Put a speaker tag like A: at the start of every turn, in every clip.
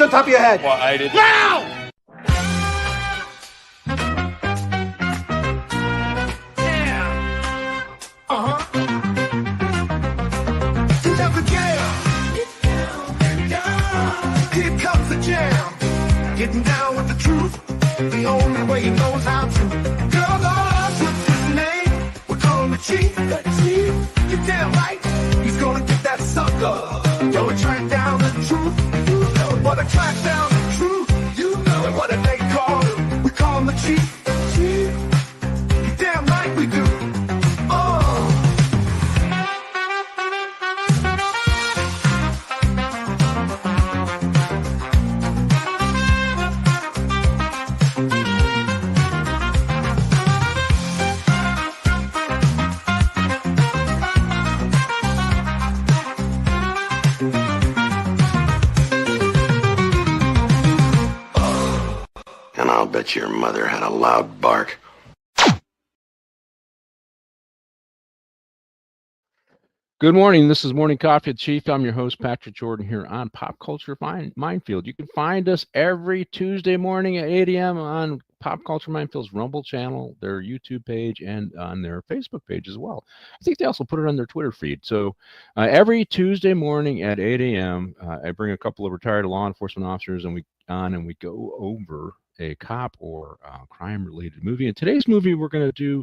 A: on top of your head.
B: Well, I didn't.
A: Now! Here comes the jam, getting down with the truth, the only way he knows how to. Girl, what's his name? We're calling the chief. You're damn right, he's gonna get that sucker. Yo, we track down the truth, you know what a track down the truth, you know what do they call him? We call him the chief. You're damn right we do.
C: I'll bet your mother had a loud bark.
D: Good morning. This is Morning Coffee with Chief. I'm your host, Patrick Jordan, here on Pop Culture Minefield. You can find us every Tuesday morning at 8 a.m. on Pop Culture Minefield's Rumble channel, their YouTube page, and on their Facebook page as well. I think they also put it on their Twitter feed. So every Tuesday morning at 8 a.m., I bring a couple of retired law enforcement officers and we go over a cop or crime-related movie. In today's movie, we're going to do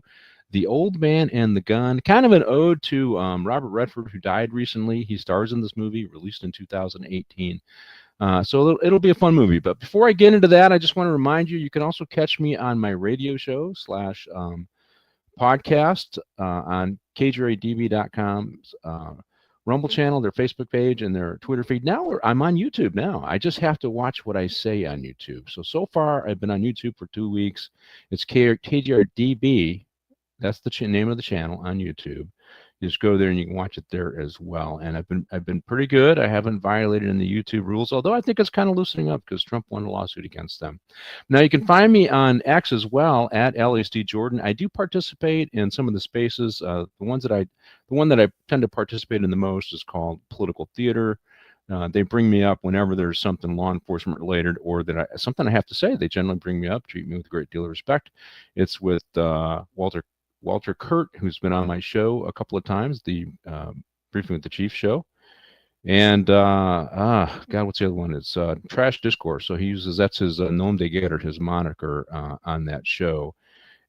D: The Old Man and the Gun, kind of an ode to Robert Redford, who died recently. He stars in this movie, released in 2018. So it'll be a fun movie. But before I get into that, I just want to remind you, you can also catch me on my radio show / podcast on KJRADB.com's Rumble channel, their Facebook page, and their Twitter feed. Now I'm on YouTube now. I just have to watch what I say on YouTube. So far, I've been on YouTube for 2 weeks. It's KJRDB. That's the name of the channel on YouTube. You just go there and you can watch it there as well. And I've been pretty good. I haven't violated any YouTube rules, although I think it's kind of loosening up because Trump won a lawsuit against them. Now you can find me on X as well at LASD Jordan. I do participate in some of the spaces. The one that I tend to participate in the most is called Political Theater. They bring me up whenever there's something law enforcement related or something I have to say. They generally bring me up, treat me with a great deal of respect. It's with Walter Kurt, who's been on my show a couple of times, the Briefing with the Chief show. And, God, what's the other one? It's Trash Discourse. So that's his nom de guerre, his moniker on that show.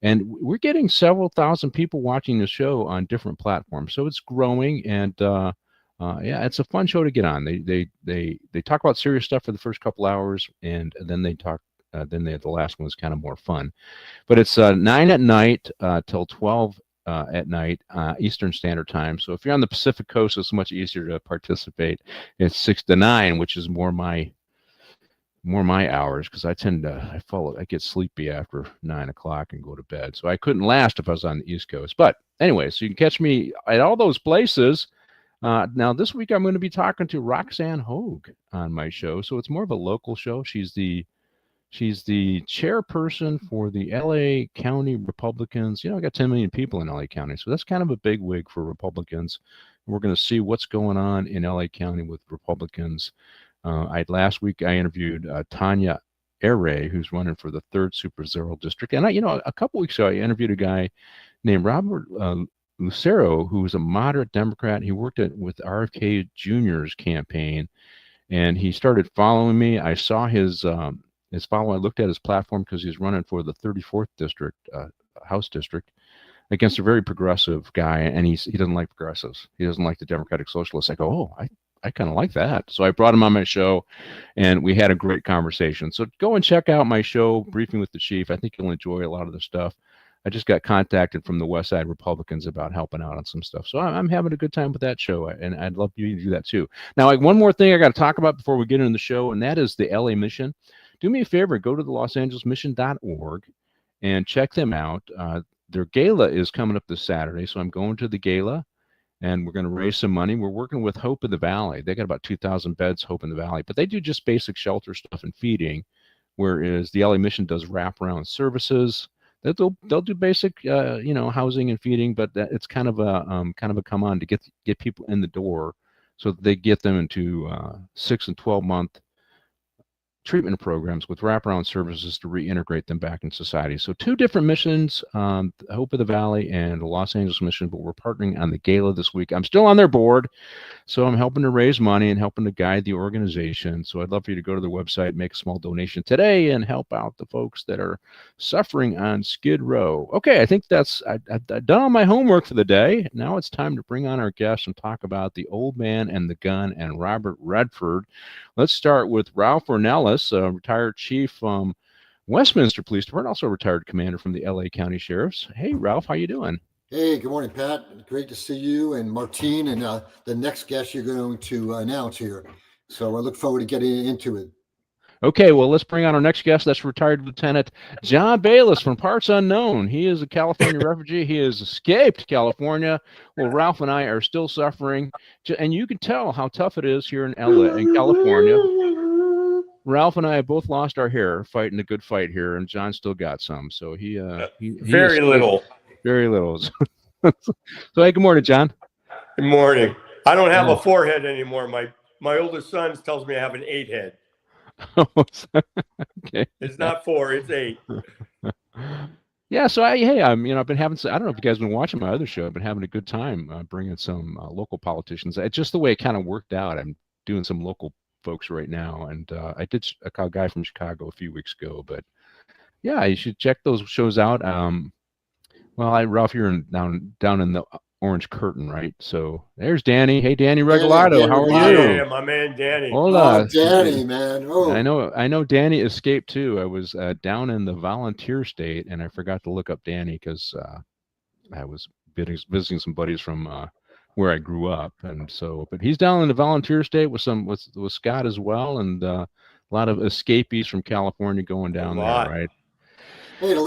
D: And we're getting several thousand people watching the show on different platforms. So it's growing. And, yeah, it's a fun show to get on. They talk about serious stuff for the first couple hours, and then they talk. The last one was kind of more fun. But it's 9 at night till 12 at night Eastern Standard Time. So if you're on the Pacific Coast, it's much easier to participate. It's 6 to 9, which is more my hours, because I get sleepy after 9 o'clock and go to bed. So I couldn't last if I was on the East Coast. But anyway, so you can catch me at all those places. Now this week I'm going to be talking to Roxanne Hogue on my show. So it's more of a local show. She's the chairperson for the LA County Republicans. I got 10 million people in LA County, so that's kind of a big wig for Republicans. We're going to see what's going on in LA County with Republicans. Last week I interviewed Tanya Aray, who's running for the 3rd Super Zero District. And a couple weeks ago I interviewed a guy named Robert Lucero, who was a moderate Democrat. He worked with RFK Jr.'s campaign, and he started following me. I saw his follow. I looked at his platform because he's running for the 34th district, House district, against a very progressive guy, and he doesn't like progressives. He doesn't like the Democratic Socialists. I go, oh, I kind of like that. So I brought him on my show, and we had a great conversation. So go and check out my show, Briefing with the Chief. I think you'll enjoy a lot of the stuff. I just got contacted from the West Side Republicans about helping out on some stuff. So I'm having a good time with that show, and I'd love you to do that too. Now, one more thing I got to talk about before we get into the show, and that is the LA Mission. Do me a favor, go to the LosAngelesMission.org and check them out. Their gala is coming up this Saturday, so I'm going to the gala, and we're going to raise some money. We're working with Hope in the Valley. They got about 2,000 beds, Hope in the Valley, but they do just basic shelter stuff and feeding, whereas the LA Mission does wraparound services. They'll do basic, housing and feeding, but it's kind of a come on to get people in the door, so that they get them into 6 and 12 month treatment programs with wraparound services to reintegrate them back in society. So 2 different missions, Hope of the Valley and the Los Angeles mission, but we're partnering on the gala this week. I'm still on their board, so I'm helping to raise money and helping to guide the organization. So I'd love for you to go to their website, make a small donation today, and help out the folks that are suffering on Skid Row. Okay, I think I've done all my homework for the day. Now it's time to bring on our guests and talk about The Old Man and the Gun and Robert Redford. Let's start with Ralph Ornelas, a retired chief from Westminster Police Department, also a retired commander from the LA County Sheriffs. Hey, Ralph, how you doing?
B: Hey, good morning, Pat. Great to see you and Martine and the next guest you're going to announce here. So I look forward to getting into it.
D: Okay, well, let's bring on our next guest. That's retired Lieutenant John Baylis from Parts Unknown. He is a California refugee. He has escaped California. Well, Ralph and I are still suffering, and you can tell how tough it is here in LA, in California. Ralph and I have both lost our hair fighting a good fight here, and John still got some. So he
E: very little.
D: Very little. So, hey, good morning, John.
E: Good morning. I don't have a 4-head anymore. My oldest son tells me I have an 8-head.
D: Okay.
E: It's not 4, it's 8.
D: Yeah, so I've been having. I don't know if you guys have been watching my other show. I've been having a good time bringing some local politicians. It's just the way it kind of worked out. I'm doing some local folks right now, and I did a guy from Chicago a few weeks ago. But yeah, you should check those shows out. Ralph, you're down in the Orange Curtain, right? So there's Danny. Hey, Danny Regalado, how are you?
E: Yeah, my man Danny.
B: Hola, Danny, man. Oh,
D: I know Danny escaped too. I was down in the volunteer state, and I forgot to look up Danny because I was visiting some buddies from where I grew up, and so. But he's down in the volunteer state with Scott as well, and a lot of escapees from California going down there, right?
B: Hey, the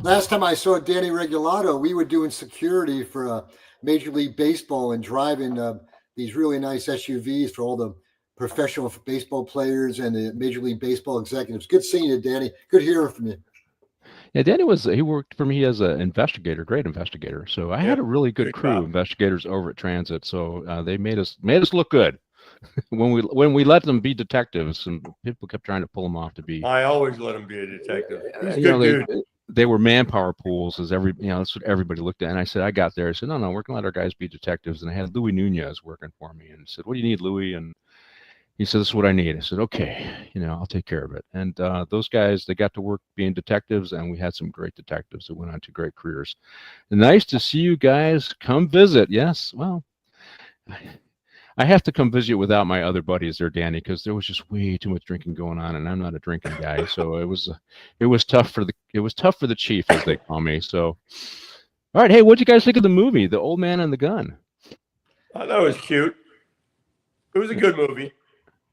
B: last time I saw Danny Regalado, we were doing security for Major League Baseball and driving these really nice SUVs for all the professional baseball players and the Major League Baseball executives. Good seeing you, Danny. Good hearing from you.
D: Yeah, Danny he worked for me as an investigator, great investigator. So I had a really good crew of investigators over at Transit. So they made us look good. when we let them be detectives, and people kept trying to pull them off to be.
E: I always let them be a detective. He's a good dude.
D: They were manpower pools, that's what everybody looked at. And I said, I got there. I said, no, we're gonna let our guys be detectives. And I had Louis Nunez working for me, and said, what do you need, Louis? And he said, this is what I need. I said, okay, I'll take care of it. And those guys, they got to work being detectives, and we had some great detectives that went on to great careers. And nice to see you guys come visit. Yes, well. I have to come visit without my other buddies there, Danny, because there was just way too much drinking going on, and I'm not a drinking guy, so it was tough for the chief, as they call me. So, all right, hey, what'd you guys think of the movie, The Old Man and the Gun?
E: I thought it was cute. It was a good movie.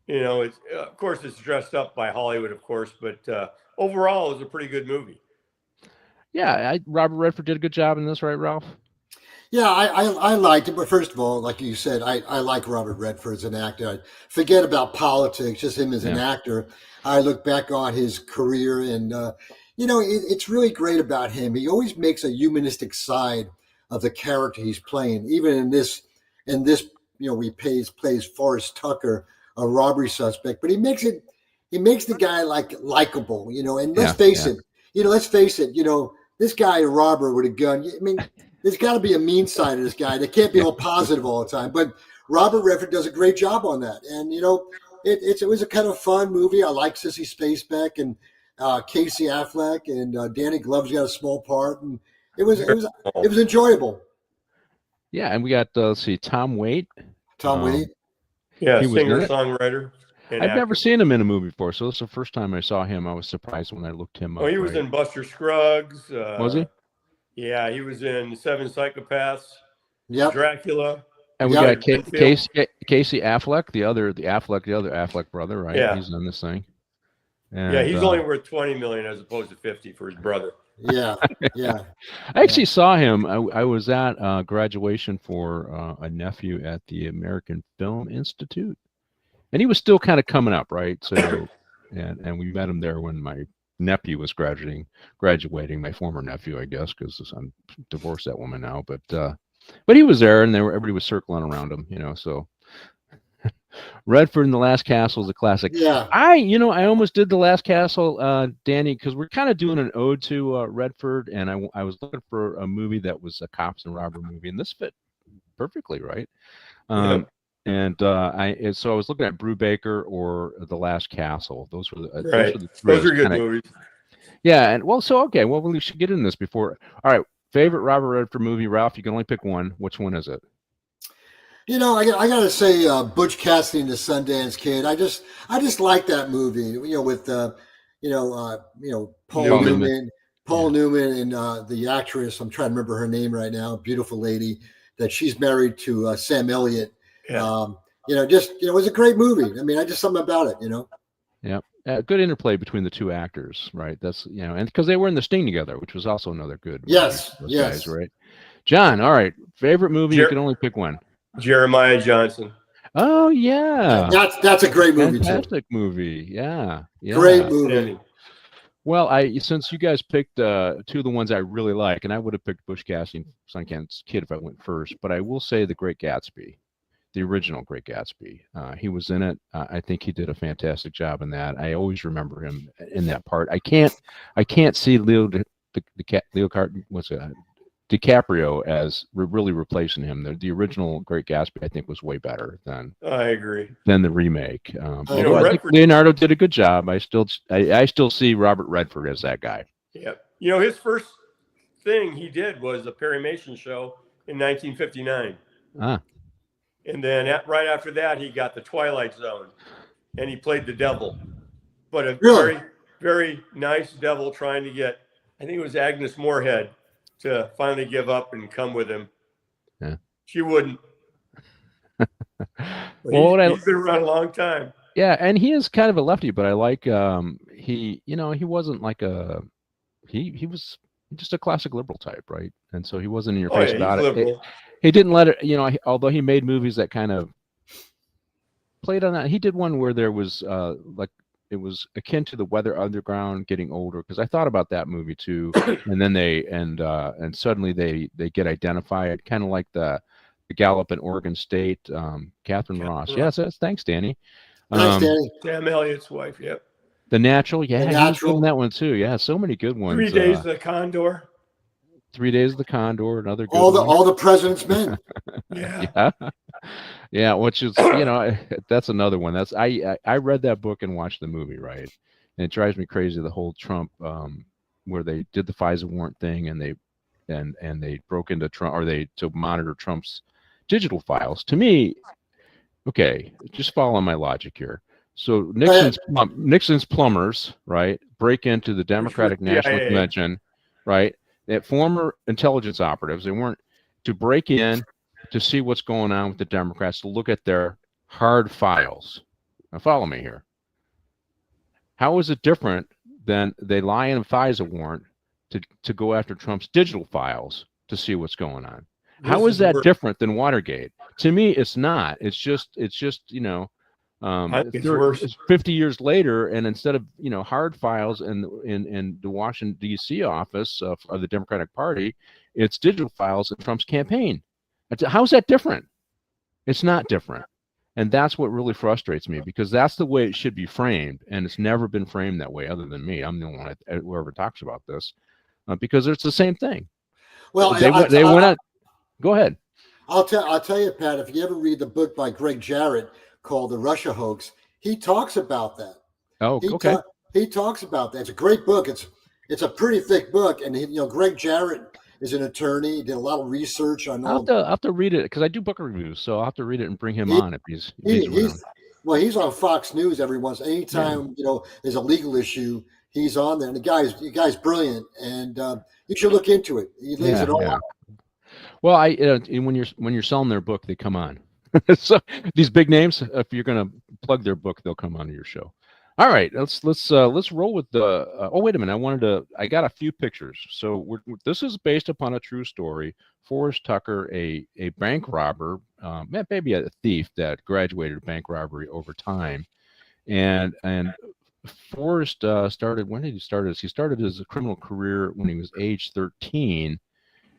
E: It's of course it's dressed up by Hollywood, of course, but overall, it was a pretty good movie.
D: Yeah, Robert Redford did a good job in this, right, Ralph?
B: Yeah, I liked it, but first of all, like you said, I like Robert Redford as an actor. I forget about politics, just him as an actor. I look back on his career, and it's really great about him. He always makes a humanistic side of the character he's playing. Even in this, he plays Forrest Tucker, a robbery suspect, but he makes the guy likable, And let's face it, this guy, a robber with a gun. I mean. There's got to be a mean side of this guy. They can't be all positive all the time. But Robert Redford does a great job on that. And, it was a kind of fun movie. I like Sissy Spacek and Casey Affleck, and Danny Glover's got a small part. And it was enjoyable.
D: Yeah, and we got, Tom Waite.
B: Tom Waite.
E: Yeah, singer-songwriter.
D: I've never seen him in a movie before, so this is the first time I saw him. I was surprised when I looked him up.
E: Oh, he was in Buster Scruggs.
D: Was he?
E: Yeah, he was in Seven Psychopaths.
B: Yeah,
E: Dracula.
D: And we got Casey Affleck, the other Affleck brother, right?
E: Yeah,
D: he's on this thing.
E: And, he's only worth $20 million as opposed to $50 for his brother.
B: Yeah.
D: I actually saw him. I was at graduation for a nephew at the American Film Institute, and he was still kind of coming up, right? So, and we met him there when my nephew was graduating, my former nephew, I guess, because I'm divorced that woman now. But he was there, and everybody was circling around him, So Redford in The Last Castle is a classic.
B: Yeah.
D: I almost did The Last Castle, Danny, because we're kind of doing an ode to Redford, and I was looking for a movie that was a cops and robber movie, and this fit perfectly, right?
E: Yep.
D: So I was looking at Brubaker or The Last Castle. Those were the
E: Right.
D: three.
E: Those are good movies.
D: Yeah, and we should get in this before. All right, favorite Robert Redford movie, Ralph? You can only pick one. Which one is it?
B: I got to say, Butch Cassidy and the Sundance Kid. I just like that movie. With Paul Newman. Paul Newman and the actress. I'm trying to remember her name right now. Beautiful lady that she's married to Sam Elliott.
E: Yeah.
B: It was a great movie. I mean, I just something about it.
D: Yeah. Good interplay between the two actors, right? That's and because they were in The Sting together, which was also another good movie.
B: Yes.
D: Guys, right? John, all right. Favorite movie? You can only pick one.
E: Jeremiah Johnson.
D: Oh yeah,
B: that's a great movie.
D: Fantastic movie. Yeah.
B: Great movie.
D: Well, since you guys picked two of the ones I really like, and I would have picked Butch Cassidy and Sundance Kid if I went first, but I will say The Great Gatsby, the original Great Gatsby. He was in it. I think he did a fantastic job in that. I always remember him in that part. I can't see DiCaprio as really replacing him. The original Great Gatsby, I think, was way better than
E: I agree
D: than the remake. I think Leonardo did a good job. I still see Robert Redford as that guy.
E: Yeah, his first thing he did was a Perry Mason show in 1959. And then right after that, he got The Twilight Zone, and he played the devil, but a very, very nice devil trying to get, I think it was Agnes Moorehead, to finally give up and come with him.
D: Yeah.
E: She wouldn't. He's been around a long time.
D: Yeah, and he is kind of a lefty, but I like he wasn't like he was just a classic liberal type, right? And so he wasn't in your face about it. He didn't let it, although he made movies that kind of played on that. He did one where there was it was akin to The Weather Underground getting older, because I thought about that movie too. And then and suddenly they get identified, kind of like the Gallup in Oregon State, Catherine Ross. Yes, thanks, Danny.
B: Thanks, Danny.
E: Sam Elliott's wife. Yep.
D: The Natural. Yeah,
B: The Natural.
D: He was in that one too. Yeah, so many good ones.
E: 3 Days of the Condor.
D: 3 Days of the Condor, another good
B: all the President's Men.
D: Yeah, which is that's another one. That's I read that book and watched the movie, right? And it drives me crazy, the whole Trump where they did the FISA warrant thing, and they broke into Trump, or to monitor Trump's digital files. To me, okay, just follow my logic here. So Nixon's plumbers, right, break into the Democratic National Convention, right? That former intelligence operatives, they weren't to break in to see what's going on with the Democrats, to look at their hard files. Now follow me here. How is it different than they lie in a FISA warrant to go after Trump's digital files to see what's going on? How is that different than Watergate? To me, it's not. It's just it's 50 years later, and instead of hard files in the Washington D.C. office of the Democratic Party, it's digital files in Trump's campaign. How's that different? It's not different, and that's what really frustrates me, because that's the way it should be framed, and it's never been framed that way, other than me. I'm the only one who ever talks about this, because it's the same thing.
B: Well,
D: they went out. Go ahead.
B: I'll tell you, Pat. If you ever read the book by Greg Jarrett called The Russia Hoax, he talks about that.
D: Oh, okay.
B: He talks about that. It's a great book. It's a pretty thick book, and Greg Jarrett is an attorney. He did a lot of research on.
D: I'll have to read it, because I do book reviews, so I'll have to read it and bring him on if he's around.
B: Well, he's on Fox News anytime there's a legal issue, he's on there, and the guy's brilliant, and you should look into it. He lays it all out.
D: Well, when you're selling their book, they come on. So these big names, if you're going to plug their book, they'll come onto your show. All right, let's roll with the. Oh, wait a minute! I got a few pictures. So this is based upon a true story. Forrest Tucker, a bank robber, maybe a thief that graduated bank robbery over time, and Forrest started. When did he start? He started his criminal career when he was age 13,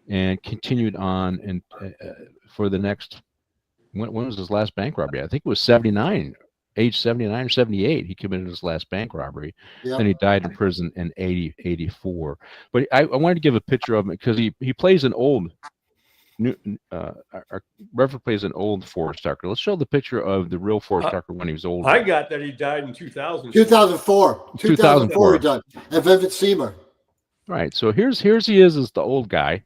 D: and continued on and for the next when was his last bank robbery? I think it was 79, age 79 or 78. He committed his last bank robbery.
B: Yep.
D: Then he died in prison in 84. But I wanted to give a picture of him because he plays an old. Redford plays an old Forrest Tucker. Let's show the picture of the real Forrest Tucker when he was older.
E: I got that he died in 2000.
B: 2004 he died. And Vivid Seamer.
D: Right. So here's he is as the old guy,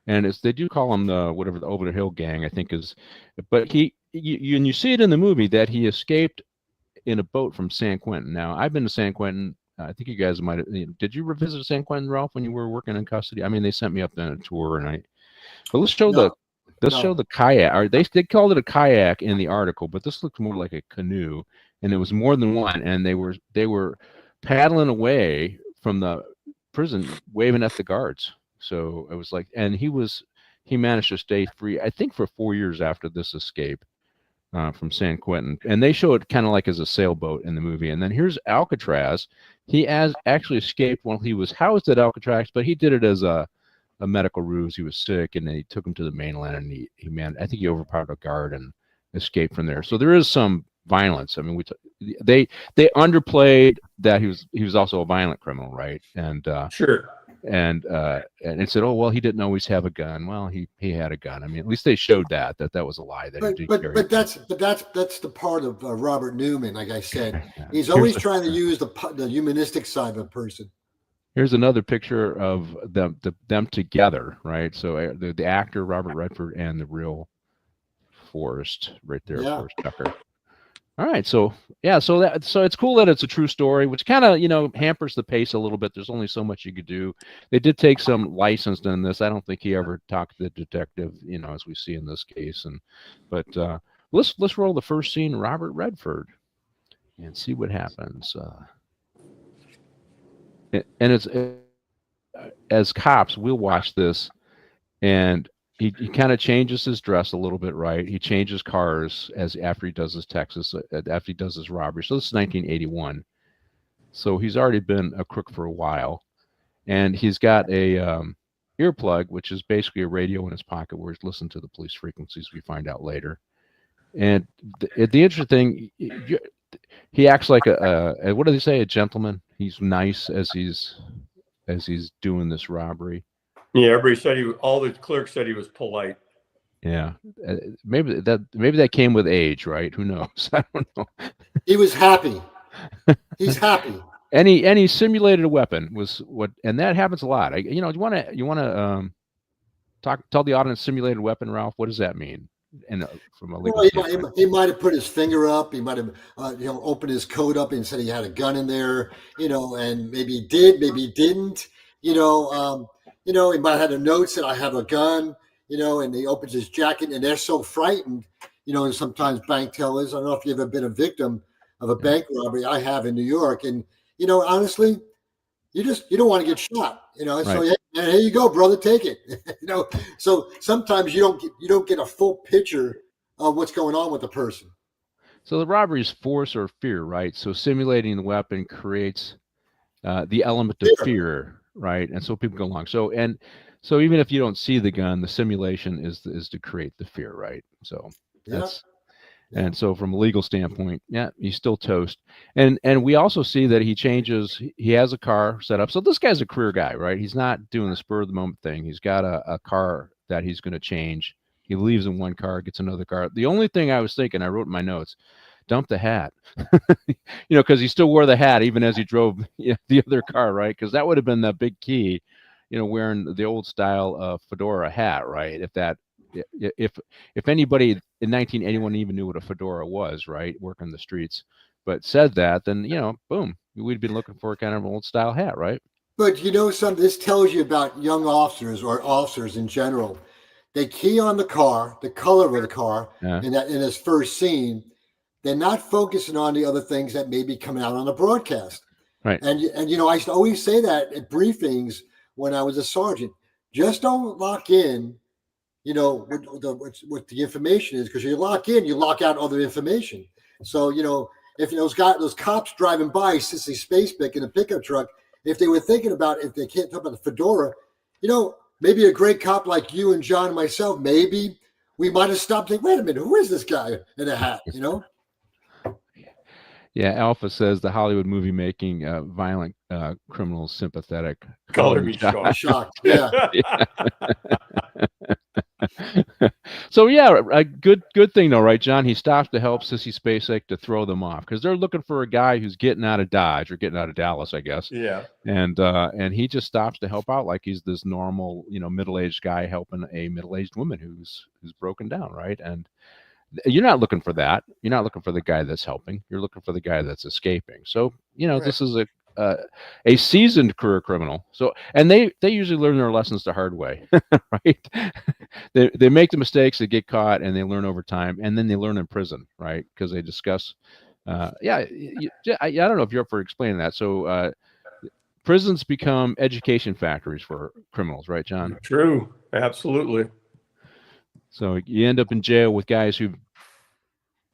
D: and they do call him the whatever the Over the Hill Gang, I think is, but you see it in the movie that he escaped in a boat from San Quentin. Now I've been to San Quentin. I think you guys might have. Did you revisit San Quentin, Ralph, when you were working in custody? I mean, they sent me up on a tour, and but let's show show the kayak. Or they called it a kayak in the article, but this looks more like a canoe, and it was more than one, and they were paddling away from the prison, waving at the guards. So it was like, and he managed to stay free, I think, for 4 years after this escape from San Quentin. And they show it kind of like as a sailboat in the movie. And then here's Alcatraz. He actually escaped while he was housed at Alcatraz, but he did it as a medical ruse. He was sick, and they took him to the mainland, and I think he overpowered a guard and escaped from there. So there is some violence. I mean, they underplayed that he was also a violent criminal, right? And
E: sure.
D: And it said, oh well, he didn't always have a gun. Well, he had a gun. I mean, at least they showed that was a lie.
B: But that's the part of Robert Newman. Like I said, he's always trying to use the humanistic side of a person.
D: Here's another picture of them together, right? So the actor Robert Redford and the real Forrest right there, Forrest Tucker. All right, so it's cool that it's a true story, which kind of hampers the pace a little bit. There's only so much you could do. They did take some license in this. I don't think he ever talked to the detective, as we see in this case. But let's roll the first scene, Robert Redford, and see what happens. And it's as cops, we'll watch this, and he kind of changes his dress a little bit, right? He changes cars after he does his robbery. So this is 1981. So he's already been a crook for a while, and he's got a earplug, which is basically a radio in his pocket where he's listening to the police frequencies. We find out later. And the interesting thing, he acts like what do they say? A gentleman. He's nice as he's doing this robbery.
E: Yeah, everybody said all the clerks said he was polite.
D: Yeah, maybe that came with age, right? Who knows? I don't know.
B: He was happy. He's happy.
D: Any simulated a weapon was what, and that happens a lot. You want to tell the audience simulated weapon, Ralph? What does that mean? And from a legal standpoint,
B: he might have put his finger up. He might have opened his coat up and said he had a gun in there. And maybe he did, maybe he didn't. He might have had a note said I have a gun. And he opens his jacket and they're so frightened. And sometimes bank tellers. I don't know if you've ever been a victim of a bank robbery. I have in New York, and honestly, you don't want to get shot.
D: Right.
B: So here you go, brother, take it. So sometimes you don't get a full picture of what's going on with the person.
D: So the robbery is force or fear, right? So simulating the weapon creates the element of fear, right? And so people go along. So even if you don't see the gun, the simulation is to create the fear, right? So that's. And so from a legal standpoint, he's still toast. And we also see that he has a car set up. So this guy's a career guy, right? He's not doing the spur of the moment thing. He's got a car that he's going to change. He leaves in one car, gets another car. The only thing I was thinking, I wrote in my notes, dump the hat, because he still wore the hat even as he drove the other car, right? Because that would have been the big key, wearing the old style fedora hat, right? If anybody in 1981 even knew what a fedora was, right, working the streets, but said that, then boom, we'd been looking for a kind of old style hat, right?
B: But this tells you about young officers or officers in general. They key on the car, the color of the car, in this first scene. They're not focusing on the other things that may be coming out on the broadcast.
D: Right.
B: And I used to always say that at briefings when I was a sergeant. Just don't lock in. What the information is, because you lock in, you lock out other information. So, if those cops driving by Sissy Spacek in a pickup truck, if they were thinking about, if they can't talk about the fedora, maybe a great cop like you and John and myself, maybe we might have stopped and wait a minute, who is this guy in a hat? You know?
D: Yeah, Alpha says the Hollywood movie making violent criminals sympathetic.
E: Color me shocked.
B: Shocked. Yeah.
D: So yeah, a good thing though, right, John? He stops to help Sissy Spacek to throw them off because they're looking for a guy who's getting out of Dodge or getting out of Dallas, I guess.
E: Yeah.
D: And he just stops to help out like he's this normal, middle-aged guy helping a middle-aged woman who's broken down, right? And you're not looking for that. You're not looking for the guy that's helping. You're looking for the guy that's escaping. So right. This is a seasoned career criminal. So, and they usually learn their lessons the hard way, right? They make the mistakes, they get caught, and they learn over time, and then they learn in prison, right? Because they discuss. I don't know if you're up for explaining that. So, prisons become education factories for criminals, right, John?
E: True, absolutely. So
D: you end up in jail with guys who,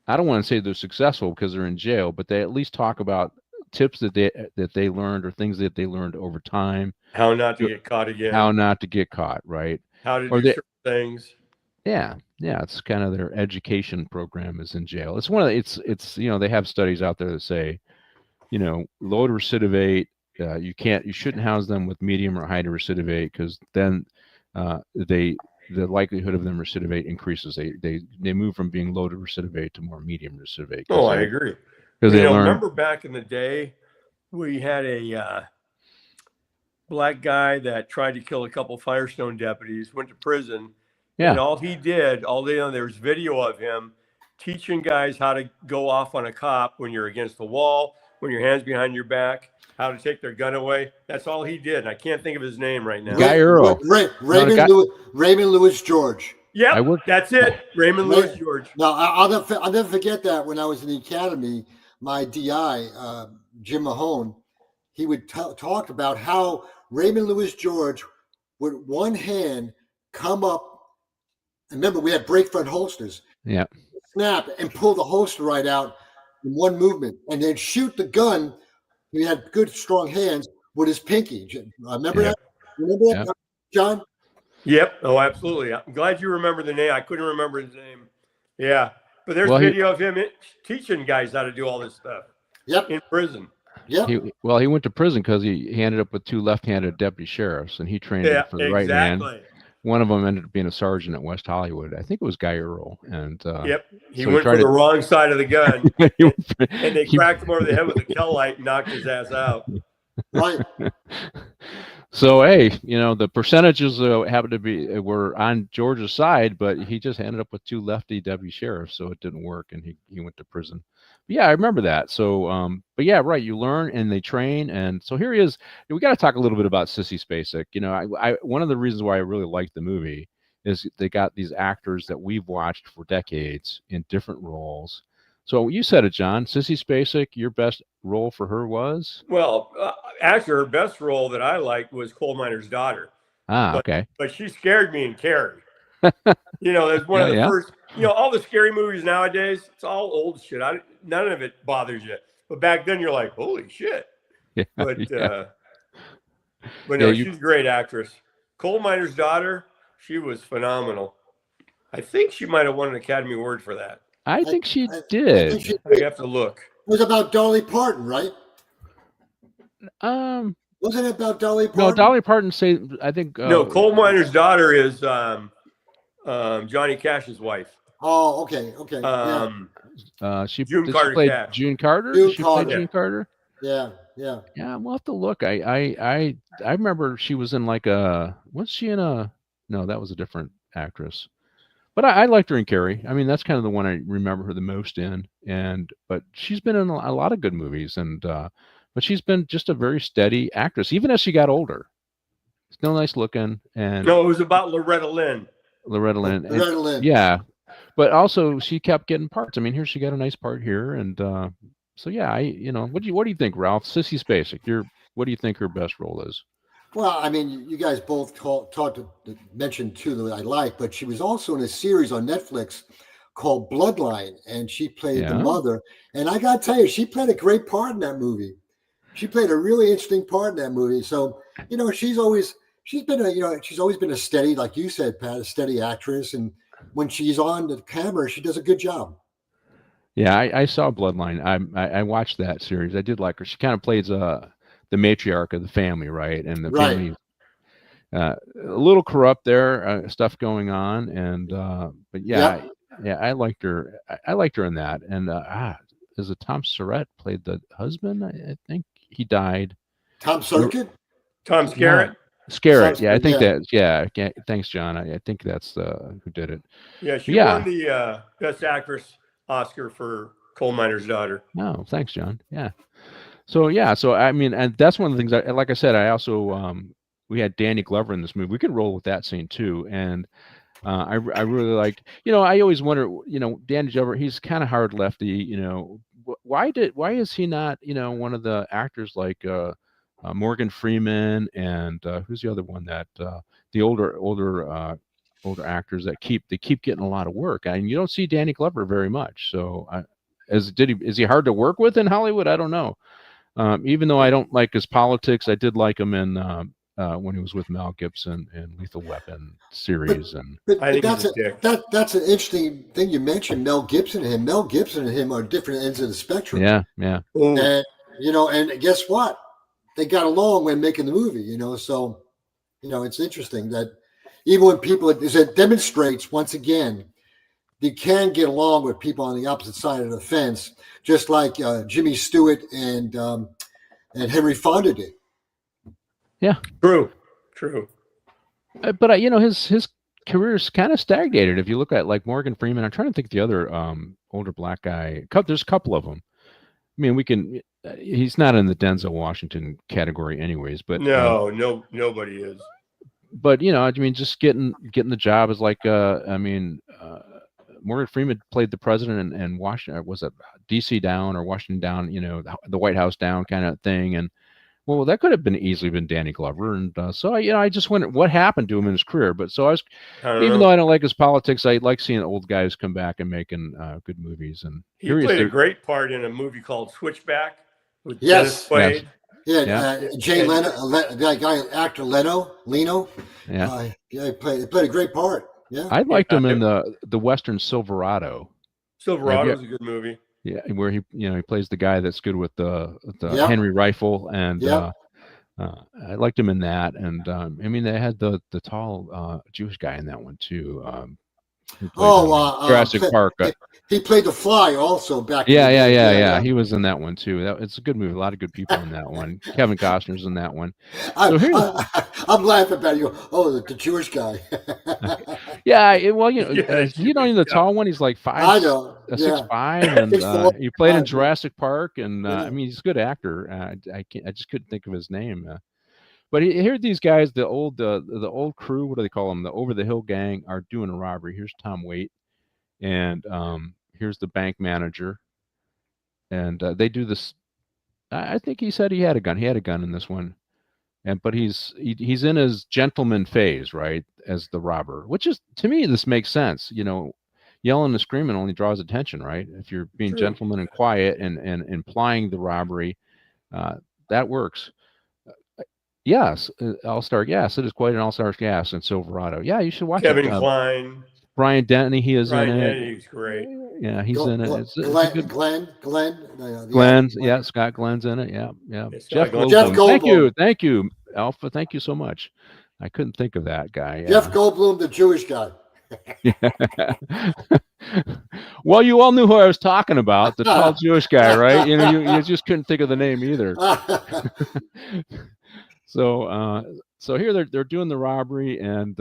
D: I don't want to say they're successful because they're in jail, but they at least talk about tips that they learned or things that they learned over time.
E: How not to get caught again.
D: How not to get caught, right?
E: How to do certain things.
D: Yeah. It's kind of their education program is in jail. It's one of it's they have studies out there that say, low to recidivate, you shouldn't house them with medium or high to recidivate because then the likelihood of them recidivate increases. They move from being low to recidivate to more medium recidivate.
E: Oh, I agree. Because remember back in the day, we had a black guy that tried to kill a couple Firestone deputies, went to prison. Yeah. And all he did, there's video of him teaching guys how to go off on a cop when you're against the wall, when your hands behind your back, how to take their gun away. That's all he did. And I can't think of his name right now.
D: Guy Earl.
B: Raymond Lewis George.
E: Yeah, that's it. Raymond Lewis George.
B: No, I'll never forget that when I was in the academy, my DI, Jim Mahone, he would talk about how Raymond Lewis George would one hand come up. Remember, we had break front holsters.
D: Yeah.
B: Snap and pull the holster right out in one movement. And they'd shoot the gun. He had good, strong hands with his pinky. Remember that? Remember that, John?
E: Yep. Oh, absolutely. I'm glad you remember the name. I couldn't remember his name. Yeah. But there's video of him teaching guys how to do all this stuff.
B: Yep.
E: In prison.
B: Yeah.
D: He went to prison because he ended up with two left-handed deputy sheriffs, and he trained for the right hand. One of them ended up being a sergeant at West Hollywood. I think it was Guy Earl. And
E: he went for the wrong side of the gun, and they cracked him over the head with a Kel light and knocked his ass out.
B: Right.
D: So, hey, the percentages happened to were on George's side, but he just ended up with two lefty deputy sheriffs, so it didn't work, and he went to prison. But yeah, I remember that. So, but yeah, right, you learn and they train, and so here he is. We got to talk a little bit about Sissy Spacek. I one of the reasons why I really liked the movie is they got these actors that we've watched for decades in different roles. So you said it, John. Sissy Spacek, your best role for her was?
E: Well, actually, her best role that I liked was Coal Miner's Daughter.
D: Okay.
E: But she scared me in Carrie. That's one of the first. All the scary movies nowadays, it's all old shit. None of it bothers you. But back then, you're like, holy shit. Yeah, but she's a great actress. Coal Miner's Daughter, she was phenomenal. I think she might have won an Academy Award for that.
D: I think she did.
E: I have to look.
B: It was about Dolly Parton, right? Wasn't it about Dolly Parton?
D: No, Dolly Parton I think.
E: No, Coal Miner's Daughter is Johnny Cash's wife.
B: Oh, okay.
E: June Carter
D: played
E: Cash.
D: June Carter. June Carter.
B: Yeah.
D: Yeah, we'll have to look. I remember she was in was she in a? No, that was a different actress. But I liked her in Carrie. I mean, that's kind of the one I remember her the most in. But she's been in a lot of good movies, but she's been just a very steady actress, even as she got older. Still nice looking. And
E: no, it was about Loretta Lynn.
B: Loretta Lynn.
D: Yeah, but also she kept getting parts. I mean, here she got a nice part here, and so yeah, what do you think, Ralph? Sissy Spacek, what do you think her best role is?
B: Well, I mean, you guys both mentioned two that I like, but she was also in a series on Netflix called Bloodline, and she played the mother. And I got to tell you, she played a great part in that movie. She played a really interesting part in that movie. So, she's always been a steady, like you said, Pat, a steady actress. And, when she's on the camera, she does a good job.
D: Yeah, I saw Bloodline. I watched that series. I did like her. She kind of plays the matriarch of the family, right? And the
B: Right.
D: family a little corrupt there, stuff going on, and but yeah,
B: Yep.
D: I liked her. I liked her in that. And is it Tom Surratt played the husband? I think he died.
B: Tom Skerritt?
E: Tom Skerritt?
D: Skerritt. Yeah, I think
B: yeah.
D: that. Yeah, thanks, John. I think that's who did it.
E: Yeah, she won the Best Actress Oscar for Coal Miner's Daughter.
D: No, thanks, John. Yeah. So I mean, and that's one of the things. Like I said, I also we had Danny Glover in this movie. We could roll with that scene too, and I really liked. I always wonder. Danny Glover, he's kind of hard lefty. Why is he not one of the actors like Morgan Freeman and who's the other one that the older actors that keep getting a lot of work, and you don't see Danny Glover very much. So is he hard to work with in Hollywood? I don't know. Even though I don't like his politics, I did like him in when he was with Mel Gibson in Lethal Weapon series.
B: But
E: I think
B: that's an interesting thing you mentioned. Mel Gibson and him. Mel Gibson and him are different ends of the spectrum.
D: Yeah.
B: And and guess what? They got along when making the movie. So it's interesting that even when people, it demonstrates once again, you can get along with people on the opposite side of the fence, just like Jimmy Stewart and Henry Fonda did.
D: Yeah,
E: true.
D: But his career's kind of stagnated. If you look at like Morgan Freeman, I'm trying to think of the other older black guy. There's a couple of them. I mean, we can. He's not in the Denzel Washington category, anyways. But
E: nobody is.
D: But I mean, just getting the job is like Morgan Freeman played the president in Washington. Was it DC down or Washington down? The White House down kind of thing. And well, that could have easily been Danny Glover. And so I just wondered what happened to him in his career. But so even though I don't like his politics, I like seeing old guys come back and making good movies. And
E: he played a great part in a movie called Switchback with Dennis Quaid.
B: Yeah. Jay Leno, that guy, actor Leno.
D: Yeah.
B: He played a great part. Yeah.
D: I liked him in the Western Silverado.
E: Silverado's a good movie.
D: Yeah, where he plays the guy that's good with the Henry rifle, and I liked him in that. And I mean, they had the tall Jewish guy in that one too. Jurassic Park.
B: He played the Fly also back.
D: Yeah. He was in that one too. It's a good movie. A lot of good people in that one. Kevin Costner's in that one.
B: I'm laughing about you. Oh, the Jewish guy.
D: Yeah. Well, the tall one. He's like 5.
B: I know.
D: 6'5", and he played in Jurassic Park. And I mean, he's a good actor. I just couldn't think of his name. But here, these guys, the old crew, what do they call them? The Over the Hill Gang are doing a robbery. Here's Tom Waite, and here's the bank manager, and they do this. I think he said he had a gun. He had a gun in this one, but he's in his gentleman phase, right, as the robber. Which is, to me, this makes sense. Yelling and screaming only draws attention, right? If you're being gentleman and quiet and implying the robbery, that works. Yes, All-Star Gas. It is quite an All-Star Gas in Silverado. Yeah, you should watch it.
E: Kevin Kline.
D: Brian Denny, he is
E: Brian
D: in it.
E: Denny's great.
D: Yeah, he's in it.
B: Glenn.
D: Yeah, Scott Glenn's in it. Yeah.
E: Jeff
B: Goldblum.
D: Thank you, Alpha. Thank you so much. I couldn't think of that guy. Yeah.
B: Jeff Goldblum, the Jewish guy.
D: Well, you all knew who I was talking about, the tall Jewish guy, right? You just couldn't think of the name either. So here they're doing the robbery, and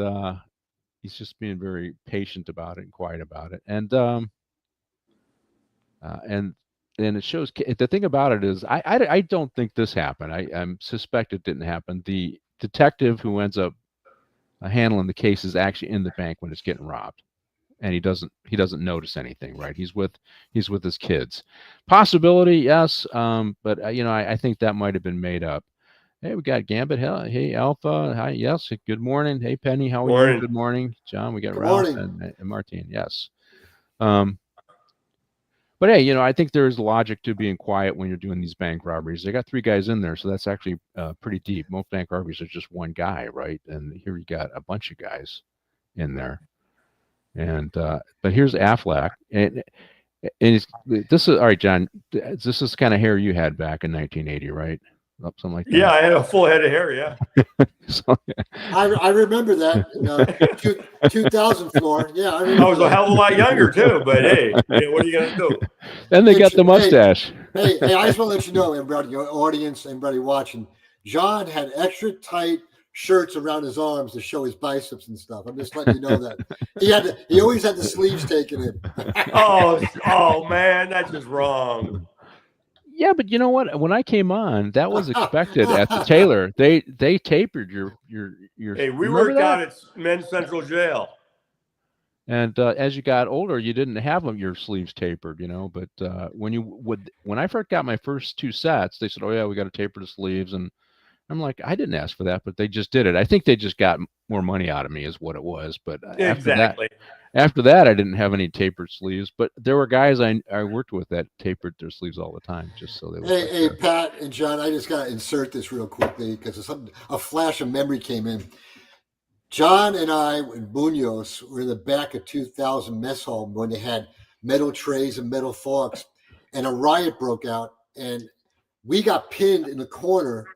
D: he's just being very patient about it and quiet about it. And it shows. The thing about it is, I don't think this happened. I suspect it didn't happen. The detective who ends up handling the case is actually in the bank when it's getting robbed, and he doesn't notice anything. Right? He's with his kids. Possibility, yes. But I think that might have been made up. Hey, we got Gambit. Hey, Alpha. Hi. Yes. Good morning. Hey, Penny. How are you? Good morning, John. We got Ralph and Martine. Yes. But hey, I think there's logic to being quiet when you're doing these bank robberies. They got 3 guys in there, so that's actually pretty deep. Most bank robberies are just one guy, right? And here you got a bunch of guys in there. And but here's Affleck, and this is all right, John. This is kind of hair you had back in 1980, right? Something like that.
E: Yeah, I had a full head of hair. Yeah.
D: So,
B: I remember that in 2000 floor. Yeah,
E: I was a hell of a lot younger too, but hey, what are you gonna do?
D: then they got the mustache.
B: Hey, I just want to let you know, everybody, your audience, everybody watching, John had extra tight shirts around his arms to show his biceps and stuff. I'm just letting you know that he always had the sleeves taken in.
E: oh man, that's just wrong.
D: Yeah, but you know what? When I came on, that was expected at the tailor. They tapered your.
E: Hey, we worked out at Men's Central Jail.
D: And as you got older, you didn't have your sleeves tapered, But when I first got my first 2 sets, they said, "Oh yeah, we got to taper the sleeves," and I'm like, I didn't ask for that, but they just did it. I think they just got more money out of me, is what it was. But after that, I didn't have any tapered sleeves. But there were guys I worked with that tapered their sleeves all the time, just so they.
B: Hey, Pat and John, I just got to insert this real quickly because a flash of memory came in. John and I and Munoz were in the back of 2000 mess hall when they had metal trays and metal forks, and a riot broke out, and we got pinned in the corner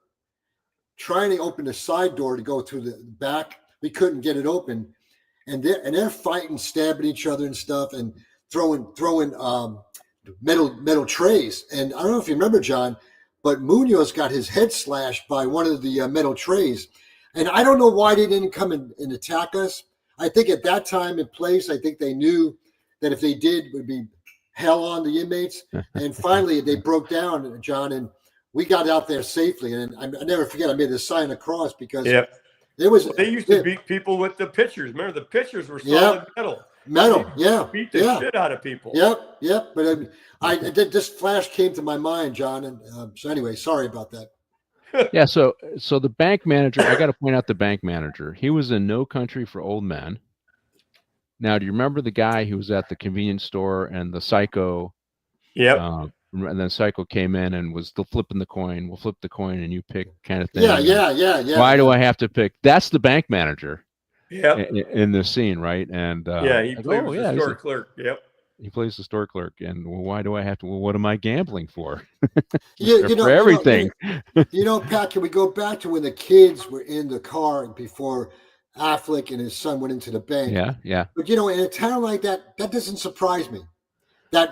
B: trying to open the side door to go through the back. We couldn't get it open, and they're fighting, stabbing each other and stuff, and throwing metal trays. And I don't know if you remember, John, but Munoz got his head slashed by one of the metal trays. And I don't know why they didn't come and attack us. I think at that time and place, I think they knew that if they did, it would be hell on the inmates. And finally, they broke down, John, and we got out there safely. And I never forget, I made a sign across because it was.
E: They used to beat people with the pitchers. Remember, the pitchers were solid metal. Beat the shit out of people.
B: Yep. But this flash came to my mind, John. And so anyway, sorry about that.
D: Yeah, so the bank manager, I got to point out the bank manager. He was in No Country for Old Men. Now, do you remember the guy who was at the convenience store and the psycho?
E: Yep.
D: And then psycho came in and was still flipping the coin. We'll flip the coin and you pick kind of thing.
B: Yeah.
D: Why do I have to pick? That's the bank manager.
E: Yep.
D: In the scene, right? And
E: he played the store clerk. Yep.
D: He plays the store clerk, and why do I have to? Well, what am I gambling for?
B: For
D: everything.
B: Pat, can we go back to when the kids were in the car before Affleck and his son went into the bank?
D: Yeah.
B: But in a town like that, that doesn't surprise me. That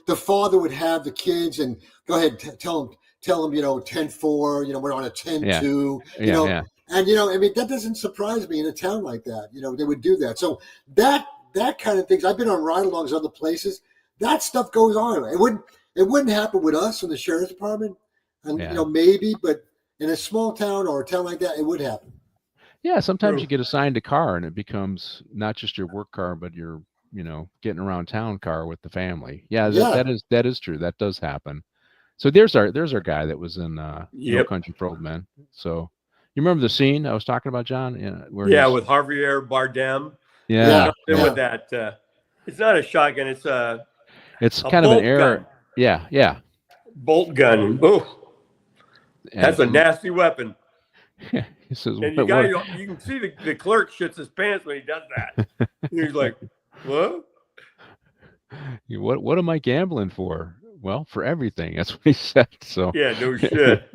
B: the father would have the kids and go ahead, tell them 10-4. We're on a 10-2. And that doesn't surprise me in a town like that. They would do that. So that kind of things. I've been on ride-alongs other places. That stuff goes on. It wouldn't happen with us in the sheriff's department, and maybe, but in a small town or a town like that, it would happen.
D: Yeah, sometimes you get assigned a car, and it becomes not just your work car, but your getting around town car with the family. That is true. That does happen. So there's our guy that was in No Country for Old Men. So you remember the scene I was talking about, John?
E: With Javier Bardem.
D: Yeah.
E: With that, it's not a shotgun. It's
D: kind of an air. Gun. Yeah.
E: Bolt gun. Ooh, that's a nasty weapon.
D: Yeah, he says,
E: and you can see the clerk shits his pants when he does that. He's like, what?
D: What am I gambling for? Well, for everything. That's what he said. So
E: yeah, no shit.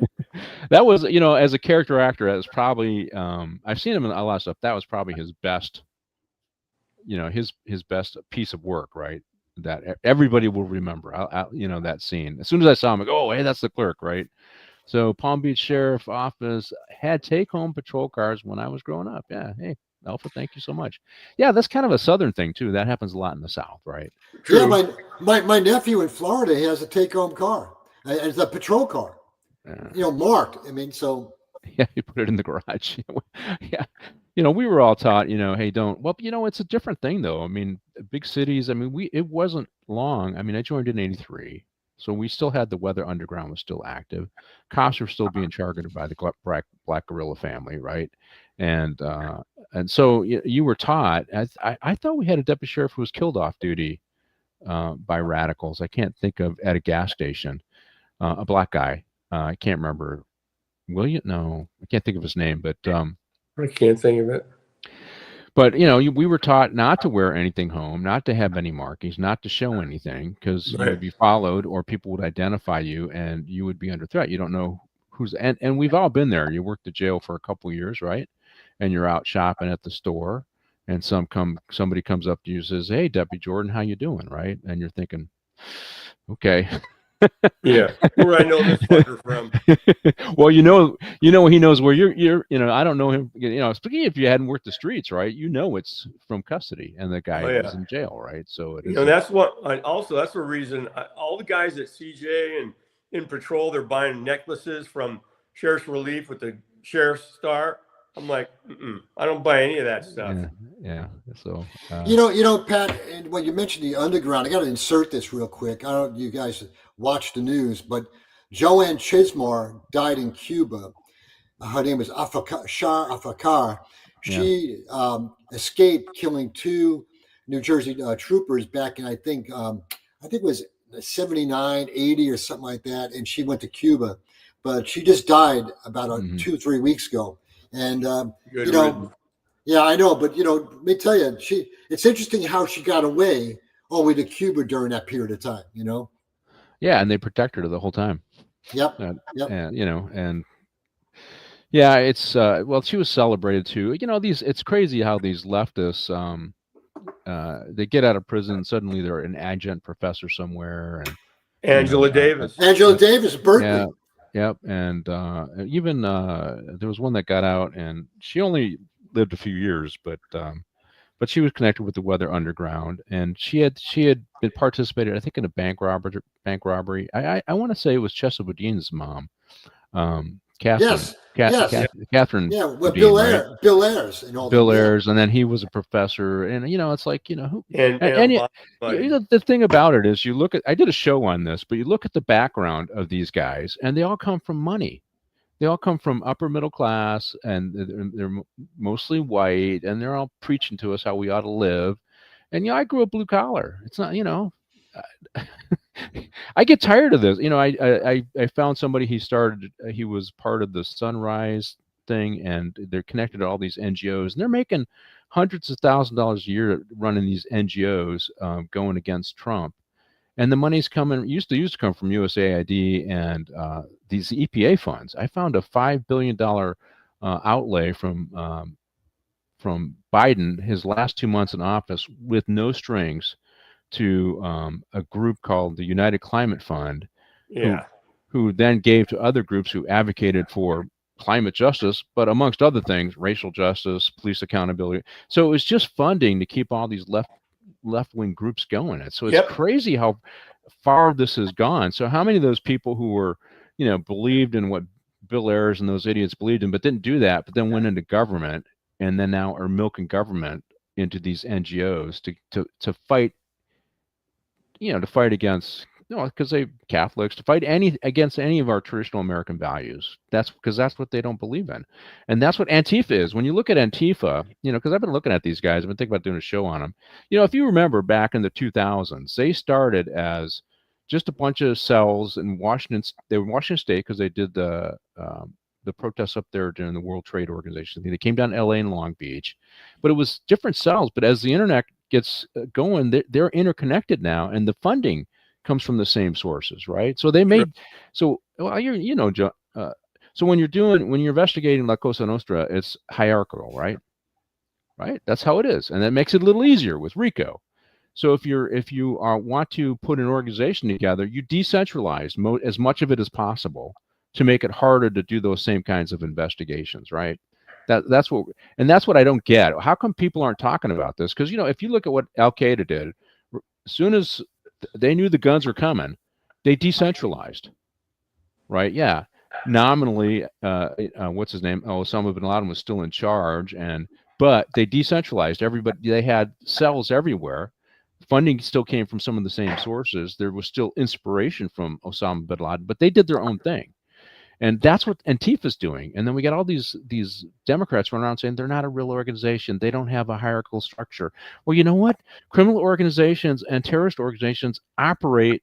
D: That was, as a character actor, that was probably I've seen him in a lot of stuff. That was probably his best. His best piece of work, right? That everybody will remember. That scene. As soon as I saw him, I go, "Oh, hey, that's the clerk," right? So Palm Beach Sheriff Office had take-home patrol cars when I was growing up. Yeah, hey, Alpha, thank you so much. Yeah, that's kind of a Southern thing too. That happens a lot in the South, right?
B: True. Yeah, my nephew in Florida has a take-home car. It's a patrol car. Marked. So.
D: Yeah, you put it in the garage. Yeah. We were all taught, hey, don't. Well, it's a different thing, though. I mean, big cities. I mean, it wasn't long. I mean, I joined in '83, so we still had the Weather Underground was still active. Cops were still being targeted by the Black Guerrilla family, right? And so you were taught. I thought we had a deputy sheriff who was killed off duty by radicals. I can't think of at a gas station, a black guy. I can't remember. William? No, I can't think of his name, but.
E: I can't think of it.
D: But we were taught not to wear anything home, not to have any markings, not to show anything, because you would be followed or people would identify you and you would be under threat. You don't know who's and we've all been there. You worked the jail for a couple of years, right? And you're out shopping at the store, and somebody comes up to you and says, "Hey, Deputy Jordan, how you doing?" Right? And you're thinking, okay.
E: Yeah, where I know this fucker from.
D: Well, he knows where you're. I don't know him. Speaking if you hadn't worked the streets, right? It's from custody, and the guy is in jail, right? So
E: that's that's the reason all the guys at CJ and in patrol, they're buying necklaces from Sheriff's Relief with the sheriff's star. I'm like, I don't buy any of that stuff.
D: Yeah. So
B: Pat, and when you mentioned the underground, I got to insert this real quick. I don't know if you guys watch the news, but Joanne Chismar died in Cuba. Her name was Affleck. She escaped killing 2 New Jersey troopers back in I think it was 79, 80 or something like that, and she went to Cuba, but she just died about 2-3 weeks ago. And yeah, I know, but let me tell you, it's interesting how she got away all the way to Cuba during that period of time.
D: Yeah, and they protected her the whole time.
B: Yep.
D: And yeah, it's she was celebrated too. It's crazy how these leftists they get out of prison and suddenly they're an adjunct professor somewhere. And
E: Angela Davis,
B: Berkeley.
D: Yep, and even there was one that got out, and she only lived a few years, but she was connected with the Weather Underground, and she had been participated, I think, in a bank robbery. I want to say it was Chesa Boudin's mom, Catherine.
B: Yes.
D: Catherine.
B: Yeah, with
D: Boudin,
B: right? Bill Ayers and all.
D: Bill Ayers, and then he was a professor, and it's like who. The thing about it is, I did a show on this, but you look at the background of these guys, and they all come from money. They all come from upper middle class, and they're mostly white, and they're all preaching to us how we ought to live. And I grew up blue collar. It's not, I get tired of this. I found somebody. He was part of the Sunrise thing, and they're connected to all these NGOs, and they're making hundreds of thousands of dollars a year running these NGOs, going against Trump. And the money's used to come from USAID and these EPA funds. I found a $5 billion outlay from Biden his last 2 months in office with no strings to a group called the United Climate Fund, who then gave to other groups who advocated for climate justice, but amongst other things, racial justice, police accountability. So it was just funding to keep all these left-wing groups going. So it's crazy how far this has gone. So how many of those people who were, believed in what Bill Ayers and those idiots believed in, but didn't do that, but then went into government and then now are milking government into these NGOs to fight, to fight against, because they Catholics, to fight against any of our traditional American values. That's because that's what they don't believe in. And that's what Antifa is. When you look at Antifa, because I've been looking at these guys, I've been thinking about doing a show on them. If you remember back in the 2000s, they started as just a bunch of cells in Washington. They were in Washington State because they did the protests up there during the World Trade Organization. They came down to LA and Long Beach, but it was different cells. But as the internet gets going, they're interconnected now, and the funding comes from the same sources, right? So they made so when you're investigating La Cosa Nostra, it's hierarchical, right? That's how it is, and that makes it a little easier with RICO. So if you want to put an organization together, you decentralize as much of it as possible to make it harder to do those same kinds of investigations, right? That's what I don't get. How come people aren't talking about this? Because if you look at what Al Qaeda did, as soon as they knew the guns were coming, they decentralized, right? Yeah, nominally, what's his name? Osama bin Laden was still in charge, but they decentralized. Everybody, they had cells everywhere. Funding still came from some of the same sources. There was still inspiration from Osama bin Laden, but they did their own thing. And that's what Antifa's doing. And then we got all these Democrats running around saying they're not a real organization. They don't have a hierarchical structure. Well, you know what? Criminal organizations and terrorist organizations operate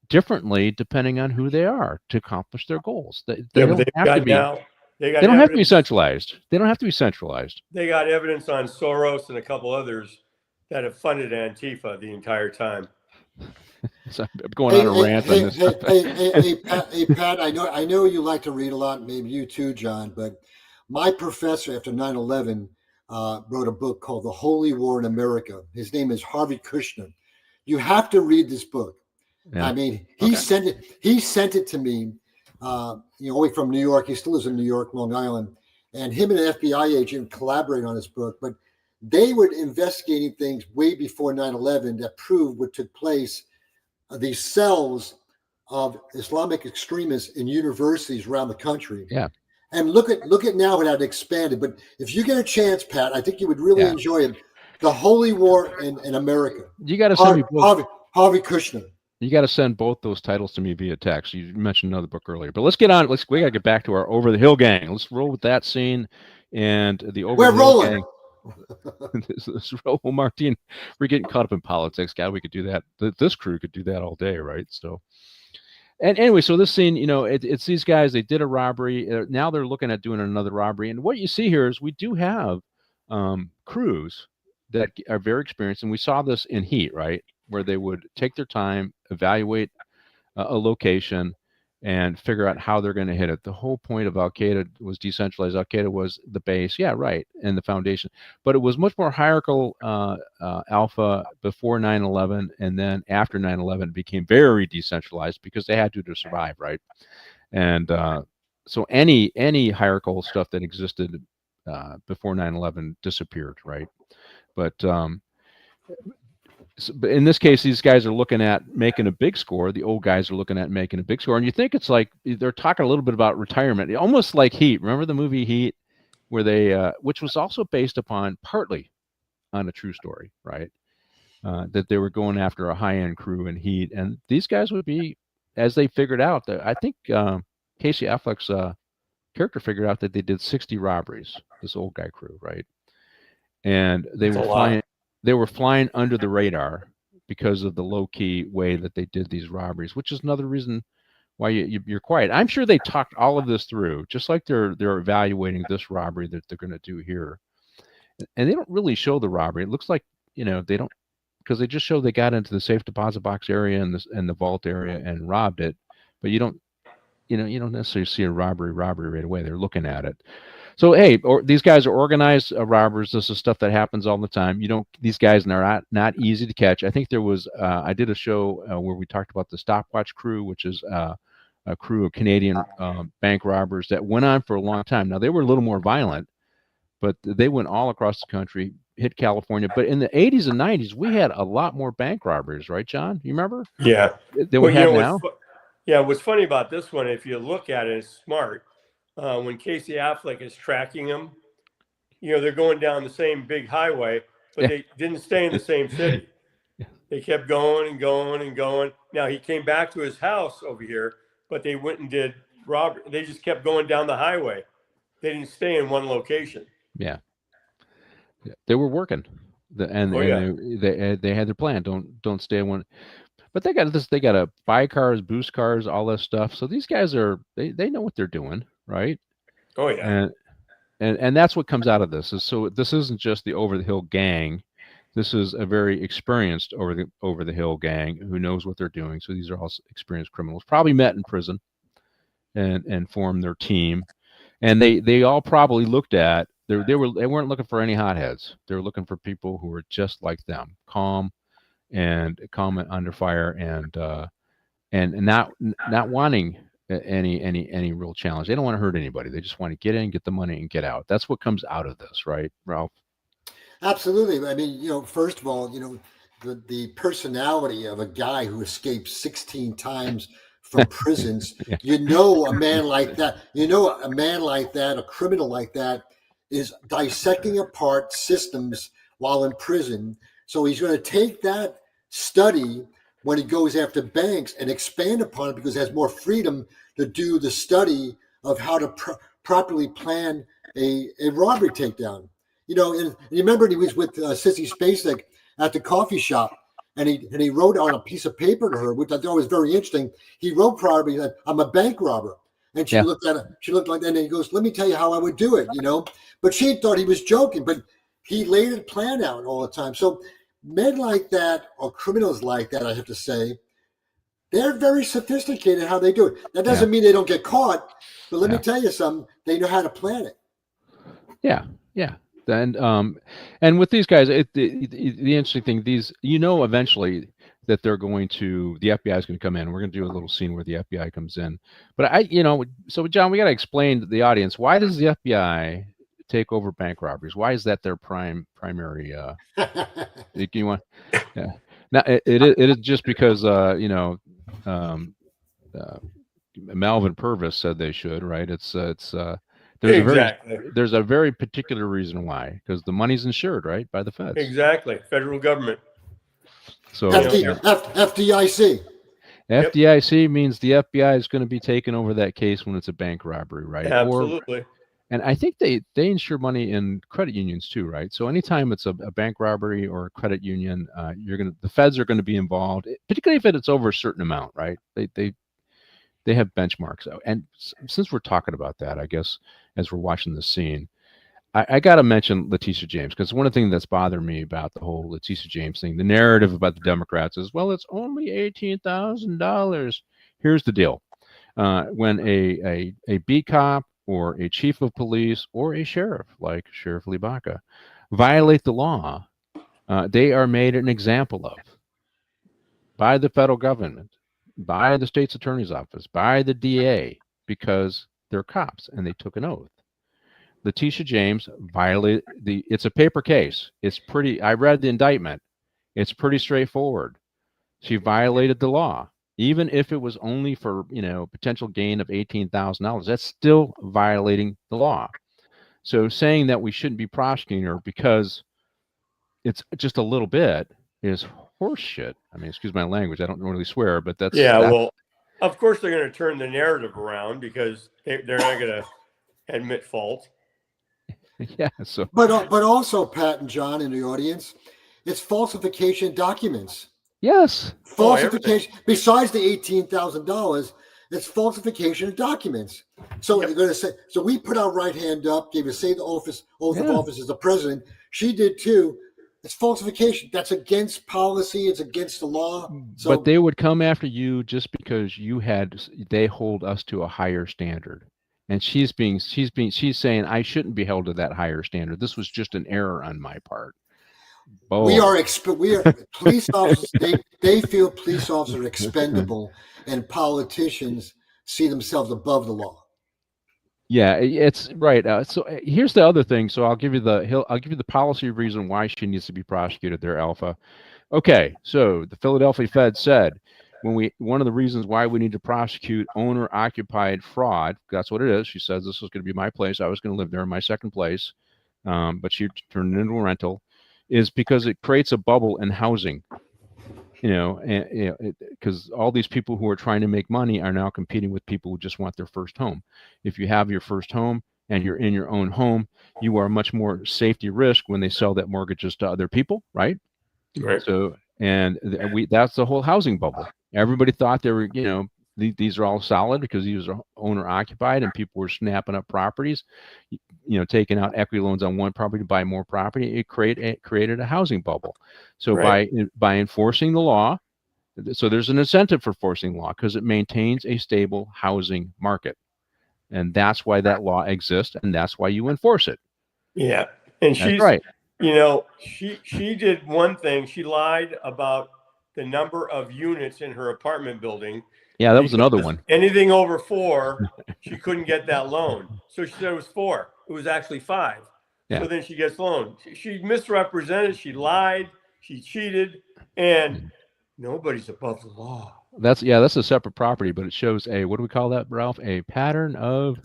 D: differently depending on who they are to accomplish their goals. They don't have to be.
E: They got
D: They don't have to be
E: evidence.
D: centralized. They don't have to be centralized.
E: They got evidence on Soros and a couple others that have funded Antifa the entire time.
D: So I'm going on a rant on this.
B: Pat, I know you like to read a lot, maybe you too, John, but my professor after 9/11 wrote a book called The Holy War in America. His name is Harvey Kushner. You have to read this book.
D: Yeah.
B: I mean, he sent it to me, all the way from New York. He still lives in New York, Long Island. And him and an FBI agent collaborate on this book, but they were investigating things way before 9/11 that proved what took place. These cells of Islamic extremists in universities around the country.
D: Yeah.
B: And look at now how it expanded. But if you get a chance, Pat, I think you would really enjoy it. The Holy War in America.
D: You got to send me both.
B: Harvey Kushner.
D: You got to send both those titles to me via text. You mentioned another book earlier, but let's get on. We got to get back to our Over the Hill gang. Let's roll with that scene and the Over the Hill gang. This Raul Martin, we're getting caught up in politics. God, we could do that. This crew could do that all day, right? So, and anyway, so this scene, it's these guys. They did a robbery. Now they're looking at doing another robbery. And what you see here is we do have crews that are very experienced, and we saw this in Heat, right, where they would take their time, evaluate a location, and figure out how they're going to hit it. The whole point of Al Qaeda was decentralized. Al Qaeda was the base, and the foundation. But it was much more hierarchical alpha before 9/11, and then after 9/11, it became very decentralized because they had to survive, right? And so any hierarchical stuff that existed before 9/11 disappeared, right? But in this case, these guys are looking at making a big score. The old guys are looking at making a big score. And you think it's like they're talking a little bit about retirement, almost like Heat. Remember the movie Heat, where they, which was also based upon partly on a true story, right? That they were going after a high-end crew in Heat. And these guys would be, as they figured out, I think Casey Affleck's character figured out that they did 60 robberies, this old guy crew, right? And they were flying under the radar because of the low-key way that they did these robberies, which is another reason why you're quiet. I'm sure they talked all of this through, just like they're evaluating this robbery that they're going to do here. And they don't really show the robbery. It looks like, they don't, because they just show they got into the safe deposit box area and the vault area and robbed it. But you don't necessarily see a robbery right away. They're looking at it. So, hey, these guys are organized robbers. This is stuff that happens all the time. These guys are not easy to catch. I think there was, I did a show where we talked about the Stopwatch crew, which is a crew of Canadian bank robbers that went on for a long time. Now, they were a little more violent, but they went all across the country, hit California. But in the 80s and 90s, we had a lot more bank robberies, right, John? You remember?
E: Yeah.
D: Than we have now?
E: What's funny about this one, if you look at it, it's smart. When Casey Affleck is tracking them, they're going down the same big highway, but they didn't stay in the same city. They kept going and going and going. Now he came back to his house over here, but they went and did robbery. They just kept going down the highway. They didn't stay in one location.
D: Yeah. They were working, they had their plan. Don't stay in one. But they got this. They got to buy cars, boost cars, all that stuff. So these guys they know what they're doing, right?
E: Oh yeah.
D: And that's what comes out of this. So this isn't just the Over the Hill gang. This is a very experienced over the Hill gang who knows what they're doing. So these are all experienced criminals, probably met in prison, and formed their team. And they all probably looked at they weren't looking for any hotheads. They were looking for people who were just like them, calm and under fire, and not wanting any real challenge. They don't want to hurt anybody. They just want to get in, get the money, and get out. That's what comes out of this, right, Ralph?
B: Absolutely. I mean, first of all, the personality of a guy who escaped 16 times from prisons, a man like that, a criminal like that is dissecting apart systems while in prison. So he's going to take that study when he goes after banks and expand upon it because he has more freedom to do the study of how to properly plan a robbery takedown. And you remember he was with Sissy Spacek at the coffee shop, and he wrote on a piece of paper to her, which I thought was very interesting. He wrote probably that I'm a bank robber. And she looked at it. She looked like that, and he goes, "Let me tell you how I would do it," But she thought he was joking, but he laid a plan out all the time. So men like that, or criminals like that, I have to say, they're very sophisticated how they do it. That doesn't mean they don't get caught, but let me tell you something. They know how to plan it.
D: Yeah, yeah. And with these guys, the interesting thing, eventually that the FBI is going to come in. We're going to do a little scene where the FBI comes in. But so John, we got to explain to the audience, why does the FBI take over bank robberies? Why is that their primary? You want? Yeah. Now it is just because Melvin Purvis said they should, right? There's a very particular reason why, because the money's insured, right, by the feds.
E: Exactly, federal government.
B: So FDIC.
D: FDIC means the FBI is going to be taking over that case when it's a bank robbery, right?
E: Absolutely.
D: And I think they insure money in credit unions too, right? So anytime it's a bank robbery or a credit union, the feds are going to be involved, particularly if it's over a certain amount, right? They have benchmarks. And since we're talking about that, I guess as we're watching the scene, I got to mention Letitia James, because one of the things that's bothered me about the whole Letitia James thing, the narrative about the Democrats is, well, it's only $18,000. Here's the deal. When a beat cop or a chief of police or a sheriff, like Sheriff Libaka, violate the law, they are made an example of by the federal government, by the state's attorney's office, by the DA, because they're cops and they took an oath. Letitia James violated it's a paper case. I read the indictment. It's pretty straightforward. She violated the law. Even if it was only for, potential gain of $18,000, that's still violating the law. So saying that we shouldn't be prosecuting her because it's just a little bit is horseshit. I mean, excuse my language. I don't really swear, but that's...
E: Yeah, well, of course they're going to turn the narrative around because they're not going to admit fault.
D: Yeah. So,
B: but also, Pat and John in the audience, it's falsification documents.
D: Yes.
B: Falsification. Besides the $18,000, it's falsification of documents. So they're going to say. So we put our right hand up, gave a say the oath of office as the president. She did too. It's falsification. That's against policy. It's against the law. So,
D: but they would come after you just because they hold us to a higher standard. And she's saying I shouldn't be held to that higher standard. This was just an error on my part. Oh.
B: We are police officers. They feel police officers are expendable, and politicians see themselves above the law.
D: Yeah, it's right. So here's the other thing. So I'll give you the policy reason why she needs to be prosecuted there, Alpha. Okay, so the Philadelphia Fed said one of the reasons why we need to prosecute owner-occupied fraud, that's what it is. She says this was going to be my place. I was going to live there in my second place, but she turned it into a rental, is because it creates a bubble in housing. Because all these people who are trying to make money are now competing with people who just want their first home. If you have your first home and you're in your own home, you are much more safety risk when they sell that mortgages to other people, right?
E: Right.
D: So, that's the whole housing bubble. Everybody thought they were, these are all solid because these are owner occupied and people were snapping up properties, taking out equity loans on one property to buy more property. It created a housing bubble. So by enforcing the law, so there's an incentive for enforcing law because it maintains a stable housing market. And that's why that law exists, and that's why you enforce it.
E: Yeah. And
D: she's right.
E: She did one thing. She lied about the number of units in her apartment building.
D: Yeah, that was another one.
E: Anything over 4, she couldn't get that loan. So she said it was 4. It was actually 5. Yeah. So then she gets loan. She misrepresented. She lied. She cheated. And nobody's above the law.
D: That's a separate property, but it shows what do we call that, Ralph? A pattern of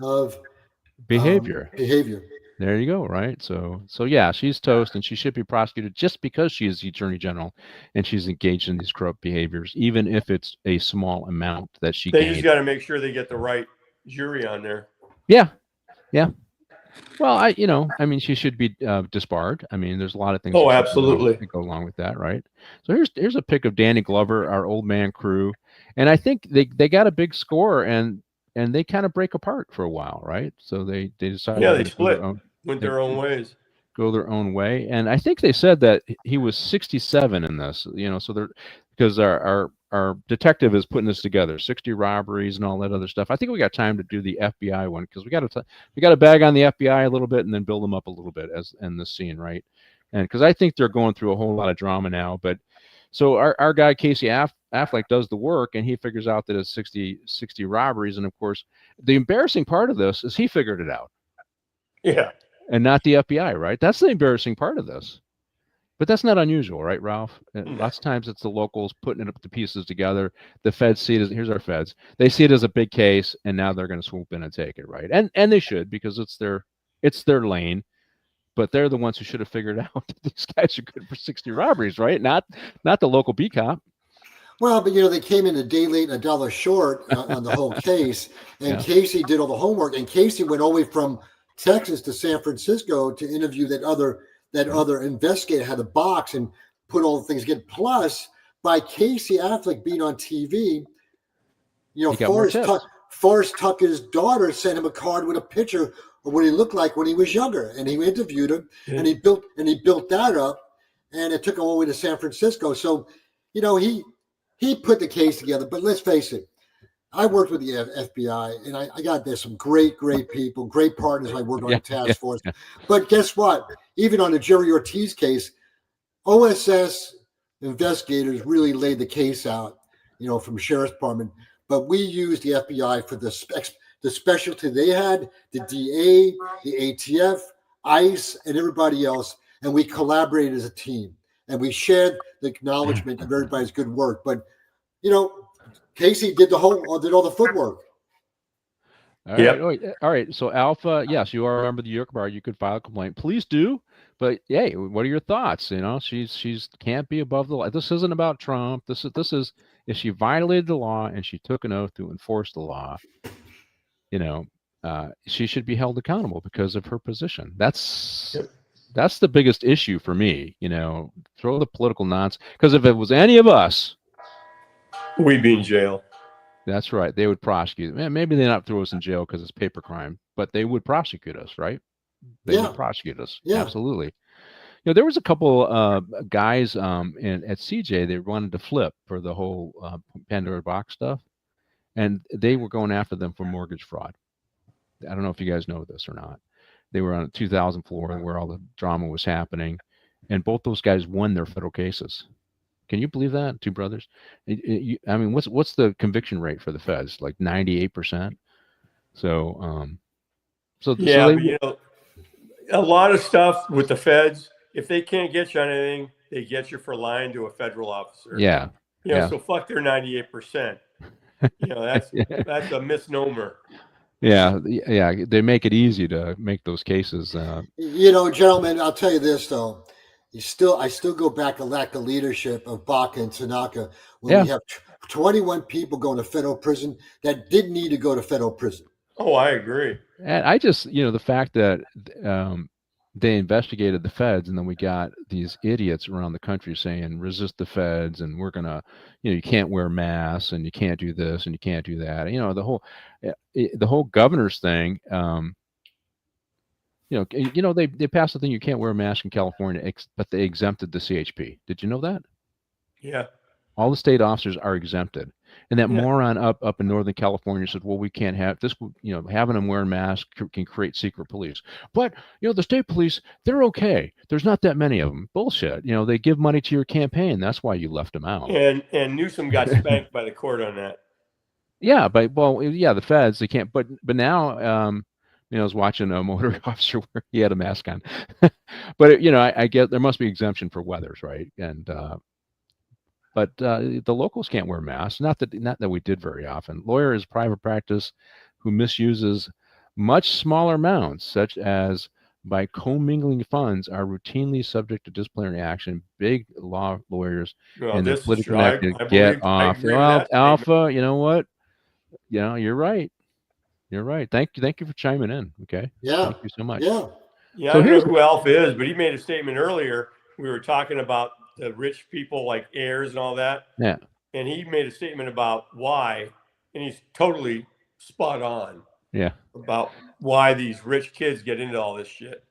D: behavior.
B: Behavior.
D: There you go, right? So yeah, she's toast, and she should be prosecuted just because she is the attorney general and she's engaged in these corrupt behaviors, even if it's a small amount that she gained.
E: They just got to make sure they get the right jury on there.
D: Yeah. Well, she should be disbarred. I mean, there's a lot of things.
E: Oh, absolutely.
D: That go along with that, right? So here's a pic of Danny Glover, our old man crew, and I think they got a big score, and and they kind of break apart for a while, right? So they decided
E: Yeah,
D: they're
E: they
D: going to
E: split, went their own ways.
D: Go their own way. And I think they said that he was 67 in this, so they're, because our detective is putting this together, 60 robberies and all that other stuff. I think we got time to do the FBI one, because we got to bag on the FBI a little bit and then build them up a little bit as in this scene, right? And because I think they're going through a whole lot of drama now. But so our guy Casey Affleck does the work, and he figures out that it's 60 robberies. And of course, the embarrassing part of this is he figured it out.
E: Yeah.
D: And not the FBI, right? That's the embarrassing part of this. But that's not unusual, right, Ralph? Lots of times it's the locals putting the pieces together. The feds see it as, here's our feds. They see it as a big case, and now they're going to swoop in and take it, right? And they should, because it's their lane. But they're the ones who should have figured out that these guys are good for 60 robberies, right? Not the local B cop.
B: Well, but they came in a day late and $1 short on the whole case, and Casey did all the homework, and Casey went all the way from Texas to San Francisco to interview that other investigator, had a box and put all the things together. Plus, by Casey Affleck being on TV, Forrest Tucker's daughter sent him a card with a picture of what he looked like when he was younger, and he interviewed him, and he built that up, and it took him all the way to San Francisco. So, he put the case together. But let's face it, I worked with the FBI, and I got there some great people, great partners. I worked on the task force. But guess what? Even on the Jerry Ortiz case, OSS investigators really laid the case out, from Sheriff's Department. But we used the FBI for the specialty they had, the DA, the ATF, ICE, and everybody else. And we collaborated as a team. And we shared the acknowledgement of everybody's good work. But, Casey did all the footwork.
D: All right. So Alpha, yes, you are a member of the York Bar. You could file a complaint. Please do. But hey, what are your thoughts? She's can't be above the law. This isn't about Trump. This is if she violated the law and she took an oath to enforce the law, she should be held accountable because of her position. That's the biggest issue for me. Throw the political nonsense, because if it was any of us,
E: we'd be in jail.
D: That's right. They would prosecute. Maybe they not throw us in jail because it's paper crime, but they would prosecute us, right? They would prosecute us. Yeah. Absolutely. There was a couple guys at CJ. They wanted to flip for the whole Pandora box stuff, and they were going after them for mortgage fraud. I don't know if you guys know this or not. They were on a 2000 floor where all the drama was happening, and both those guys won their federal cases. Can you believe that? Two brothers. I mean, what's the conviction rate for the feds? Like 98%. So,
E: a lot of stuff with the feds. If they can't get you on anything, they get you for lying to a federal officer.
D: Yeah.
E: So fuck their 98%. That's a misnomer.
D: Yeah. They make it easy to make those cases.
B: Gentlemen, I'll tell you this though. I still go back to lack the leadership of Baca and Tanaka when we have 21 people going to federal prison that didn't need to go to federal prison.
E: Oh, I agree.
D: And I just, the fact that they investigated the feds, and then we got these idiots around the country saying resist the feds, and we're gonna, you can't wear masks, and you can't do this, and you can't do that. The whole governor's thing. They passed the thing, you can't wear a mask in California, but they exempted the CHP. Did you know that?
E: Yeah.
D: All the state officers are exempted. And that moron up in Northern California said, well, we can't have this, having them wearing masks can create secret police. But, the state police, they're okay. There's not that many of them. Bullshit. They give money to your campaign. That's why you left them out.
E: And Newsom got spanked by the court on that.
D: Yeah, the feds, they can't. But now, I was watching a motor officer where he had a mask on. But, I get there must be exemption for weathers, right? And but the locals can't wear masks. Not that we did very often. Lawyer is private practice who misuses much smaller amounts, such as by commingling funds, are routinely subject to disciplinary action. Big law lawyers and the politically connected get off. Well, Alpha, you know what? You're right. You're right. Thank you for chiming in. Okay.
B: Yeah.
D: Thank you so much.
B: Yeah.
E: Yeah. So I don't know who Alpha is, but he made a statement earlier. We were talking about the rich people like heirs and all that.
D: Yeah.
E: And he made a statement about why, and he's totally spot on.
D: Yeah.
E: About why these rich kids get into all this shit.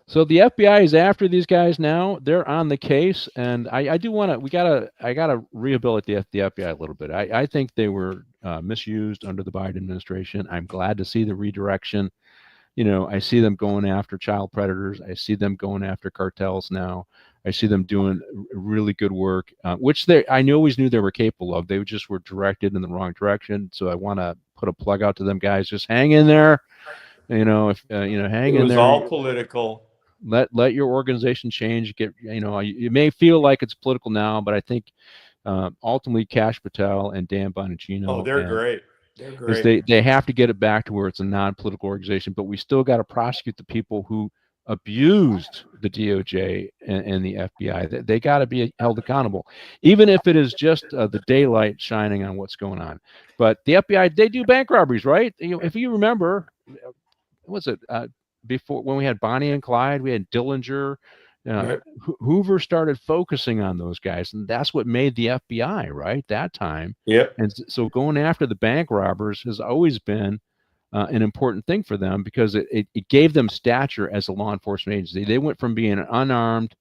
D: So the FBI is after these guys now. They're on the case, and I do want to. I gotta rehabilitate the FBI a little bit. I think they were misused under the Biden administration. I'm glad to see the redirection. I see them going after child predators. I see them going after cartels now. I see them doing really good work, which I always knew they were capable of. They just were directed in the wrong direction. So I want to put a plug out to them guys. Just hang in there. Hang in there.
E: It was all political.
D: Let your organization change. It may feel like it's political now, but I think ultimately Kash Patel and Dan Bonacino.
E: Oh, they're great. They're great.
D: They have to get it back to where it's a non-political organization, but we still got to prosecute the people who abused the DOJ and the FBI. They got to be held accountable, even if it is just the daylight shining on what's going on. But the FBI, they do bank robberies, right? If you remember, what was it? Before, when we had Bonnie and Clyde, we had Dillinger.
E: Right.
D: Hoover started focusing on those guys, and that's what made the FBI, right, that time.
E: Yep.
D: And so going after the bank robbers has always been an important thing for them, because it gave them stature as a law enforcement agency. They went from being unarmed,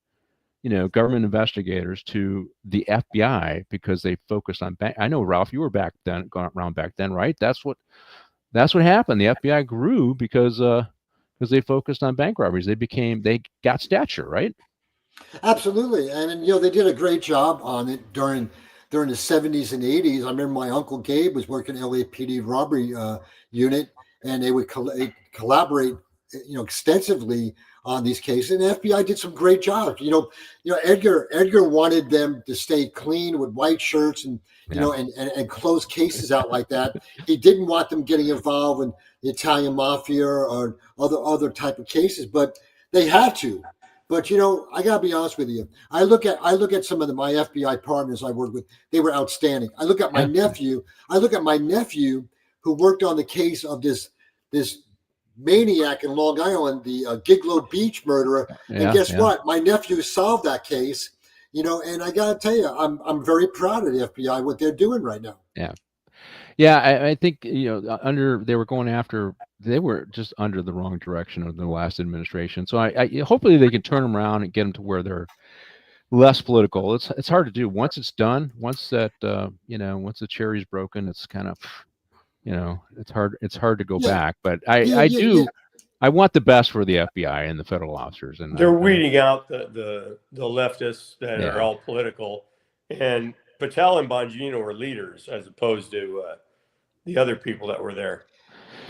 D: government investigators to the FBI because they focused on bank. I know, Ralph, you were going around back then, right? That's what happened. The FBI grew because they focused on bank robberies. They got stature, right?
B: Absolutely. And, they did a great job on it during the 70s and 80s. I remember my Uncle Gabe was working LAPD robbery unit, and they would collaborate, extensively on these cases. And the FBI did some great jobs. Edgar wanted them to stay clean with white shirts and, and close cases out like that. He didn't want them getting involved in the Italian mafia or other type of cases, but they had to. But I gotta be honest with you. I look at some of my FBI partners I worked with. They were outstanding. I look at my nephew. Who worked on the case of this maniac in Long Island, the Gigolo Beach murderer. And guess what? My nephew solved that case. And I gotta tell you, I'm very proud of the FBI, what they're doing right now.
D: Yeah, I think they were just under the wrong direction of the last administration. So I hopefully they can turn them around and get them to where they're less political. It's hard to do once it's done. Once that once the cherry's broken, it's kind of it's hard to go back. But I want the best for the FBI and the federal officers, and
E: they're weeding out the leftists that are all political, and Patel and Bongino were leaders as opposed to the other people that were there.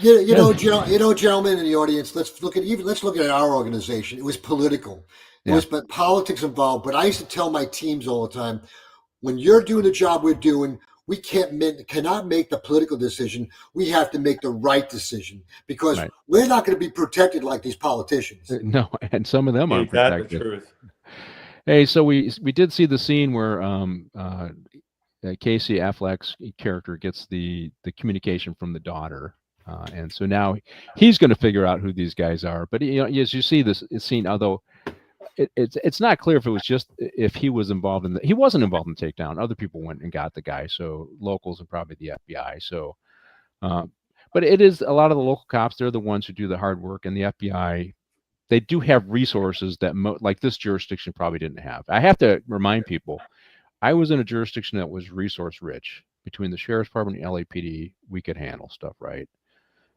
B: Gentlemen in the audience, let's look at our organization. It was political. It was but politics involved. But I used to tell my teams all the time, when you're doing the job we're doing, we cannot make the political decision. We have to make the right decision, because we're not going to be protected like these politicians.
D: No, and some of them aren't protected.
E: That's the truth.
D: Hey, so we did see the scene where Casey Affleck's character gets the communication from the daughter, and so now he's going to figure out who these guys are. But as you see this scene, although it's not clear if he was involved in he wasn't involved in the takedown. Other people went and got the guy, so locals and probably the FBI. So, but it is a lot of the local cops. They're the ones who do the hard work, and the FBI. They do have resources that like this jurisdiction probably didn't have. I have to remind people, I was in a jurisdiction that was resource rich. Between the sheriff's department and LAPD, we could handle stuff, right?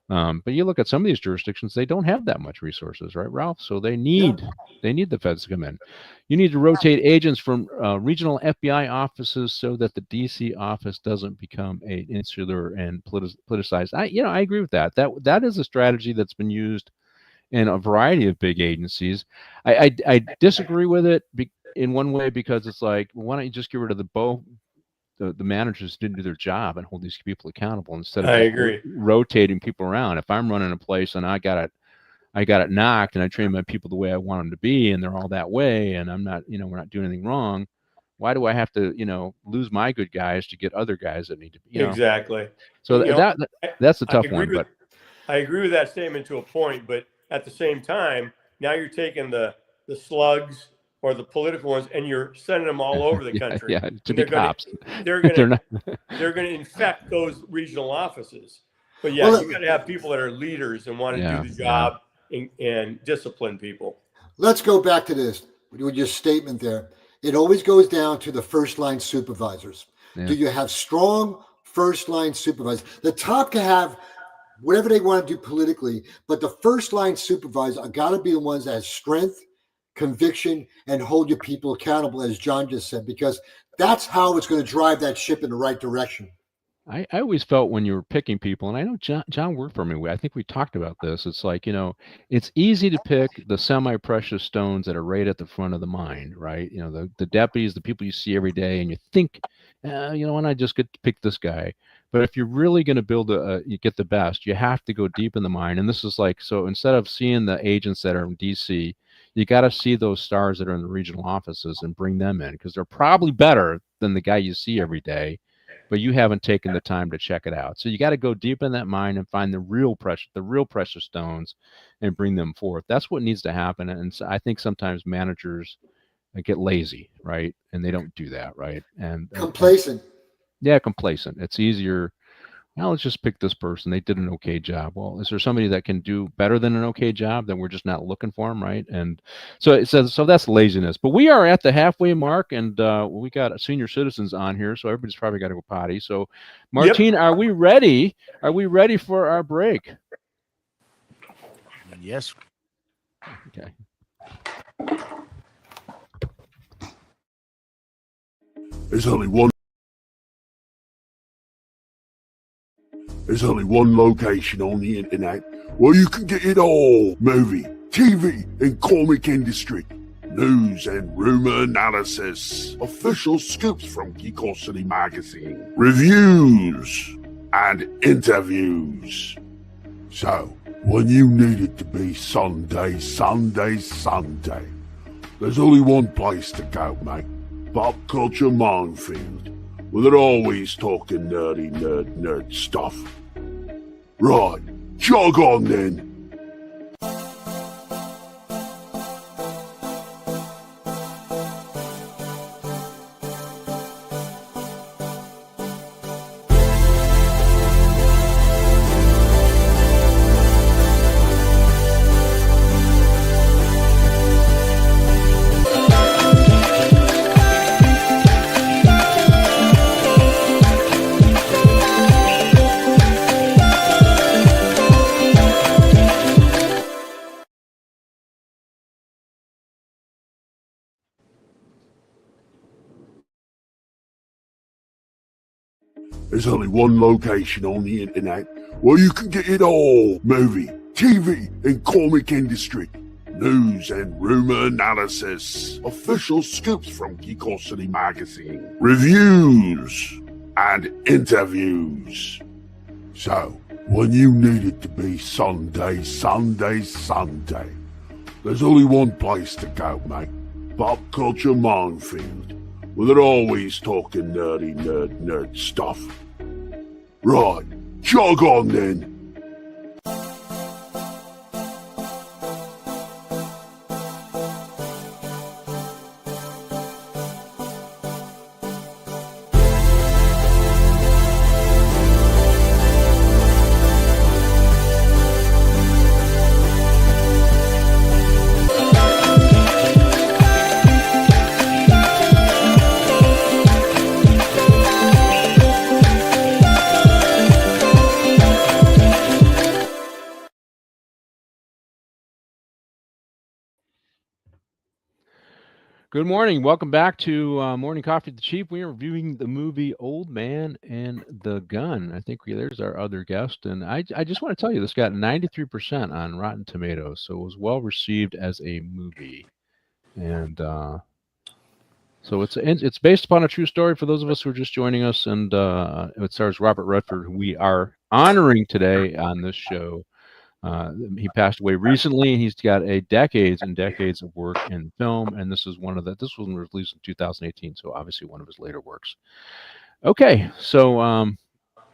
D: But you look at some of these jurisdictions, they don't have that much resources, right, Ralph? So they need the feds to come in. You need to rotate agents from regional FBI offices so that the DC office doesn't become an insular and politicized. I agree with that. That is a strategy that's been used in a variety of big agencies. I disagree with it in one way, because it's like, why don't you just get rid of the managers didn't do their job and hold these people accountable instead of rotating people around. If I'm running a place and I got it knocked and I train my people the way I want them to be, and they're all that way, and I'm not, we're not doing anything wrong, why do I have to, lose my good guys to get other guys that need to be,
E: Exactly.
D: So that's a tough one. But
E: I agree with that statement to a point, but at the same time, now you're taking the slugs or the political ones, and you're sending them all over the country.
D: Yeah, to be cops.
E: They're going to infect those regional offices. But yeah, you got to have people that are leaders and want to do the job and discipline people.
B: Let's go back to this with your statement there. It always goes down to the first line supervisors. Yeah. Do you have strong first line supervisors? The top can have whatever they want to do politically, but the first line supervisors are got to be the ones that have strength, conviction, and hold your people accountable, as John just said, because that's how it's going to drive that ship in the right direction.
D: I always felt when you were picking people, and I know John worked for me. I think we talked about this. It's like, it's easy to pick the semi-precious stones that are right at the front of the mind, right? The deputies, the people you see every day, and you think, why not just get to pick this guy? But if you're really going to build you get the best, you have to go deep in the mind. And this is like, so instead of seeing the agents that are in DC, you got to see those stars that are in the regional offices and bring them in, because they're probably better than the guy you see every day, but you haven't taken the time to check it out. So you got to go deep in that mind and find the real precious stones and bring them forth. That's what needs to happen. And so I think sometimes managers get lazy, right? And they don't do that, right? And
B: complacent.
D: Complacent. It's easier. Now let's just pick this person. They did an okay job. Well, is there somebody that can do better than an okay job? Then we're just not looking for them, right? And so it says, so that's laziness. But we are at the halfway mark, and we got senior citizens on here, so everybody's probably got to go potty. So, Martine, Are we ready? Are we ready for our break?
F: Yes.
D: Okay.
G: There's only one location on the internet where you can get it all. Movie, TV, and comic industry. News and rumor analysis. Official scoops from Geekosity magazine. Reviews and interviews. So, when you need it to be Sunday, there's only one place to go, mate. Pop Culture Minefield. Well, they're always talking nerd stuff. Right, jog on then. There's only one location on the internet where you can get it all. Movie, TV, and comic industry. News and rumor analysis. Official scoops from Geekosity magazine. Reviews and interviews. So, when you need it to be Sunday, there's only one place to go, mate. Pop Culture Minefield. Well, they're always talking nerd stuff. Right, jog on then.
D: Good morning. Welcome back to Morning Coffee with the Chief. We are reviewing the movie Old Man and the Gun. I think there's our other guest. And I just want to tell you, this got 93% on Rotten Tomatoes, so it was well received as a movie. And so it's based upon a true story for those of us who are just joining us. And it stars Robert Redford, who we are honoring today on this show. He passed away recently. He's got decades and decades of work in film, and this was released in 2018, so obviously one of his later works. Okay, so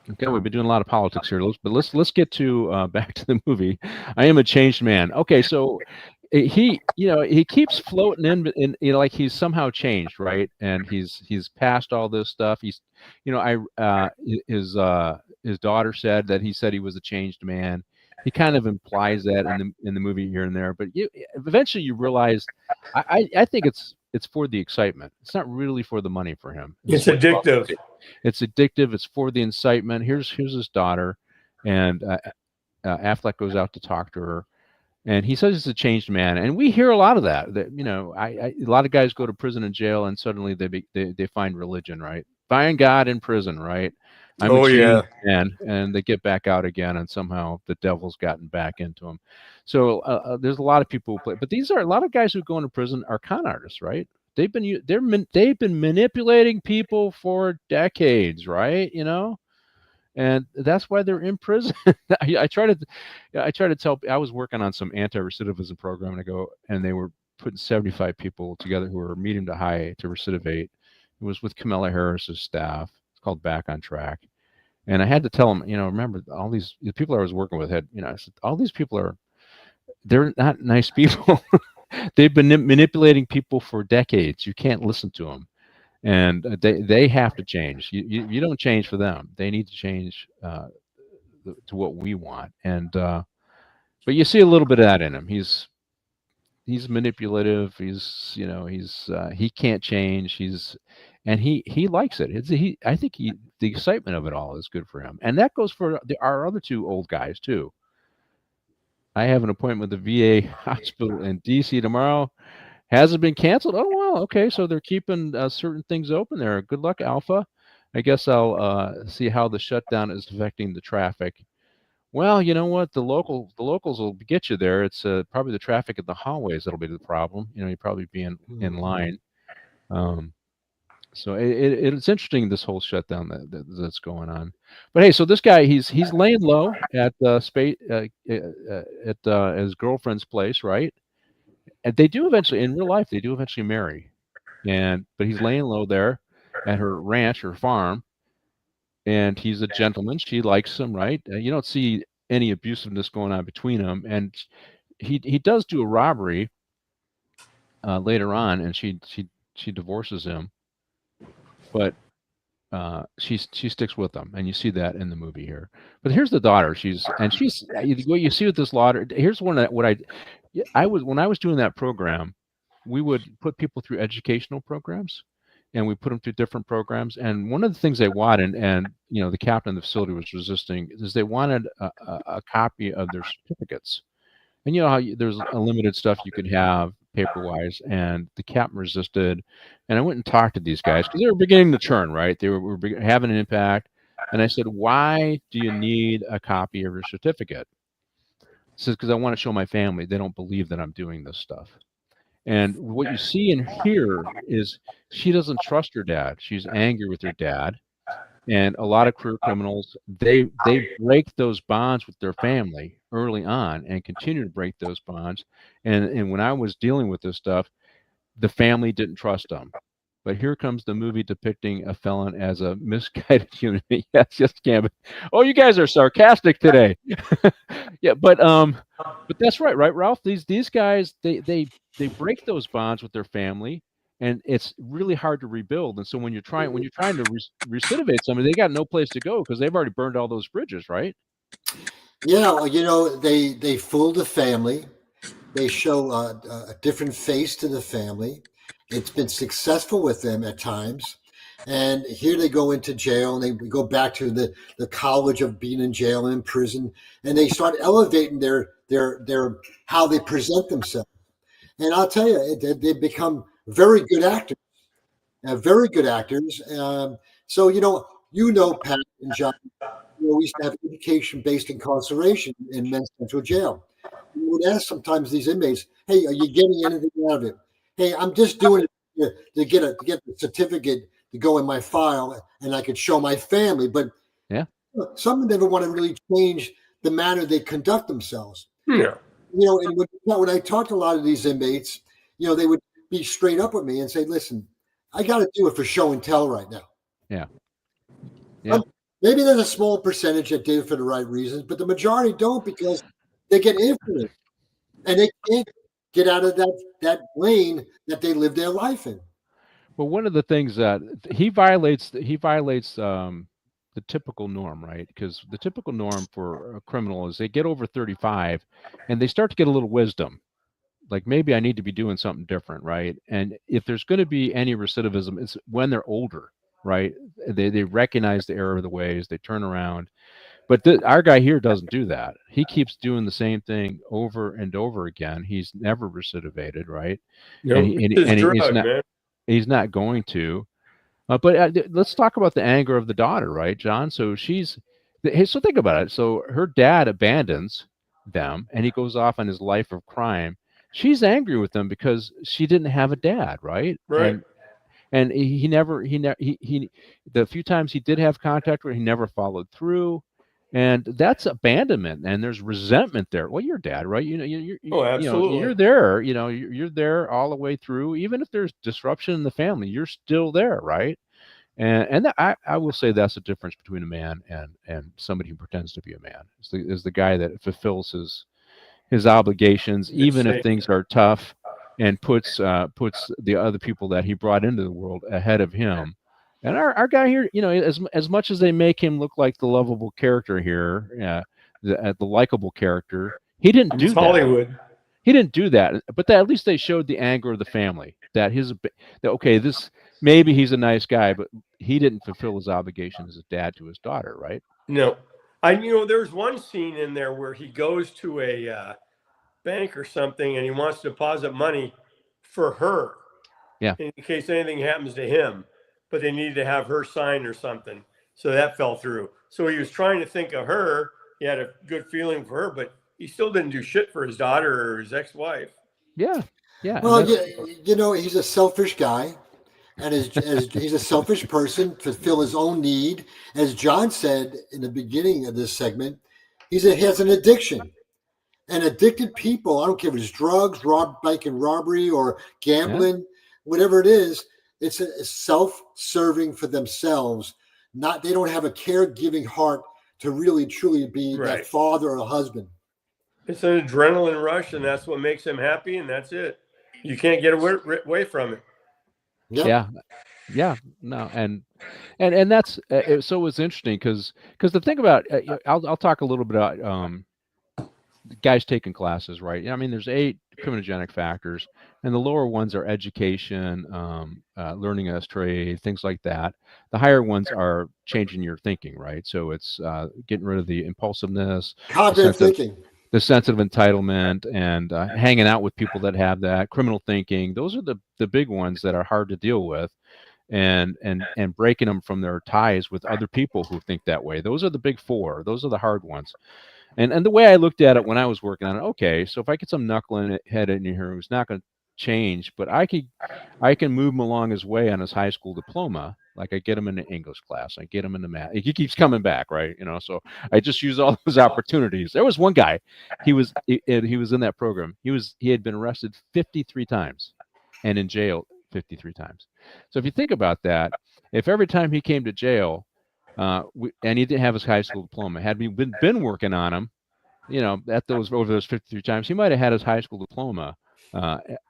D: we've been doing a lot of politics here, but let's get to back to the movie. I Am a Changed Man. Okay, so he keeps floating in like he's somehow changed, right? And he's passed all this stuff. He's, his daughter said that he said he was a changed man. He kind of implies that in the movie here and there, but eventually you realize, I think it's for the excitement. It's not really for the money for him.
E: It's addictive.
D: It's addictive. It's for the incitement. Here's his daughter, and Affleck goes out to talk to her. And he says he's a changed man, and we hear a lot of that. That a lot of guys go to prison and jail, and suddenly they find religion, right? Find God in prison, right? I'm a changed man, and they get back out again, and somehow the devil's gotten back into them. So there's a lot of people who play, but these are a lot of guys who go into prison are con artists, right? They've been manipulating people for decades, right? And that's why they're in prison. I try to tell. I was working on some anti-recidivism program, and they were putting 75 people together who were medium to high to recidivate. It was with Kamala Harris's staff. It's called Back on Track. And I had to tell them, remember all the people I was working with had, I said, all these people they're not nice people. They've been manipulating people for decades. You can't listen to them. And they have to change. You don't change for them. They need to change to what we want. And but you see a little bit of that in him. He's manipulative. He can't change. He likes it. I think the excitement of it all is good for him. And that goes for our other two old guys too. I have an appointment with the VA hospital in DC tomorrow. Hasn't been canceled. Oh, well, okay. So they're keeping certain things open there. Good luck, Alpha. I guess I'll see how the shutdown is affecting the traffic. Well, you know what? The locals will get you there. It's probably the traffic in the hallways that'll be the problem. You'll probably be in line. So it's interesting, this whole shutdown that's going on. But hey, so this guy he's laying low at his girlfriend's place, right? And they do eventually, in real life, marry. But he's laying low there at her ranch or farm, and he's a gentleman. She likes him, right? You don't see any abusiveness going on between them. And he does do a robbery later on, and she divorces him, but she sticks with him, and you see that in the movie here. But here's the daughter. She's what you see with this daughter. Here's when I was doing that program, we would put people through educational programs, and we put them through different programs. And one of the things they wanted, and the captain of the facility was resisting, is they wanted a copy of their certificates. And how there's unlimited stuff you could have paper-wise, and the captain resisted. And I went and talked to these guys because they were beginning to churn, right? They were having an impact. And I said, why do you need a copy of your certificate? He says, because I want to show my family they don't believe that I'm doing this stuff. And what you see and hear is she doesn't trust her dad. She's angry with her dad. And a lot of career criminals, they break those bonds with their family early on and continue to break those bonds. And when I was dealing with this stuff, the family didn't trust them. But here comes the movie depicting a felon as a misguided human being. Yes, Gambit. Oh, you guys are sarcastic today. Yeah, but that's right, Ralph? These guys, they break those bonds with their family, and it's really hard to rebuild. And so when you're trying to recidivate somebody, they got no place to go because they've already burned all those bridges, right?
B: Yeah, they fool the family. They show a different face to the family. It's been successful with them at times. And here they go into jail, and they go back to the college of being in jail and in prison, and they start elevating their how they present themselves. And I'll tell you, they've become very good actors, very good actors. So Pat and John, we used to have education-based incarceration in men's central jail. We would ask sometimes these inmates, "Hey, are you getting anything out of it?" "Hey, I'm just doing it to get the certificate to go in my file, and I could show my family." But
D: yeah,
B: some of them never want to really change the manner they conduct themselves.
E: Yeah.
B: And when I talked to a lot of these inmates, they would be straight up with me and say, "Listen, I got to do it for show and tell right now."
D: Yeah.
B: Maybe there's a small percentage that did it for the right reasons, but the majority don't, because they get influenced and they can't get out of that lane that they live their life in.
D: Well, one of the things that he violates the typical norm, right? Because the typical norm for a criminal is they get over 35 and they start to get a little wisdom. Like, maybe I need to be doing something different, right? And if there's going to be any recidivism, it's when they're older, right? They recognize the error of the ways, they turn around. But our guy here doesn't do that. He keeps doing the same thing over and over again. He's never recidivated, right?
E: No,
D: And,
E: man.
D: he's not going to. But let's talk about the anger of the daughter, right, John? So so think about it. So her dad abandons them, and he goes off on his life of crime. She's angry with them because she didn't have a dad, right?
E: Right.
D: And the few times he did have contact with her, he never followed through. And that's abandonment, and there's resentment there. Well, you're dad, right?
E: Absolutely.
D: You're there. You're there all the way through. Even if there's disruption in the family, you're still there, right? And I will say that's the difference between a man and somebody who pretends to be a man. Is the guy that fulfills his obligations, even if things are tough, and puts the other people that he brought into the world ahead of him. And our guy here, as much as they make him look like the lovable character here, the likable character, he didn't do that.
E: Hollywood.
D: He didn't do that, but at least they showed the anger of the family. This maybe he's a nice guy, but he didn't fulfill his obligation as a dad to his daughter, right?
E: No, there's one scene in there where he goes to a bank or something, and he wants to deposit money for her, in case anything happens to him. But they needed to have her sign or something. So that fell through. So he was trying to think of her. He had a good feeling for her, but he still didn't do shit for his daughter or his ex-wife.
D: Yeah.
B: Well, he's a selfish guy, and he's a selfish person to fill his own need. As John said in the beginning of this segment, he has an addiction. And addicted people, I don't care if it's drugs, bank and robbery, or gambling, whatever it is, it's a self-serving for themselves. They don't have a caregiving heart to really truly be that father or a husband.
E: It's an adrenaline rush, and that's what makes him happy, and that's it. You can't get away from it.
D: Yeah. No, and that's so it's interesting because the thing about I'll talk a little bit about guys taking classes, right? I mean, there's 8 criminogenic factors, and the lower ones are education, learning a trade, things like that. The higher ones are changing your thinking, right? So it's getting rid of the impulsiveness, the sense of entitlement, and hanging out with people that have that. Criminal thinking, those are the big ones that are hard to deal with, and breaking them from their ties with other people who think that way. Those are the big 4. Those are the hard ones. And the way I looked at it when I was working on it, okay, so if I get some knuckling head in here who's not going to change, but I can move him along his way on his high school diploma. Like, I get him into English class, I get him into math. He keeps coming back, right? So I just use all those opportunities. There was one guy, he was in that program. He had been arrested 53 times and in jail 53 times. So if you think about that, if every time he came to jail, and he didn't have his high school diploma, had we been working on him, over those 53 times, he might have had his high school diploma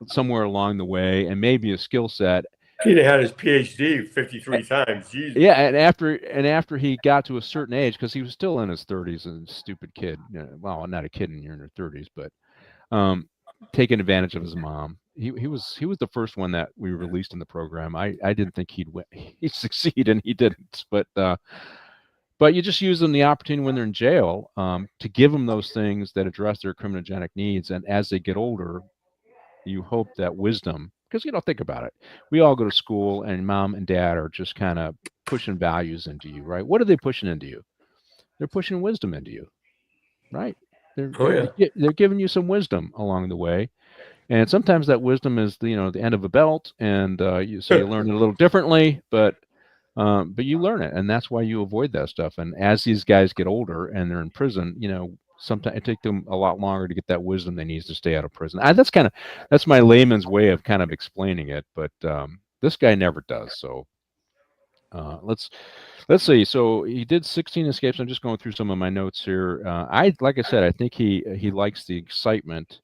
D: somewhere along the way, and maybe a skill set.
E: He'd have had his PhD 53 times. Jesus.
D: Yeah, and after he got to a certain age, because he was still in his 30s, and stupid kid. Well, not a kid in your 30s, but taking advantage of his mom. He was the first one that we released in the program. I didn't think he'd succeed, and he didn't. But you just use them the opportunity when they're in jail to give them those things that address their criminogenic needs, and as they get older, you hope that wisdom. Because think about it. We all go to school, and mom and dad are just kind of pushing values into you, right? What are they pushing into you? They're pushing wisdom into you, right? They're giving you some wisdom along the way. And sometimes that wisdom is the end of a belt, and you learn it a little differently, but you learn it, and that's why you avoid that stuff. And as these guys get older and they're in prison, sometimes it takes them a lot longer to get that wisdom they need to stay out of prison. That's my layman's way of kind of explaining it, but this guy never does. So let's see. So he did 16 escapes. I'm just going through some of my notes here. Like I said, I think he likes the excitement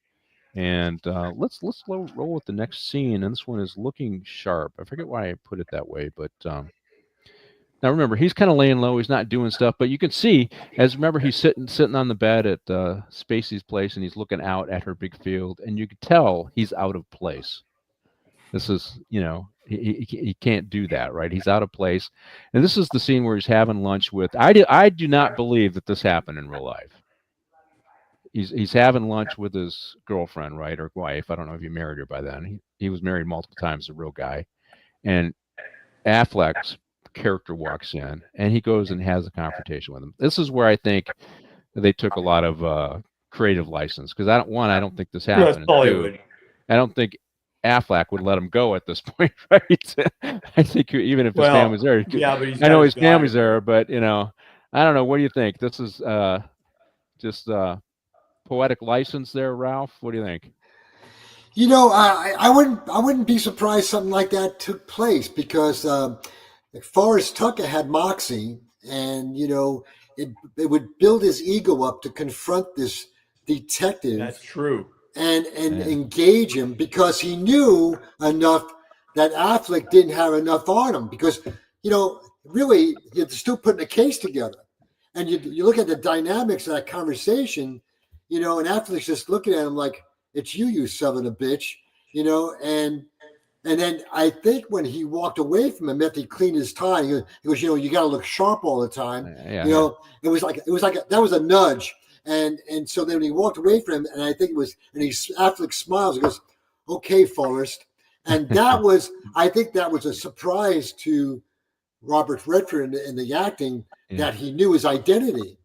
D: And let's roll with the next scene. And this one is looking sharp. I forget why I put it that way, but now remember, he's kind of laying low. He's not doing stuff, but you can see, remember, he's sitting on the bed at Spacey's place, and he's looking out at her big field, and you can tell he's out of place. This is, he can't do that, right? He's out of place. And this is the scene where he's having lunch with. I do not believe that this happened in real life. He's having lunch with his girlfriend, right, or wife. I don't know if he married her by then. He was married multiple times, a real guy. And Affleck's character walks in, and he goes and has a confrontation with him. This is where I think they took a lot of creative license, because I don't think this happened. Two, I don't think Affleck would let him go at this point, right? I think even if his family's there, but I know his family's there, but I don't know. What do you think? This is just poetic license there, Ralph. What do you think?
B: I wouldn't be surprised something like that took place, because Forrest Tucker had moxie, and it would build his ego up to confront this detective.
E: That's true.
B: And engage him, because he knew enough that Affleck didn't have enough on him, because really you're still putting a case together, and you look at the dynamics of that conversation, and Affleck's just looking at him like, it's you son of a bitch, and then I think when he walked away from him after he cleaned his tie, he goes, you got to look sharp all the time. It was like that was a nudge. And so then when he walked away from him, and I think it was, and Affleck smiles and goes, "Okay, Forrest." And I think that was a surprise to Robert Redford in the acting, that he knew his identity.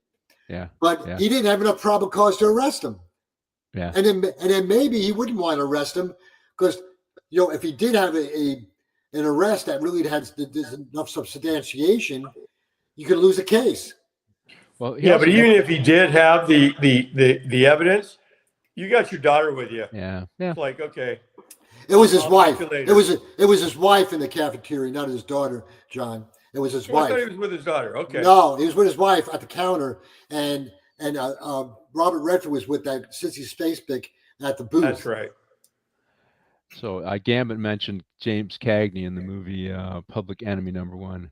D: Yeah.
B: But he didn't have enough probable cause to arrest him.
D: Yeah.
B: And then maybe he wouldn't want to arrest him, because if he did have an arrest that really had enough substantiation, you could lose a case.
E: Well, but even if he did have the evidence, you got your daughter with you.
D: Yeah.
E: It's like, okay.
B: It was his wife. It was his wife in the cafeteria, not his daughter, John. It was his wife.
E: I thought he was with his daughter. Okay.
B: No, he was with his wife at the counter, and Robert Redford was with that Sissy Spacek at the booth.
E: That's right.
D: So Gambit mentioned James Cagney in the movie Public Enemy #1.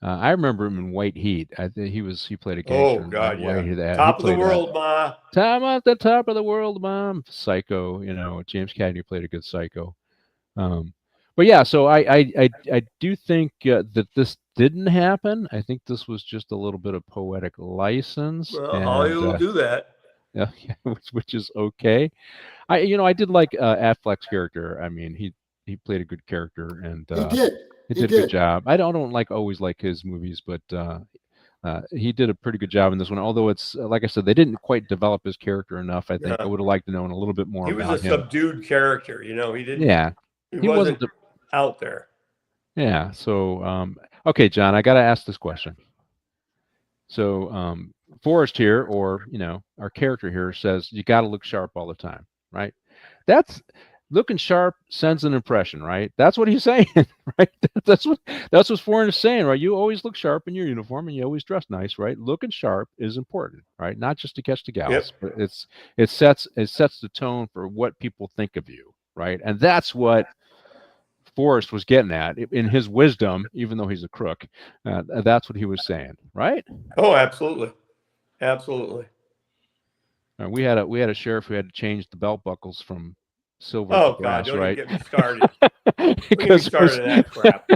D: I remember him in White Heat. I think he played a gangster.
E: Oh God,
D: yeah.
E: Top of the world, Ma.
D: Time at the top of the world, Mom. Psycho. James Cagney played a good psycho. But yeah, so I do think that this didn't happen. I think this was just a little bit of poetic license.
E: Well, Hollywood will do that.
D: Yeah, which is okay. I did like Affleck's character. I mean, he played a good character, and
B: he did.
D: He did a good job. I don't always like his movies, but he did a pretty good job in this one. Although it's like I said, they didn't quite develop his character enough. I think I would have liked to know a little bit more.
E: He was a subdued character, He didn't.
D: Yeah,
E: he wasn't out there.
D: Yeah. So okay, John, I got to ask this question. So Forrest here, or our character here, says you got to look sharp all the time, right? That's looking sharp sends an impression, right? That's what he's saying, right? That's what Forrest is saying, right? You always look sharp in your uniform, and you always dress nice, right? Looking sharp is important, right? Not just to catch the gals, but it sets the tone for what people think of you, right? And that's what Forrest was getting at in his wisdom, even though he's a crook. That's what he was saying, right?
E: Oh, absolutely.
D: We had a sheriff who had to change the belt buckles from silver to brass,
E: don't
D: right?
E: Get me started. Because started that crap.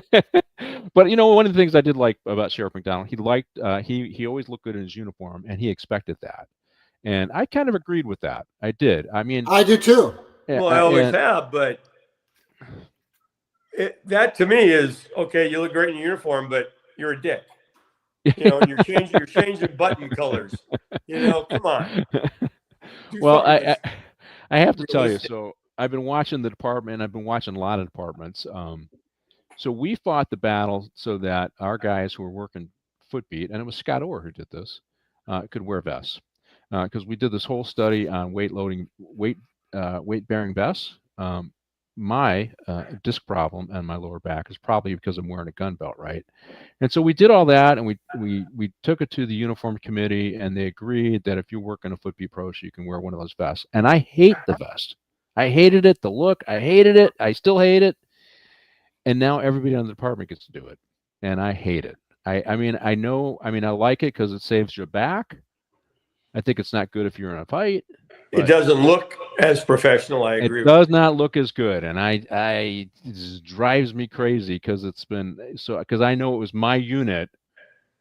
D: But one of the things I did like about Sheriff McDonald, he always looked good in his uniform, and he expected that, and I kind of agreed with that. I did. I mean,
B: I do too.
E: Well, I always have, but that to me is okay. You look great in your uniform, but you're a dick. And you're changing button colors. Come on.
D: Well, I have to tell you, so I've been watching the department. I've been watching a lot of departments. So we fought the battle so that our guys who were working footbeat, and it was Scott Orr who did this, could wear vests, because we did this whole study on weight-bearing vests. My disc problem on my lower back is probably because I'm wearing a gun belt, right? And so we did all that, and we took it to the uniform committee, and they agreed that if you work in a footbeat pro, you can wear one of those vests. And I hate the vest. I hated it. The look, I hated it. I still hate it. And now everybody in the department gets to do it, and I hate it. I mean, I like it because it saves your back. I think it's not good if you're in a fight.
E: It doesn't look as professional. I agree.
D: It does not look as good, and it just drives me crazy because it's been because I know it was my unit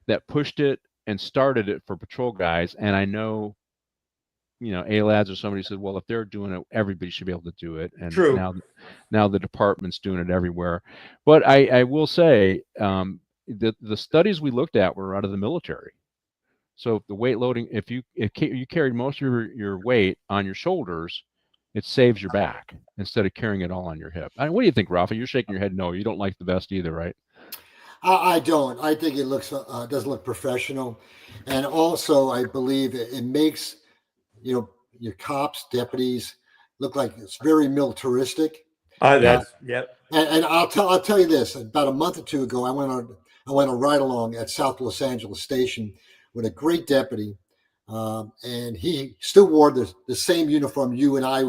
D: that pushed it and started it for patrol guys, and I know, A-Lads or somebody said, well, if they're doing it, everybody should be able to do it. And
E: True.
D: Now the department's doing it everywhere. But I will say the studies we looked at were out of the military. So the weight loading, if you carried most of your weight on your shoulders, it saves your back instead of carrying it all on your hip. What do you think, Rafa? You're shaking your head no. You don't like the vest either, right?
B: I don't. I think it doesn't look professional, and also I believe it makes your cops, deputies look like it's very militaristic.
E: Yep.
B: And I'll tell you this. About a month or two ago, I went on a ride along at South Los Angeles Station with a great deputy, and he still wore the same uniform you and I.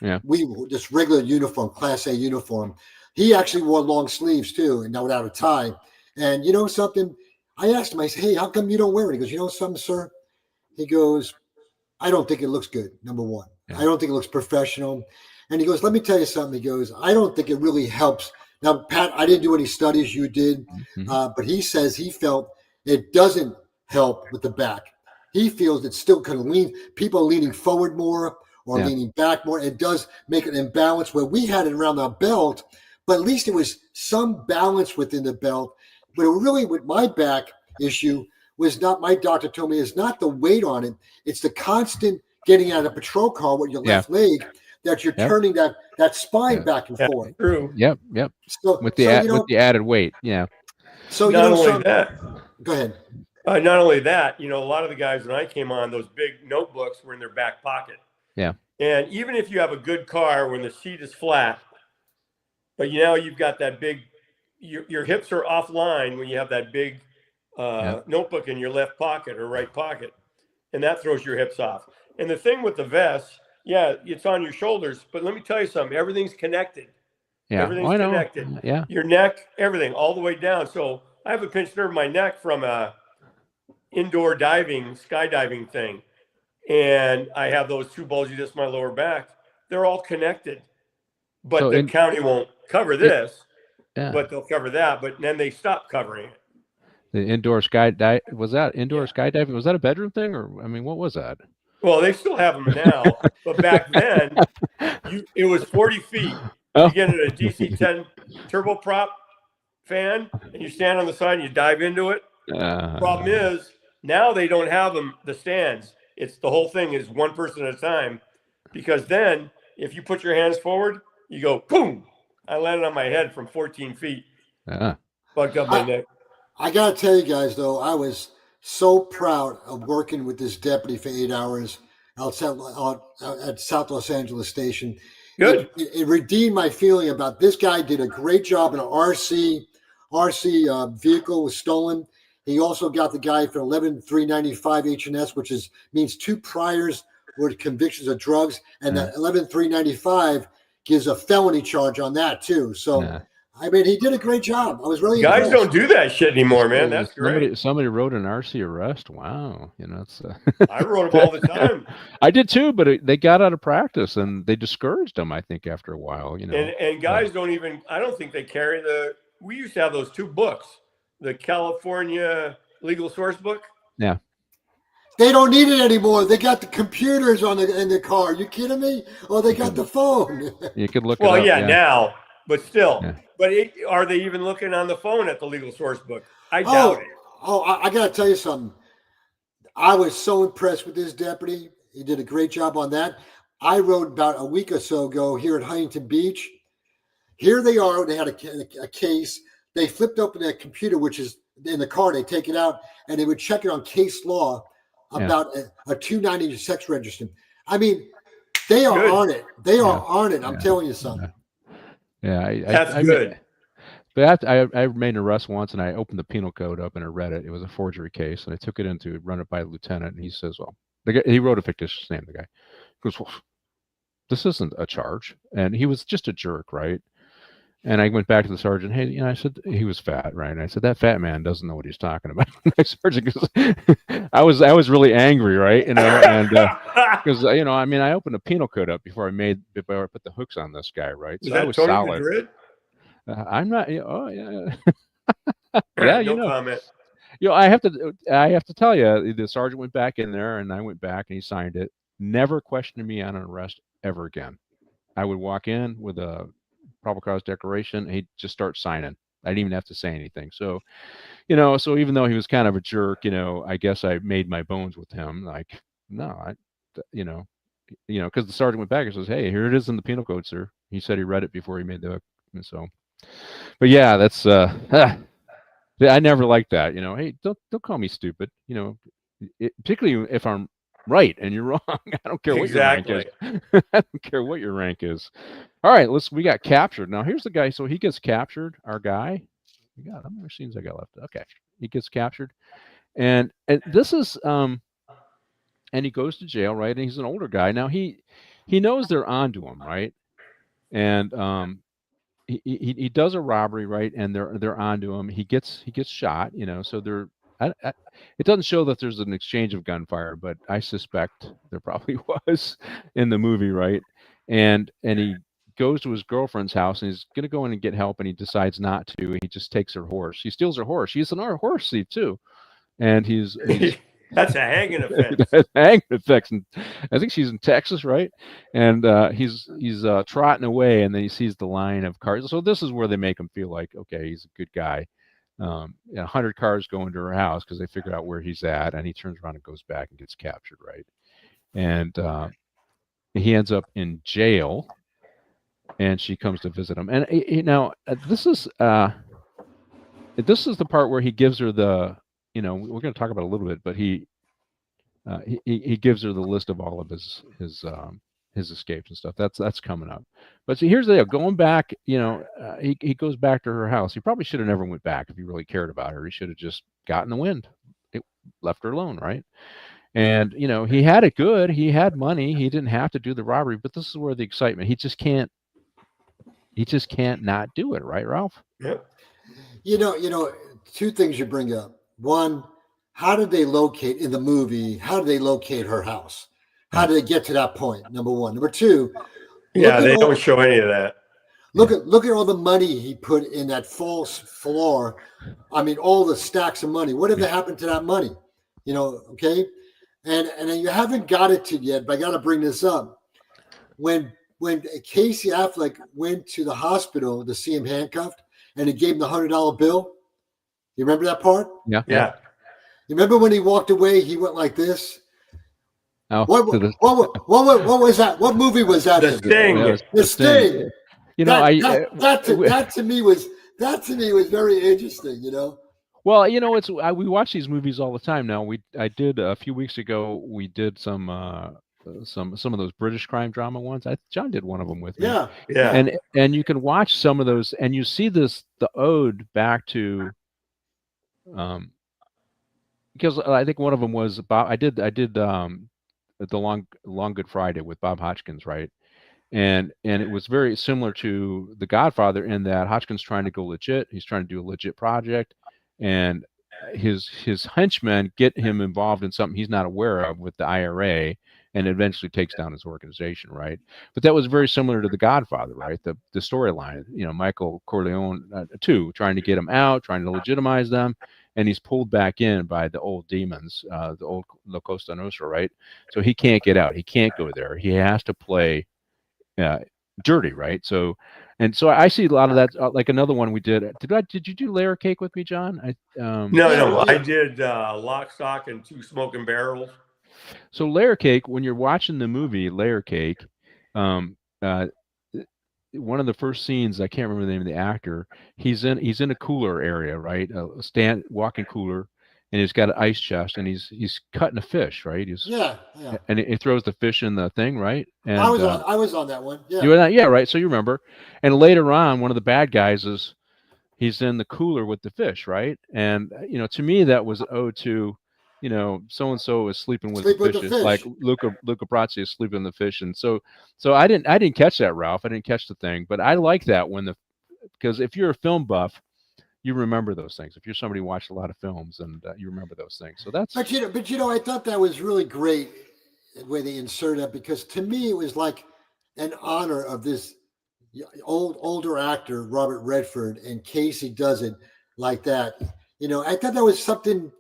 D: Yeah.
B: We wore just regular uniform, Class A uniform. He actually wore long sleeves too, and not without a tie. And you know something? I asked him. I said, "Hey, how come you don't wear it?" He goes, "You know something, sir?" He goes, "I don't think it looks good. Number one, I don't think it looks professional." And he goes, "Let me tell you something." He goes, "I don't think it really helps." Now, Pat, I didn't do any studies. You did, but he says he felt it doesn't help with the back. He feels it's still kind of people leaning forward more or leaning back more. It does make an imbalance where we had it around our belt, but at least it was some balance within the belt. But it really, with my back issue, was not, my doctor told me, is not the weight on it. It's the constant getting out of a patrol car with your left leg that you're turning that spine back and forth.
E: True.
D: Yep.
B: So,
D: with the added weight. Yeah.
B: So
E: not only that.
B: Go ahead.
E: Not only that, a lot of the guys when I came on, those big notebooks were in their back pocket.
D: Yeah.
E: And even if you have a good car when the seat is flat, but you've got that big, your hips are offline when you have that big notebook in your left pocket or right pocket, and that throws your hips off. And the thing with the vest, it's on your shoulders, but let me tell you something, everything's connected.
D: Yeah,
E: everything's connected.
D: Yeah,
E: your neck, everything, all the way down. So I have a pinched nerve in my neck from a indoor skydiving thing, and I have those two bulgy discs in my lower back. They're all connected, but the county won't cover this. But they'll cover that. But then they stop covering it.
D: The indoor skydiving, was that indoor skydiving? Was that a bedroom thing, or what was that?
E: Well, they still have them now, but back then, it was 40 feet. You get in a DC-10 turboprop fan, and you stand on the side and you dive into it. Problem is, now they don't have them, the stands. It's the whole thing is one person at a time, because then if you put your hands forward, you go, boom. I landed on my head from 14 feet. Fucked up my neck.
B: I got to tell you guys, though, I was so proud of working with this deputy for 8 hours outside at South Los Angeles Station.
E: Good.
B: It redeemed my feeling about this guy did a great job in an RC vehicle was stolen. He also got the guy for 11,395 H&S, which means 2 priors with convictions of drugs, and that 11,395 gives a felony charge on that too. So, he did a great job. I was really
E: guys
B: impressed.
E: don't do that shit anymore, man. That's great.
D: Somebody wrote an RC arrest. Wow, it's.
E: I wrote them all the time.
D: I did too, but they got out of practice and they discouraged them. I think after a while,
E: And guys don't even. I don't think they carry the. We used to have those 2 books, the California Legal Source Book.
D: Yeah.
B: They don't need it anymore. They got the computers in the car. Are you kidding me? Oh, they got the phone.
D: You could look.
E: Well,
D: it up,
E: now, but still. Yeah. But are they even looking on the phone at the Legal Source Book? I doubt it.
B: I got to tell you something. I was so impressed with this deputy. He did a great job on that. I wrote about a week or so ago here at Huntington Beach. Here they are. They had a case. They flipped open their computer, which is in the car. They take it out, and they would check it on case law about a 290 sex register. They are on it. They are on it. I'm telling you something.
D: Yeah,
E: that's good.
D: But I made an arrest once, and I opened the penal code up and I read it. It was a forgery case, and I took it in to run it by a lieutenant, and he says, "Well, he wrote a fictitious name." The guy goes, "Well, this isn't a charge. And he was just a jerk, right? And I went back to the sergeant. Hey, I said, he was fat, right? And I said, that fat man doesn't know what he's talking about. Sergeant, because I was really angry, right? And because I opened a penal code up before I put the hooks on this guy, right?
E: Was
D: so
E: that
D: I was
E: Tony
D: solid.
E: Madrid?
D: I'm not. Oh yeah.
E: Yeah, no comment.
D: I have to tell you, the sergeant went back in there, and I went back, and he signed it. Never questioned me on an arrest ever again. I would walk in with a probable cause declaration, he'd just start signing. I didn't even have to say anything. So, so even though he was kind of a jerk, I guess I made my bones with him. Like, no, because the sergeant went back and says, hey, here it is in the penal code, sir. He said he read it before he made the hook. And so, but yeah, that's, I never liked that, hey, don't call me stupid, particularly if I'm right and you're wrong. I don't care what your rank is. I don't care what your rank is. All right, we got captured. Now here's the guy. So he gets captured, our guy. How many scenes I got left? Okay. He gets captured. And this is and he goes to jail, right? And he's an older guy. Now he knows they're onto him, right? And he does a robbery, right? And they're onto him. He gets shot, so they're it doesn't show that there's an exchange of gunfire, but I suspect there probably was in the movie, right? And he goes to his girlfriend's house, and he's going to go in and get help, and he decides not to. He just takes her horse. He steals her horse. He's an horse thief too, and he's
E: that's a hanging offense.
D: Hanging offense. And I think she's in Texas, right? And he's trotting away, and then he sees the line of cars. So this is where they make him feel like, okay, he's a good guy. 100 cars go into her house because they figured out where he's at, and he turns around and goes back and gets captured, right? And he ends up in jail, and she comes to visit him. And this is the part where he gives her the, we're going to talk about it a little bit, but he gives her the list of all of his escapes and stuff. That's coming up. But see, here's the deal. Going back, he goes back to her house. He probably should have never went back if he really cared about her. He should have just gotten the wind. It left her alone, right? And he had it good. He had money. He didn't have to do the robbery. But this is where the excitement. He just can't not do it, right, Ralph?
E: Yep.
B: Two things you bring up. One, how did they locate in the movie? How did they locate her house? How did they get to that point? Number one. Number two.
E: Yeah, they don't show any of that.
B: Look at all the money he put in that false floor. I mean, all the stacks of money. Whatever happened to that money? Okay. And you haven't got it to yet, but I got to bring this up. When Casey Affleck went to the hospital to see him handcuffed, and he gave him the $100 bill. You remember that part?
E: Yeah.
B: You remember when he walked away? He went like this.
D: Oh,
B: what was that? What movie was that?
E: The Sting.
B: The Sting. That to me was very interesting.
D: Well, we watch these movies all the time now. I did a few weeks ago. We did some of those British crime drama ones. John did one of them with me.
E: Yeah.
D: And you can watch some of those, and you see the ode back to, because I think one of them was Bob. I did the Long Good Friday with Bob Hoskins, right? And it was very similar to The Godfather in that Hoskins trying to go legit. He's trying to do a legit project, and his henchmen get him involved in something he's not aware of with the IRA, and eventually takes down his organization, right? But that was very similar to The Godfather, right? The storyline, Michael Corleone too, trying to get him out, trying to legitimize them, and he's pulled back in by the old demons, the old La Costa Nostra, right? So he can't get out. He can't go there. He has to play dirty, right? So I see a lot of that. Like another one we did. Did you do Layer Cake with me, John?
E: No. I did Lock, Stock, and Two Smoking Barrels.
D: So Layer Cake, when you're watching the movie Layer Cake, one of the first scenes, I can't remember the name of the actor. He's in a cooler area, right? A walk-in cooler, and he's got an ice chest, and he's cutting a fish, right?
B: Yeah.
D: And he throws the fish in the thing, right? And
B: I was on that one. Yeah.
D: You were that, yeah, right. So you remember. And later on, one of the bad guys he's in the cooler with the fish, right? And to me that was an ode to, so and so is sleeping with
B: Sleep
D: the
B: with the
D: fishes, like
B: fish.
D: Luca Brasi is sleeping with the fish, and so I didn't catch that, Ralph. I didn't catch the thing, but I like that because if you're a film buff, you remember those things. If you're somebody who watched a lot of films, and you remember those things, so that's.
B: But I thought that was really great the way they insert that, because to me it was like an honor of this older actor Robert Redford, and Casey does it like that. I thought that was something.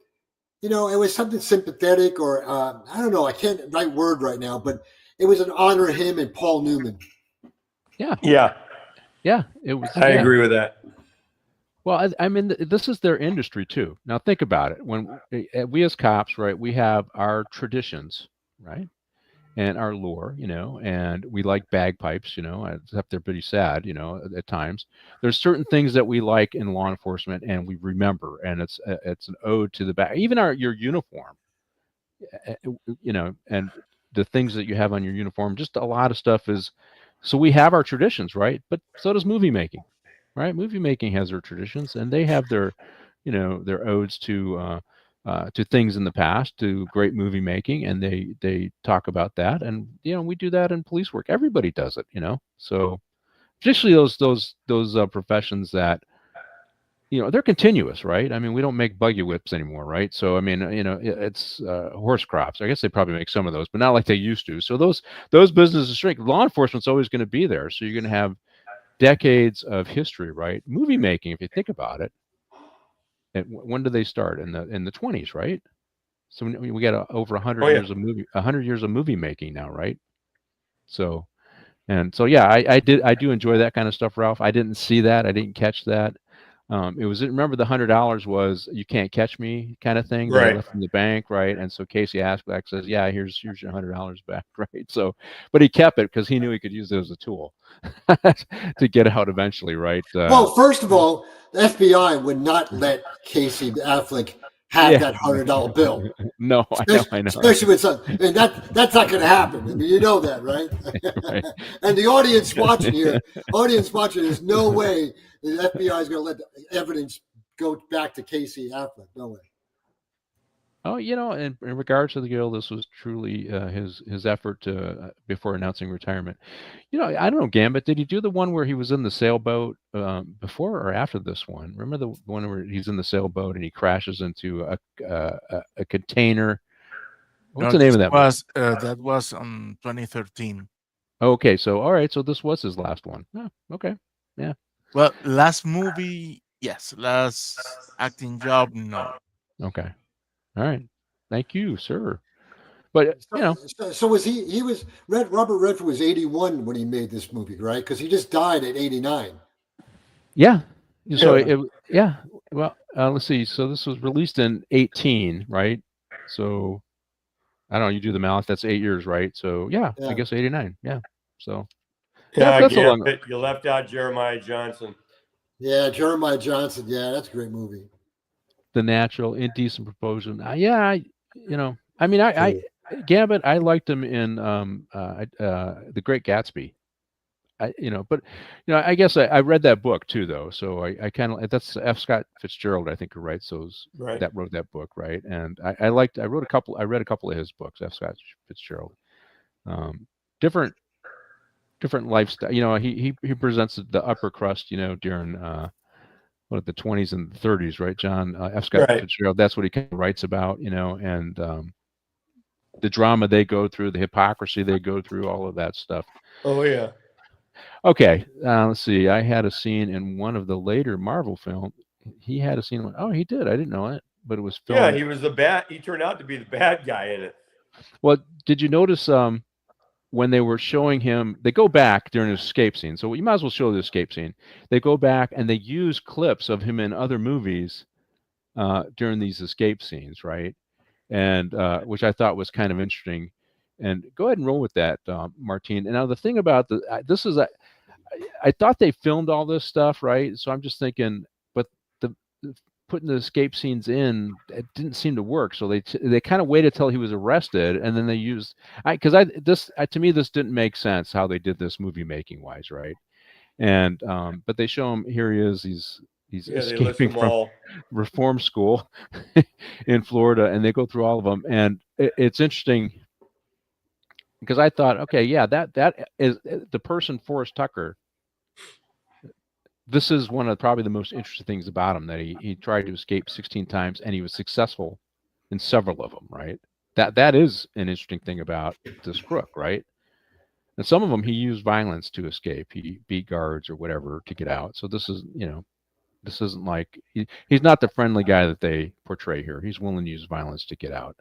B: It was something sympathetic, or I don't know. I can't right word right now, but it was an honor of him and Paul Newman.
D: Yeah. It was.
E: I agree with that.
D: Well, I mean, this is their industry too. Now think about it. When we as cops, right, we have our traditions, right, and our lore, and we like bagpipes, except they're pretty sad, at times. There's certain things that we like in law enforcement, and we remember, and it's an ode to the back. Even your uniform, and the things that you have on your uniform. Just a lot of stuff is. So we have our traditions, right? But so does movie making. Right, movie making has their traditions, and they have their odes to things in the past, to great movie making, and they talk about that, and we do that in police work. Everybody does it, So, particularly those professions that they're continuous, right? I mean, we don't make buggy whips anymore, right? So, I mean, it's horse crops. I guess they probably make some of those, but not like they used to. So those businesses shrink. Law enforcement's always going to be there, so you're going to have decades of history, right? Movie making, if you think about it, when did they start? In the 20s, right? So we got over 100 years of 100 years of movie making now, right? So, yeah, I do enjoy that kind of stuff, Ralph. I didn't see that. I didn't catch that. It was, remember, the $100 was "you can't catch me" kind of thing, that I left in the bank, right? And so Casey Affleck says, "Yeah, here's your $100 back," right? So, but he kept it because he knew he could use it as a tool to get out eventually, right?
B: Well, first of all, the FBI would not let Casey Affleck have that $100 bill.
D: No, I know.
B: Especially with something. I mean, that's not going to happen. I mean, you know that, right?
D: Right.
B: And the audience watching here, there's no way the FBI is going to let the evidence go back to Casey Affleck. No way.
D: Oh, in regards to the Gill, this was truly his effort to before announcing retirement. I don't know, Gambit, did he do the one where he was in the sailboat before or after this one? Remember the one where he's in the sailboat and he crashes into a container? What's the name of that?
F: That was 2013.
D: Okay, so all right, so this was his last one. Oh, okay, yeah.
F: Well, last movie, yes. Last acting job, no.
D: Okay. All right. Thank you, sir. But
B: so was he was Robert Redford was 81 when he made this movie, right? Because he just died at 89.
D: Yeah. So well, let's see. So this was released in 18, right? So I don't know. You do the math. That's 8 years, right? So yeah. I guess 89. Yeah. So
E: that's a long. You left out Jeremiah Johnson.
B: Yeah, Jeremiah Johnson. Yeah, that's a great movie.
D: The Natural, Indecent Proposal. I Gambit, I liked him in The Great Gatsby. I guess I read that book too, though. So I kind of, that's F. Scott Fitzgerald, I think, who writes those, that wrote that book, right? And I read a couple of his books, F. Scott Fitzgerald. Different lifestyle. He presents the upper crust, during the 20s and 30s, right? John F. Scott Fitzgerald. That's what he kind of writes about, and the drama they go through, the hypocrisy they go through, all of that stuff.
E: Oh yeah.
D: Okay, let's see. I had a scene in one of the later Marvel films. He had a scene. Oh, he did. I didn't know it, but it was filmed.
E: Yeah, he was he turned out to be the bad guy in it.
D: Well, did you notice when they were showing him, they go back during his escape scene. So you might as well show the escape scene. They go back and they use clips of him in other movies during these escape scenes, right? And which I thought was kind of interesting. And go ahead and roll with that, Martine. And now the thing about this is, I thought they filmed all this stuff, right? So I'm just thinking, but putting the escape scenes in, it didn't seem to work. So they kind of waited till he was arrested, and then they used to me this didn't make sense how they did this movie making wise, right? And but they show him, here he is, He's
E: They list
D: escaping
E: them
D: from
E: all.
D: reform school in Florida, and they go through all of them. And it's interesting because I thought, okay, yeah, that is the person Forrest Tucker. This is one of probably the most interesting things about him, that he tried to escape 16 times and he was successful in several of them, right? That is an interesting thing about this crook, right? And some of them he used violence to escape. He beat guards or whatever to get out. So this is, this isn't like he's not the friendly guy that they portray here. He's willing to use violence to get out.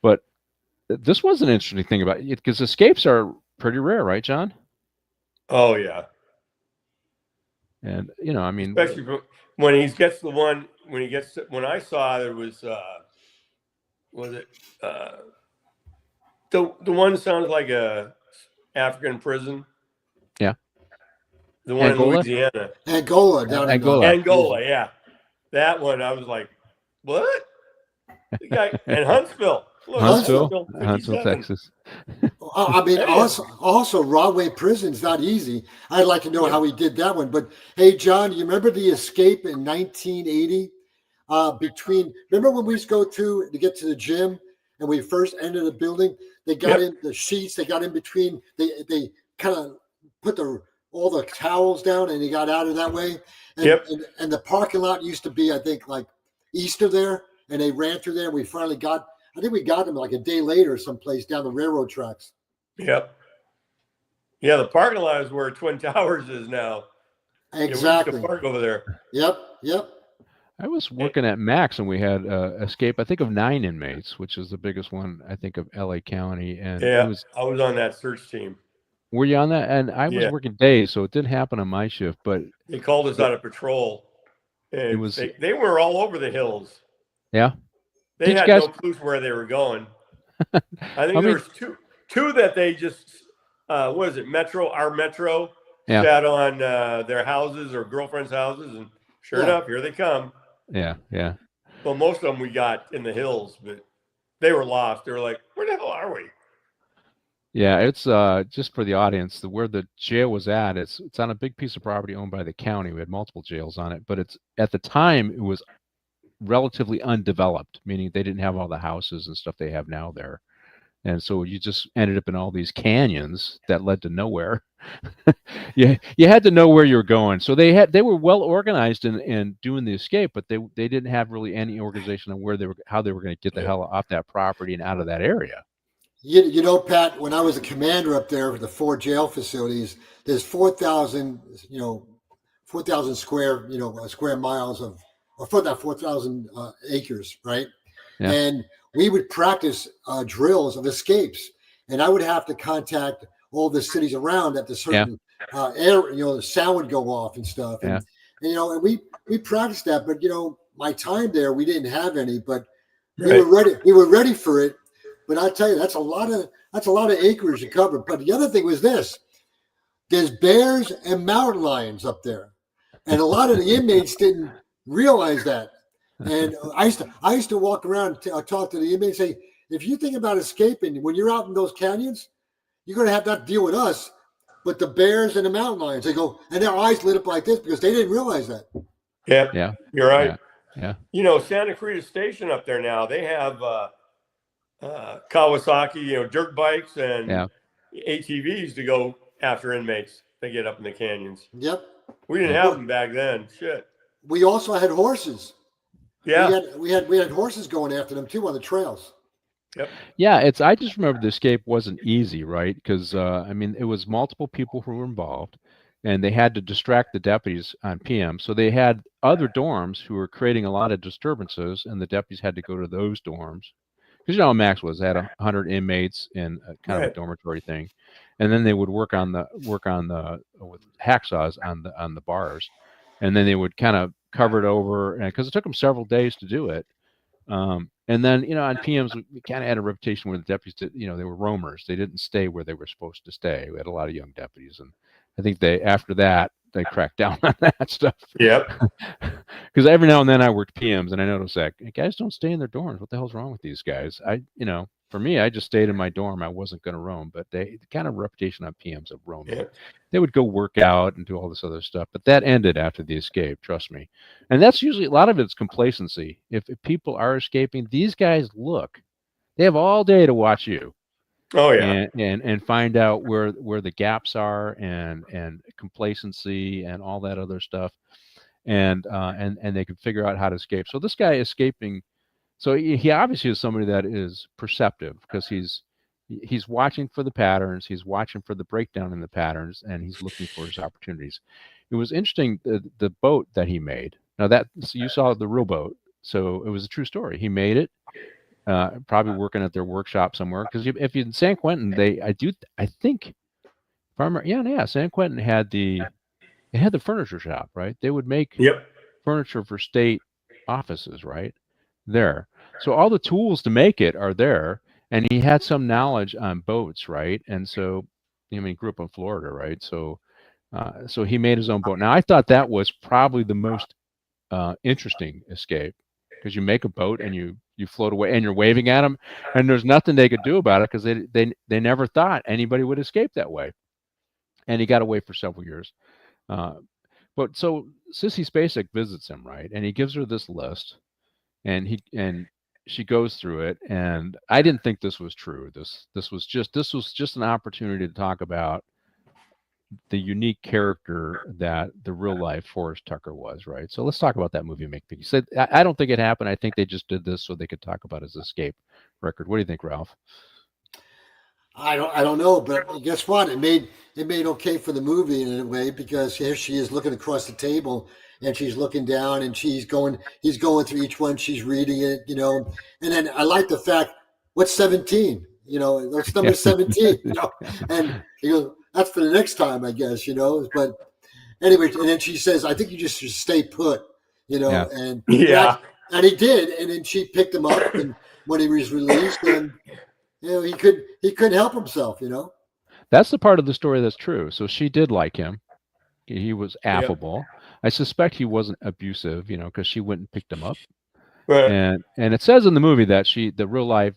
D: But this was an interesting thing about it, because escapes are pretty rare, right, John?
E: Oh yeah.
D: And I mean,
E: especially when he gets the one when I saw there was it the one sounds like a African prison.
D: Yeah.
E: The one
D: Angola?
E: in Louisiana.
B: Angola, down in
E: Angola, yeah. That one, I was like, what? The guy in Huntsville. Look,
D: Huntsville,
E: 57.
D: Texas.
B: I mean, also Rahway Prison's not easy. I'd like to know how he did that one. But hey, John, you remember the escape in 1980? Remember when we used to go to get to the gym and we first entered the building? They got in the sheets. They got in between. They kind of put all the towels down and they got out of that way. And the parking lot used to be, I think, like east of there. And they ran through there. And we finally got. I think we got them like a day later, someplace down the railroad tracks.
E: Yep. Yeah, the parking lot is where Twin Towers is now.
B: Exactly.
E: Yeah, we used to park over there.
B: Yep.
D: I was working at Max and we had escape, I think, of 9 inmates, which is the biggest one, I think, of LA County. And
E: I was on that search team.
D: Were you on that? And I was working days, so it didn't happen on my shift. But
E: they called us out of patrol. And they were all over the hills.
D: Yeah.
E: They had no clues where they were going. I think there was two that they just, what is it, our Metro, sat on their houses or girlfriends' houses, and sure enough, here they come.
D: Yeah.
E: Well, most of them we got in the hills, but they were lost. They were like, where the hell are we?
D: Yeah, it's just for the audience, where the jail was at, it's on a big piece of property owned by the county. We had multiple jails on it, but it's at the time it was relatively undeveloped, meaning they didn't have all the houses and stuff they have now there. And so you just ended up in all these canyons that led to nowhere. you had to know where you were going. So they were well organized in doing the escape, but they didn't have really any organization on how they were going to get the hell off that property and out of that area.
B: You know, Pat, when I was a commander up there with the 4 jail facilities, there's 4,000 square miles of, or 4,000 acres, right?
D: Yeah.
B: And we would practice drills of escapes, and I would have to contact all the cities around at the certain area. The sound would go off and stuff. And and we practiced that. But my time there, we didn't have any, but we were ready. We were ready for it. But I tell you, that's a lot of acreage to cover. But the other thing was this: there's bears and mountain lions up there, and a lot of the inmates didn't realize that. And I used to walk around and talk to the inmates and say, if you think about escaping, when you're out in those canyons, you're going to have to deal with us, but the bears and the mountain lions. They go, and their eyes lit up like this because they didn't realize that.
E: Yeah, you're right.
D: Yeah.
E: Santa Cruz Station up there now, they have Kawasaki, dirt bikes and ATVs to go after inmates. They get up in the canyons.
B: Yep.
E: We didn't have them back then. Shit.
B: We also had horses.
E: Yeah.
B: We had horses going after them too on the trails.
E: Yep.
D: Yeah, I just remember the escape wasn't easy, right? Because it was multiple people who were involved, and they had to distract the deputies on PM. So they had other dorms who were creating a lot of disturbances, and the deputies had to go to those dorms. Because how Max was, they had 100 inmates in kind of a dormitory thing, and then they would work on the with hacksaws on the bars, and then they would kind of cover it over, because it took them several days to do it. And then, on PMs, we kind of had a reputation where the deputies did, they were roamers. They didn't stay where they were supposed to stay. We had a lot of young deputies. And I think after that, they cracked down on that stuff.
E: Yep.
D: Because every now and then I worked PMs and I noticed that guys don't stay in their dorms. What the hell's wrong with these guys? For me, I just stayed in my dorm. I wasn't going to roam, but the kind of reputation on PMs of roaming.
E: Yeah.
D: They would go work out and do all this other stuff, but that ended after the escape. Trust me. And that's usually a lot of it's complacency. If people are escaping, these guys look. They have all day to watch you.
E: Oh yeah.
D: And find out where the gaps are and complacency and all that other stuff, and they can figure out how to escape. So this guy escaping. So he obviously is somebody that is perceptive because he's watching for the patterns, he's watching for the breakdown in the patterns, and he's looking for his opportunities. It was interesting the boat that he made. Now so you saw the real boat, so it was a true story. He made it, probably working at their workshop somewhere. Because if you in San Quentin, I think, Farmer, yeah, San Quentin had the furniture shop, right? They would make furniture for state offices, right? There. So all the tools to make it are there, and he had some knowledge on boats, right? And so, I mean, he grew up in Florida, right? So he made his own boat. Now, I thought that was probably the most interesting escape, because you make a boat and you float away and you're waving at them, and there's nothing they could do about it because they never thought anybody would escape that way. And he got away for several years. But so Sissy Spacek visits him, right? And he gives her this list. And she goes through it, and I didn't think this was true. This was just an opportunity to talk about the unique character that the real life Forrest Tucker was, right? So let's talk about that movie. He said, I don't think it happened. I think they just did this so they could talk about his escape record. What do you think, Ralph?
B: I don't know, but guess what? It made okay for the movie in a way, because here she is looking across the table, and she's looking down, and he's going through each one. She's reading it, and then I like the fact, what's 17? What's number 17? And he goes, that's for the next time, I guess, But anyway, and then she says, I think you just should stay put, and and he did, and then she picked him up, and when he was released, and he couldn't help himself,
D: That's the part of the story that's true. So she did like him. He was affable. Yeah. I suspect he wasn't abusive, because she went and picked him up. Right. And it says in the movie that the real life,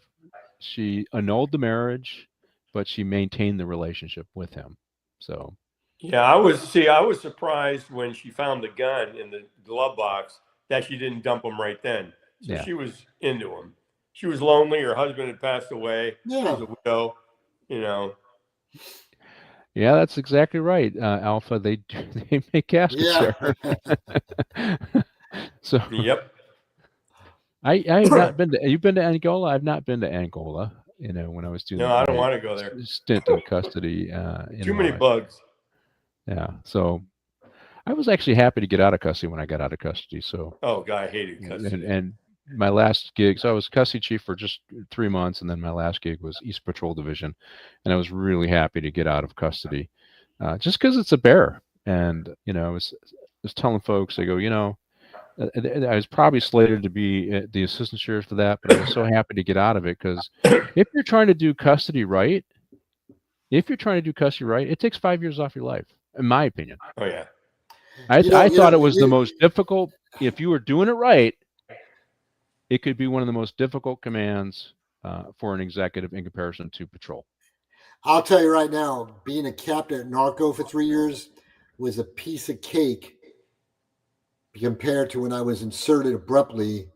D: she annulled the marriage, but she maintained the relationship with him. So.
E: Yeah, I was surprised when she found the gun in the glove box that she didn't dump him right then. So she was into him. She was lonely. Her husband had passed away. She was a widow,
D: Yeah, that's exactly right, Alpha. They make caskets there. So.
E: Yep.
D: I have not been to. You've been to Angola? I've not been to Angola. When I was doing.
E: No, I don't want to go there.
D: Stint in custody.
E: Too many bugs.
D: Yeah. So, I was actually happy to get out of custody when I got out of custody. So.
E: Oh God, I hated custody.
D: And my last gig, so I was custody chief for just 3 months, and then my last gig was East Patrol Division, and I was really happy to get out of custody, just because it's a bear. And I was telling folks, I go, I was probably slated to be the assistant sheriff for that, but I was so happy to get out of it, because if you're trying to do custody right, it takes 5 years off your life, in my opinion.
E: Oh yeah,
D: I thought it was the most difficult. If you were doing it right, it could be one of the most difficult commands for an executive in comparison to patrol.
B: I'll tell you right now, being a captain at Narco for 3 years was a piece of cake compared to when I was inserted abruptly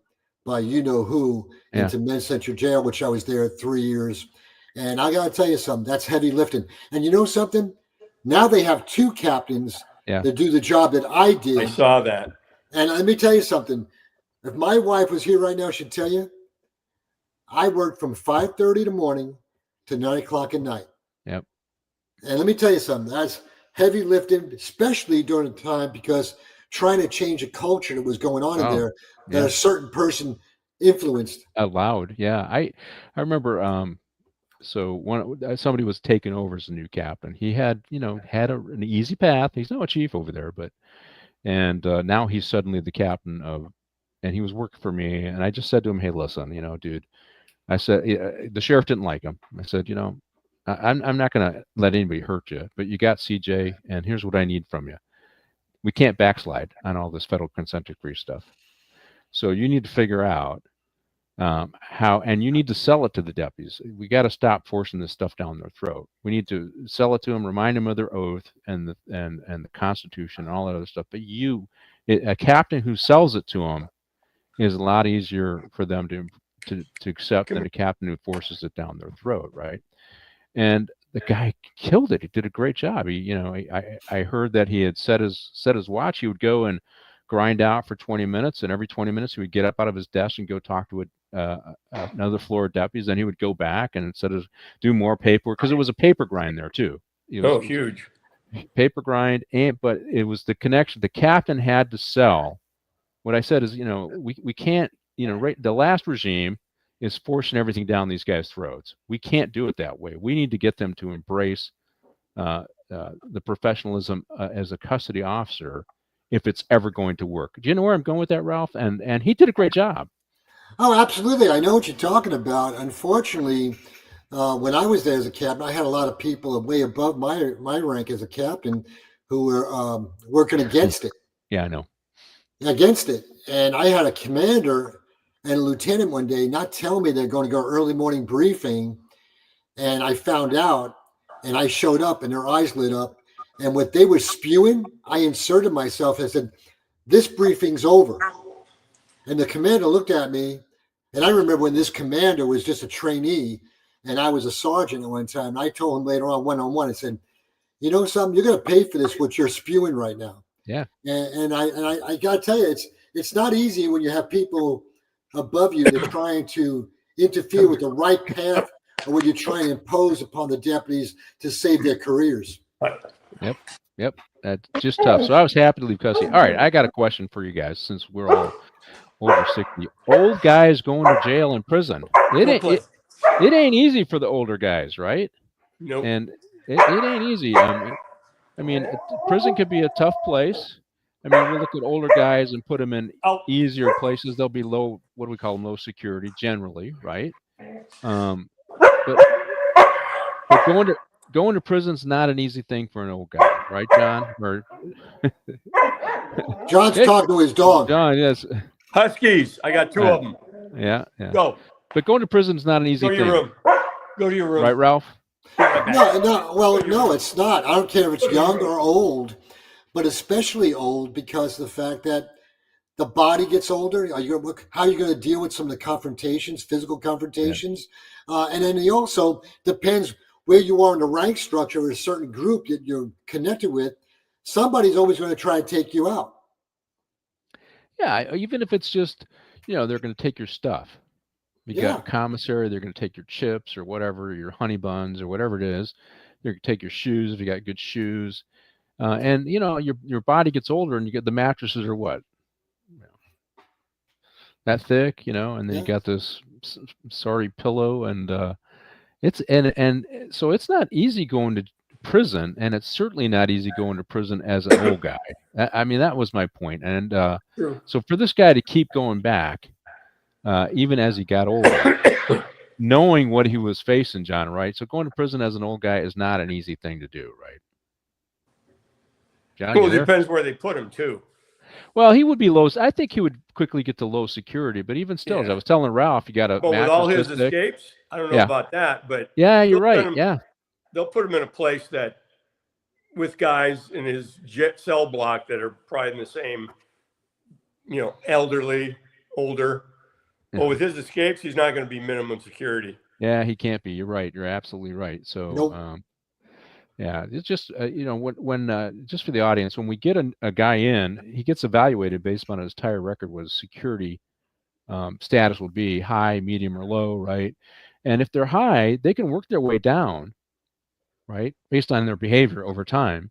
B: by you-know-who into Men's Central Jail, which I was there 3 years. And I got to tell you something, that's heavy lifting. And you know something? Now they have 2 captains that do the job that I did.
E: I saw that.
B: And let me tell you something. If my wife was here right now, she'd tell you, I worked from 5:30 in the morning to 9 o'clock at night.
D: Yep.
B: And let me tell you something. That's heavy lifting, especially during the time, because trying to change a culture that was going on in there that a certain person influenced.
D: Allowed. Yeah. I remember so somebody was taking over as a new captain. He had, an easy path. He's not a chief over there, but now he's suddenly the captain of. And he was working for me, and I just said to him, "Hey, listen, dude," I said, the sheriff didn't like him. I said, I'm not going to let anybody hurt you, but you got CJ, and here's what I need from you. We can't backslide on all this federal consent decree stuff. So you need to figure out And you need to sell it to the deputies. We got to stop forcing this stuff down their throat. We need to sell it to them, remind them of their oath and the Constitution and all that other stuff. But a captain who sells it to them is a lot easier for them to accept than a captain who forces it down their throat, right? And the guy killed it. He did a great job. I heard that he had set his watch. He would go and grind out for 20 minutes, and every 20 minutes he would get up out of his desk and go talk to another floor of deputies. Then he would go back and instead of do more paperwork, because it was a paper grind there too.
E: Huge
D: paper grind, but it was the connection. The captain had to sell. What I said is, we can't, the last regime is forcing everything down these guys' throats. We can't do it that way. We need to get them to embrace the professionalism as a custody officer if it's ever going to work. Do you know where I'm going with that, Ralph? And he did a great job.
B: Oh, absolutely. I know what you're talking about. Unfortunately, when I was there as a captain, I had a lot of people way above my rank as a captain who were working against it.
D: Yeah, I know.
B: Against it. And I had a commander and a lieutenant one day not tell me they're going to go early morning briefing. And I found out, and I showed up and their eyes lit up. And what they were spewing, I inserted myself and said, "This briefing's over." And the commander looked at me, and I remember when this commander was just a trainee, and I was a sergeant at one time. And I told him later on, one-on-one, I said, "You know something? You're going to pay for this, what you're spewing right now."
D: Yeah.
B: And I got to tell you, it's not easy when you have people above you that are trying to interfere with the right path, or when you try and impose upon the deputies to save their careers.
D: Yep. That's just tough. So I was happy to leave custody. All right, I got a question for you guys since we're all over 60. Old guys going to jail and prison. It ain't easy for the older guys, right?
E: Nope.
D: And it ain't easy. I mean, prison could be a tough place. I mean, we look at older guys and put them in easier places. They'll be low, what do we call them, low security generally, right? But going to prison's not an easy thing for an old guy, right, John?
B: John's talking to his dog.
D: John, yes.
E: Huskies. I got two of them.
D: Yeah.
E: Go.
D: But going to prison's not an easy thing.
E: Go to your room.
D: Right, Ralph?
B: No. Well, no, it's not. I don't care if it's young or old, but especially old because of the fact that the body gets older. How are you going to deal with some of the confrontations, physical confrontations? Yeah. And then it also depends where you are in the rank structure or a certain group that you're connected with. Somebody's always going to try and take you out.
D: Yeah, even if it's just, they're going to take your stuff. You got a commissary, they're going to take your chips or whatever, your honey buns or whatever it is. They're going to take your shoes if you got good shoes. And, your body gets older and you get the mattresses are what? That thick, and then you got this sorry pillow and so it's not easy going to prison, and it's certainly not easy going to prison as an old guy. I mean, that was my point. And so for this guy to keep going back, even as he got older, knowing what he was facing, John, right? So going to prison as an old guy is not an easy thing to do, right? John,
E: well, it depends where they put him, too.
D: Well, he would be low. I think he would quickly get to low security, but even still, as I was telling Ralph, you got to.
E: Well, with all his escapes, I don't know about that, but
D: yeah, you're right.
E: They'll put him in a place that, with guys in his cell block that are probably in the same, elderly, older. Yeah. Well, with his escapes, he's not going to be minimum security.
D: Yeah, he can't be. You're right. You're absolutely right. So,
B: nope.
D: Yeah, it's just when just for the audience, when we get a guy in, he gets evaluated based on his entire record, what his security status will be, high, medium, or low, right? And if they're high, they can work their way down, right, based on their behavior over time.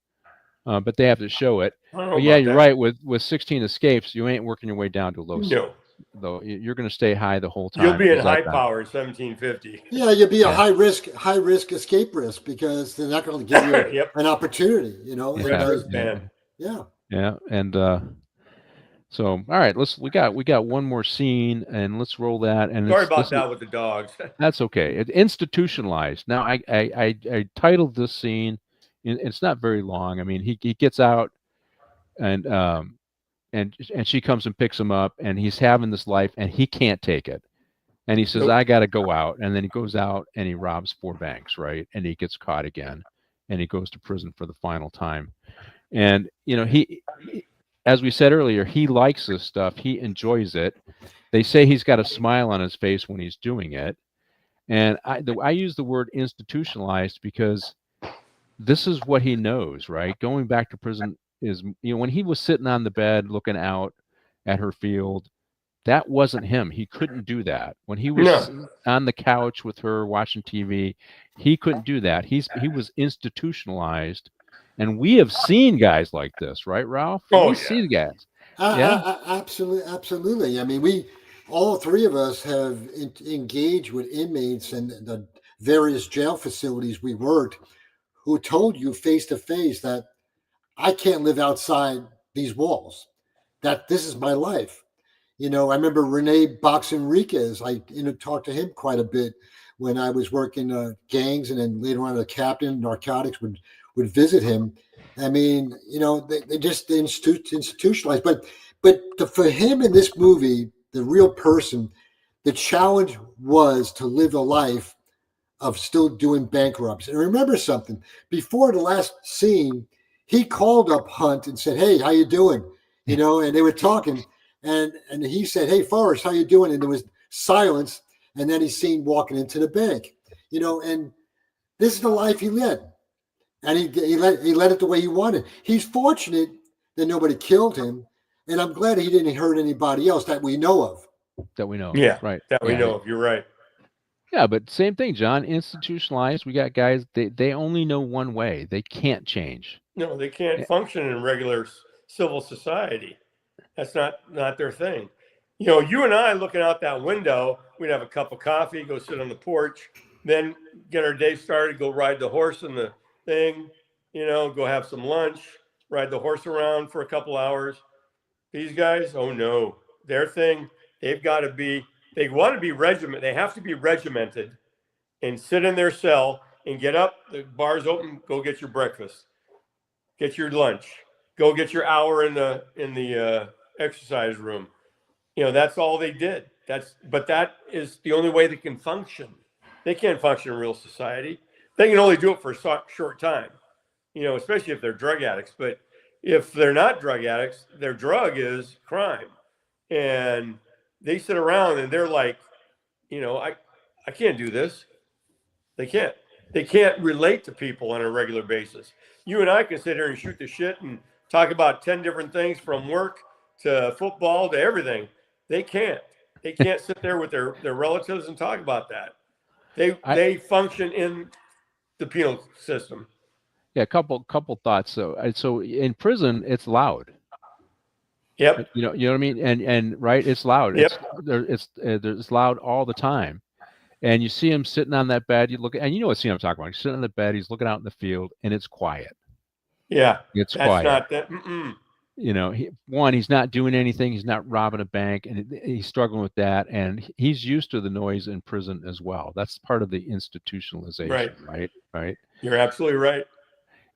D: But they have to show it. But yeah, you're right. With 16 escapes, you ain't working your way down to low. No. Though you're going to stay high the whole time.
E: You'll be in high power at 1750.
B: Yeah, you'll be a high risk escape risk because they're not going to give you an opportunity.
D: Yeah, and so all right, we got one more scene, and let's roll that. And
E: sorry about that with the dogs. That's
D: okay. It's institutionalized. Now I titled this scene. It's not very long. I mean, he gets out, and she comes and picks him up, and he's having this life, and he can't take it. And he says, I got to go out. And then he goes out and he robs 4 banks, right? And he gets caught again. And he goes to prison for the final time. And, he, as we said earlier, he likes this stuff. He enjoys it. They say he's got a smile on his face when he's doing it. And I use the word institutionalized because this is what he knows, right? Going back to prison is, when he was sitting on the bed looking out at her field, that wasn't him. He couldn't do that. When he was on the couch with her watching TV, he couldn't do that. He was institutionalized. And we have seen guys like this, right, Ralph? We see guys.
B: Absolutely. I mean, all 3 of us have engaged with inmates in the various jail facilities we worked who told you face to face that I can't live outside these walls, that this is my life. I remember Rene Box Enriquez. I talked to him quite a bit when I was working gangs, and then later on, the captain narcotics would visit him. I mean, they just institutionalized. But for him in this movie, the real person, the challenge was to live a life of still doing bank robs. And remember something: before the last scene, he called up Hunt and said, "Hey, how you doing?" And they were talking. And he said, "Hey, Forrest, how you doing?" And there was silence. And then he's seen walking into the bank, and this is the life he led. And he led it the way he wanted. He's fortunate that nobody killed him. And I'm glad he didn't hurt anybody else that we know of.
D: That we know.
E: Yeah.
D: Right.
E: That we know of. You're right.
D: Yeah, but same thing, John. Institutionalized. We got guys, they only know one way. They can't change.
E: No, they can't function in regular civil society. That's not their thing. You and I looking out that window, we'd have a cup of coffee, go sit on the porch, then get our day started, go ride the horse in the thing, go have some lunch, ride the horse around for a couple hours. These guys, oh no, their thing, they want to be regimented. They have to be regimented and sit in their cell and get up, the bar's open, go get your breakfast, get your lunch, go get your hour in the exercise room. That's all they did. But that is the only way they can function. They can't function in real society. They can only do it for a short time, especially if they're drug addicts. But if they're not drug addicts, their drug is crime. And they sit around and they're like, I can't do this. They can't. They can't relate to people on a regular basis. You and I can sit here and shoot the shit and talk about 10 different things from work to football to everything. They can't. They can't sit there with their relatives and talk about that. They function in the penal system.
D: Yeah, a couple thoughts. So in prison, it's loud.
E: Yep.
D: You know what I mean? And right, it's loud.
E: Yep.
D: It's loud all the time. And you see him sitting on that bed. You look, and you know what scene I'm talking about. He's sitting on the bed. He's looking out in the field, and it's quiet.
E: Yeah,
D: it's
E: that's
D: quiet.
E: Not that.
D: He's not doing anything. He's not robbing a bank, and he's struggling with that. And he's used to the noise in prison as well. That's part of the institutionalization, right?
E: You're absolutely right.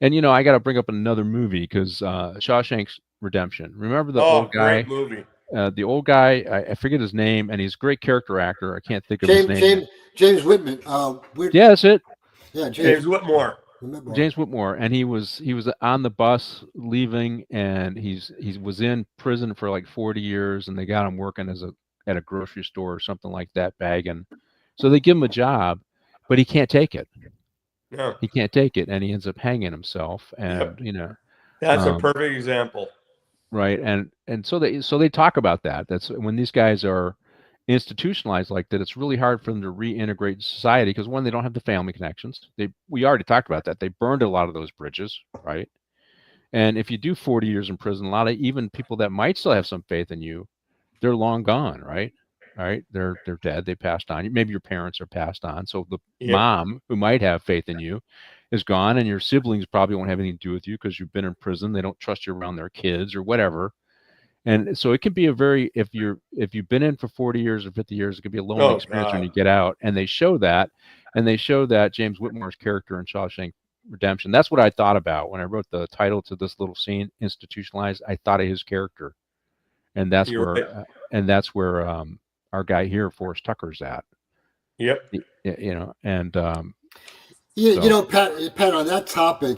D: And I got to bring up another movie because Shawshank's Redemption. Remember the old guy?
E: Great movie.
D: The old guy, I forget his name, and he's a great character actor. I can't think of his name.
B: James Whitman.
D: Yeah, that's it.
B: Yeah,
E: James Whitmore.
D: James Whitmore, and he was on the bus leaving, and he was in prison for like 40 years, and they got him working at a grocery store or something like that, bagging. So they give him a job, but he can't take it.
E: No,
D: he can't take it, and he ends up hanging himself. And
E: that's a perfect example.
D: Right, and so they talk about that. That's when these guys are institutionalized like that. It's really hard for them to reintegrate society because one, they don't have the family connections. We already talked about that. They burned a lot of those bridges, right? And if you do 40 years in prison, a lot of even people that might still have some faith in you, they're long gone, right? All right, they're dead. They passed on. Maybe your parents are passed on. So the mom who might have faith in you is gone, and your siblings probably won't have anything to do with you because you've been in prison. They don't trust you around their kids or whatever. And so it can be if you've been in for 40 years or 50 years, it could be a lonely experience when you get out. And they show that, James Whitmore's character in Shawshank Redemption. That's what I thought about when I wrote the title to this little scene, Institutionalized. I thought of his character, and that's where our guy here, Forrest Tucker's at.
E: Yep.
D: You know, and
B: you know, Pat, on that topic,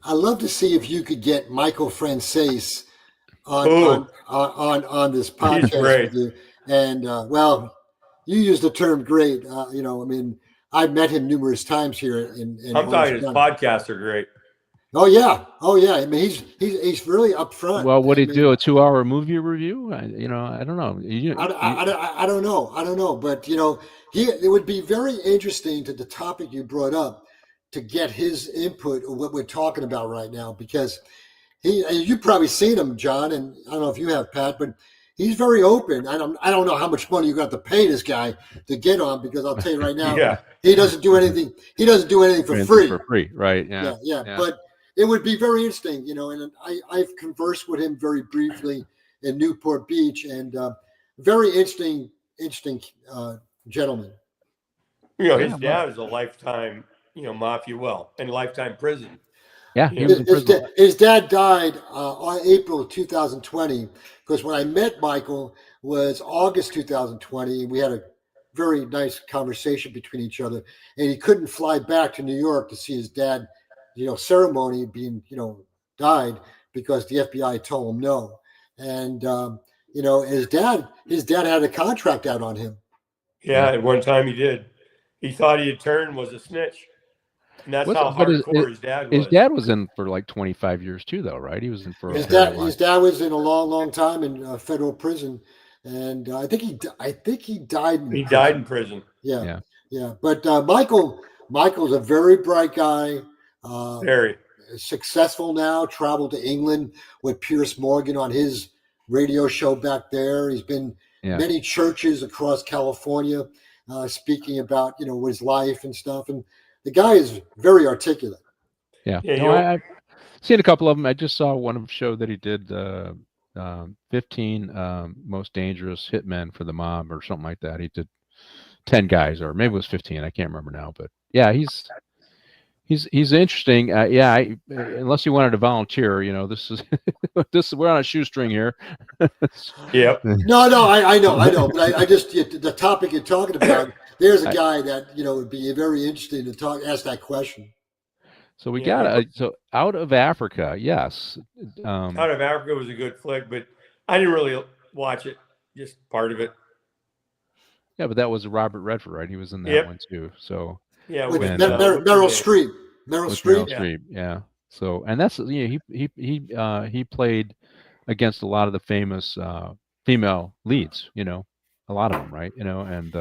B: I'd love to see if you could get Michael Franzese on this podcast with you. And well, you used the term great. You know, I mean, I've met him numerous times here.
E: I'm talking his podcasts are great.
B: Oh yeah. I mean, he's really upfront.
D: Well, would he do a 2-hour movie review? You know, I don't know.
B: I don't know. But you know, it would be very interesting to the topic you brought up to get his input on what we're talking about right now, because you've probably seen him, John, and I don't know if you have, Pat, but he's very open. I don't know how much money you got to pay this guy to get on, because I'll tell you right now, he doesn't do anything. He doesn't do anything for free.
D: For free, right? Yeah.
B: But it would be very interesting, you know. And I've conversed with him very briefly in Newport Beach, and very interesting gentleman.
E: You know, his dad is a lifetime, you know, mafia and lifetime prison.
D: Yeah, he was in prison.
B: His dad died on April 2020, because when I met Michael was August 2020. We had a very nice conversation between each other, and he couldn't fly back to New York to see his dad, you know, ceremony being, you know, died, because the FBI told him no. And you know, his dad had a contract out on him.
E: Yeah, at one time he did. He thought he had turned, was a snitch. And that's how hardcore his dad was.
D: His dad was in for like 25 years too, though, right? He was in for
B: his dad was in a long time in federal prison, and I think he died.
E: He died in prison.
B: Yeah. But Michael's a very bright guy.
E: Very
B: successful now. Traveled to England with Piers Morgan on his radio show back there. He's been many churches across California, speaking about, you know, his life and stuff. And the guy is very articulate.
D: Yeah. I've seen a couple of them. I just saw one of them show that he did 15 most dangerous hitmen for the mob or something like that. He did 10 guys, or maybe it was 15. I can't remember now. But yeah, he's interesting. Unless you wanted to volunteer, you know, this is we're on a shoestring here.
E: Yep.
B: No, I know. But I just, the topic you're talking about, there's a guy that, you know, would be very interesting to ask that question.
D: So we got so Out of Africa. Yes.
E: Out of Africa was a good flick, but I didn't really watch it. Just part of it.
D: Yeah, but that was Robert Redford, right? He was in that one too. So
E: yeah,
B: with Meryl Streep. Meryl Streep.
D: Yeah. So, and that's, you know, he played against a lot of the famous female leads, you know, a lot of them, right? You know, and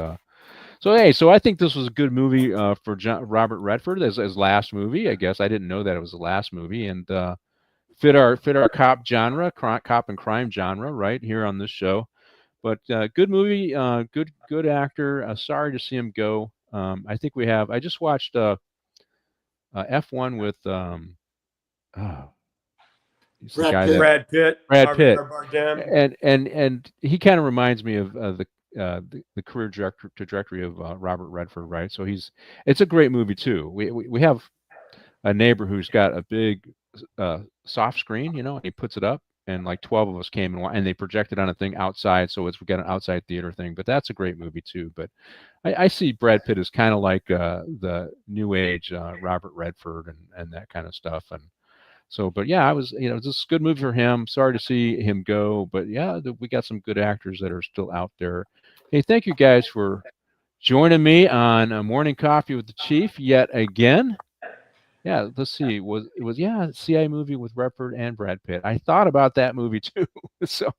D: so I think this was a good movie for Robert Redford as last movie. I guess I didn't know that it was the last movie, and fit our cop and crime genre right here on this show. But good movie, good actor. Sorry to see him go. I think I just watched F1 with
E: Brad Pitt,
D: and he kind of reminds me of the career trajectory of Robert Redford, right? So it's a great movie too. We have a neighbor who's got a big soft screen, you know, and he puts it up, and like 12 of us came and they projected on a thing outside, so we got an outside theater thing. But that's a great movie too. But I see Brad Pitt as kind of like the new age Robert Redford and that kind of stuff. And so, but yeah, this is a good movie for him. Sorry to see him go, but yeah, we got some good actors that are still out there. Hey, thank you guys for joining me on Morning Coffee with the Chief yet again. Yeah, let's see. It was CIA movie with Redford and Brad Pitt. I thought about that movie too. So,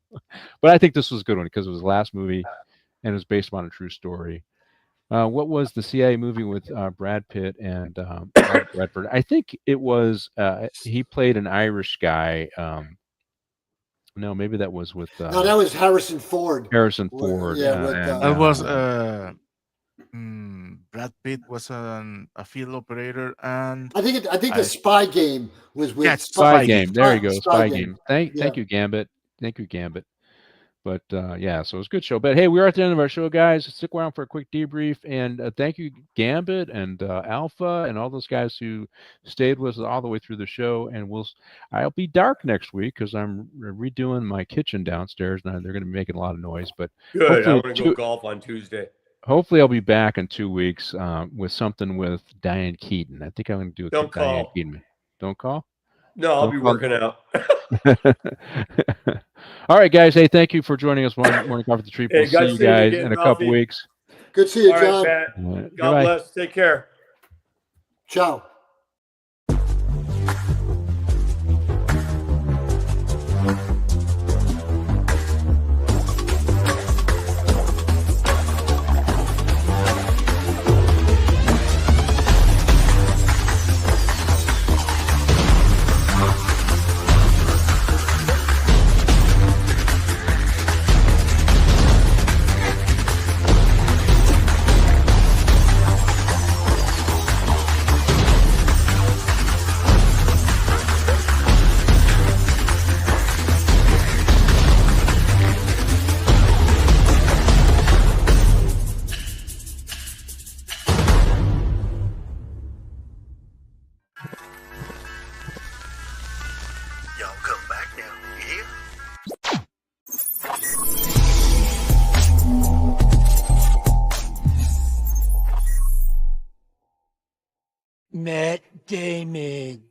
D: but I think this was a good one because it was the last movie and it was based on a true story. What was the CIA movie with Brad Pitt and Redford? I think it was he played an Irish guy. No, maybe that was with.
B: No, that was Harrison Ford.
D: Harrison Ford.
F: That was Brad Pitt was a field operator, and
B: I think the Spy Game was with
D: Spy Game. There you go, Spy Game. Thank you, Gambit. Thank you, Gambit. But yeah, so it was a good show. But hey, we're at the end of our show, guys. Stick around for a quick debrief, and thank you, Gambit and Alpha, and all those guys who stayed with us all the way through the show. And I'll be dark next week because I'm redoing my kitchen downstairs, and they're going to be making a lot of noise. But
E: good. I want to go golf on Tuesday.
D: Hopefully, I'll be back in 2 weeks with something with Diane Keaton. I think I'm going to do it.
E: Don't call.
D: Diane Keaton. Don't call.
E: No, I'll be working out.
D: All right, guys. Hey, thank you for joining us. Morning Coffee with the Treat. We'll see you guys in a couple weeks.
B: Good to see you,
E: all
B: John.
E: Right, Pat. God bless. Take care.
B: Ciao.
H: Matt Damon.